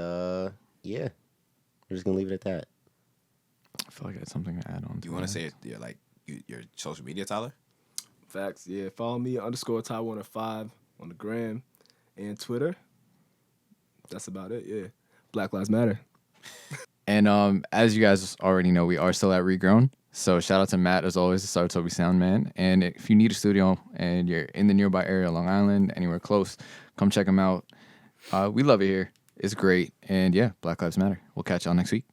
yeah, we're just gonna leave it at that. I feel like I had something to add on. You want to say your social media, Tyler? Facts. Yeah. Follow me _Taiwan5 on the gram and Twitter. That's about it. Yeah. Black Lives Matter. And as you guys already know, we are still at Regrown. So shout out to Matt, as always, the Saratobi sound man. And if you need a studio and you're in the nearby area, Long Island, anywhere close, come check him out. We love it here. It's great. And yeah, Black Lives Matter. We'll catch y'all next week.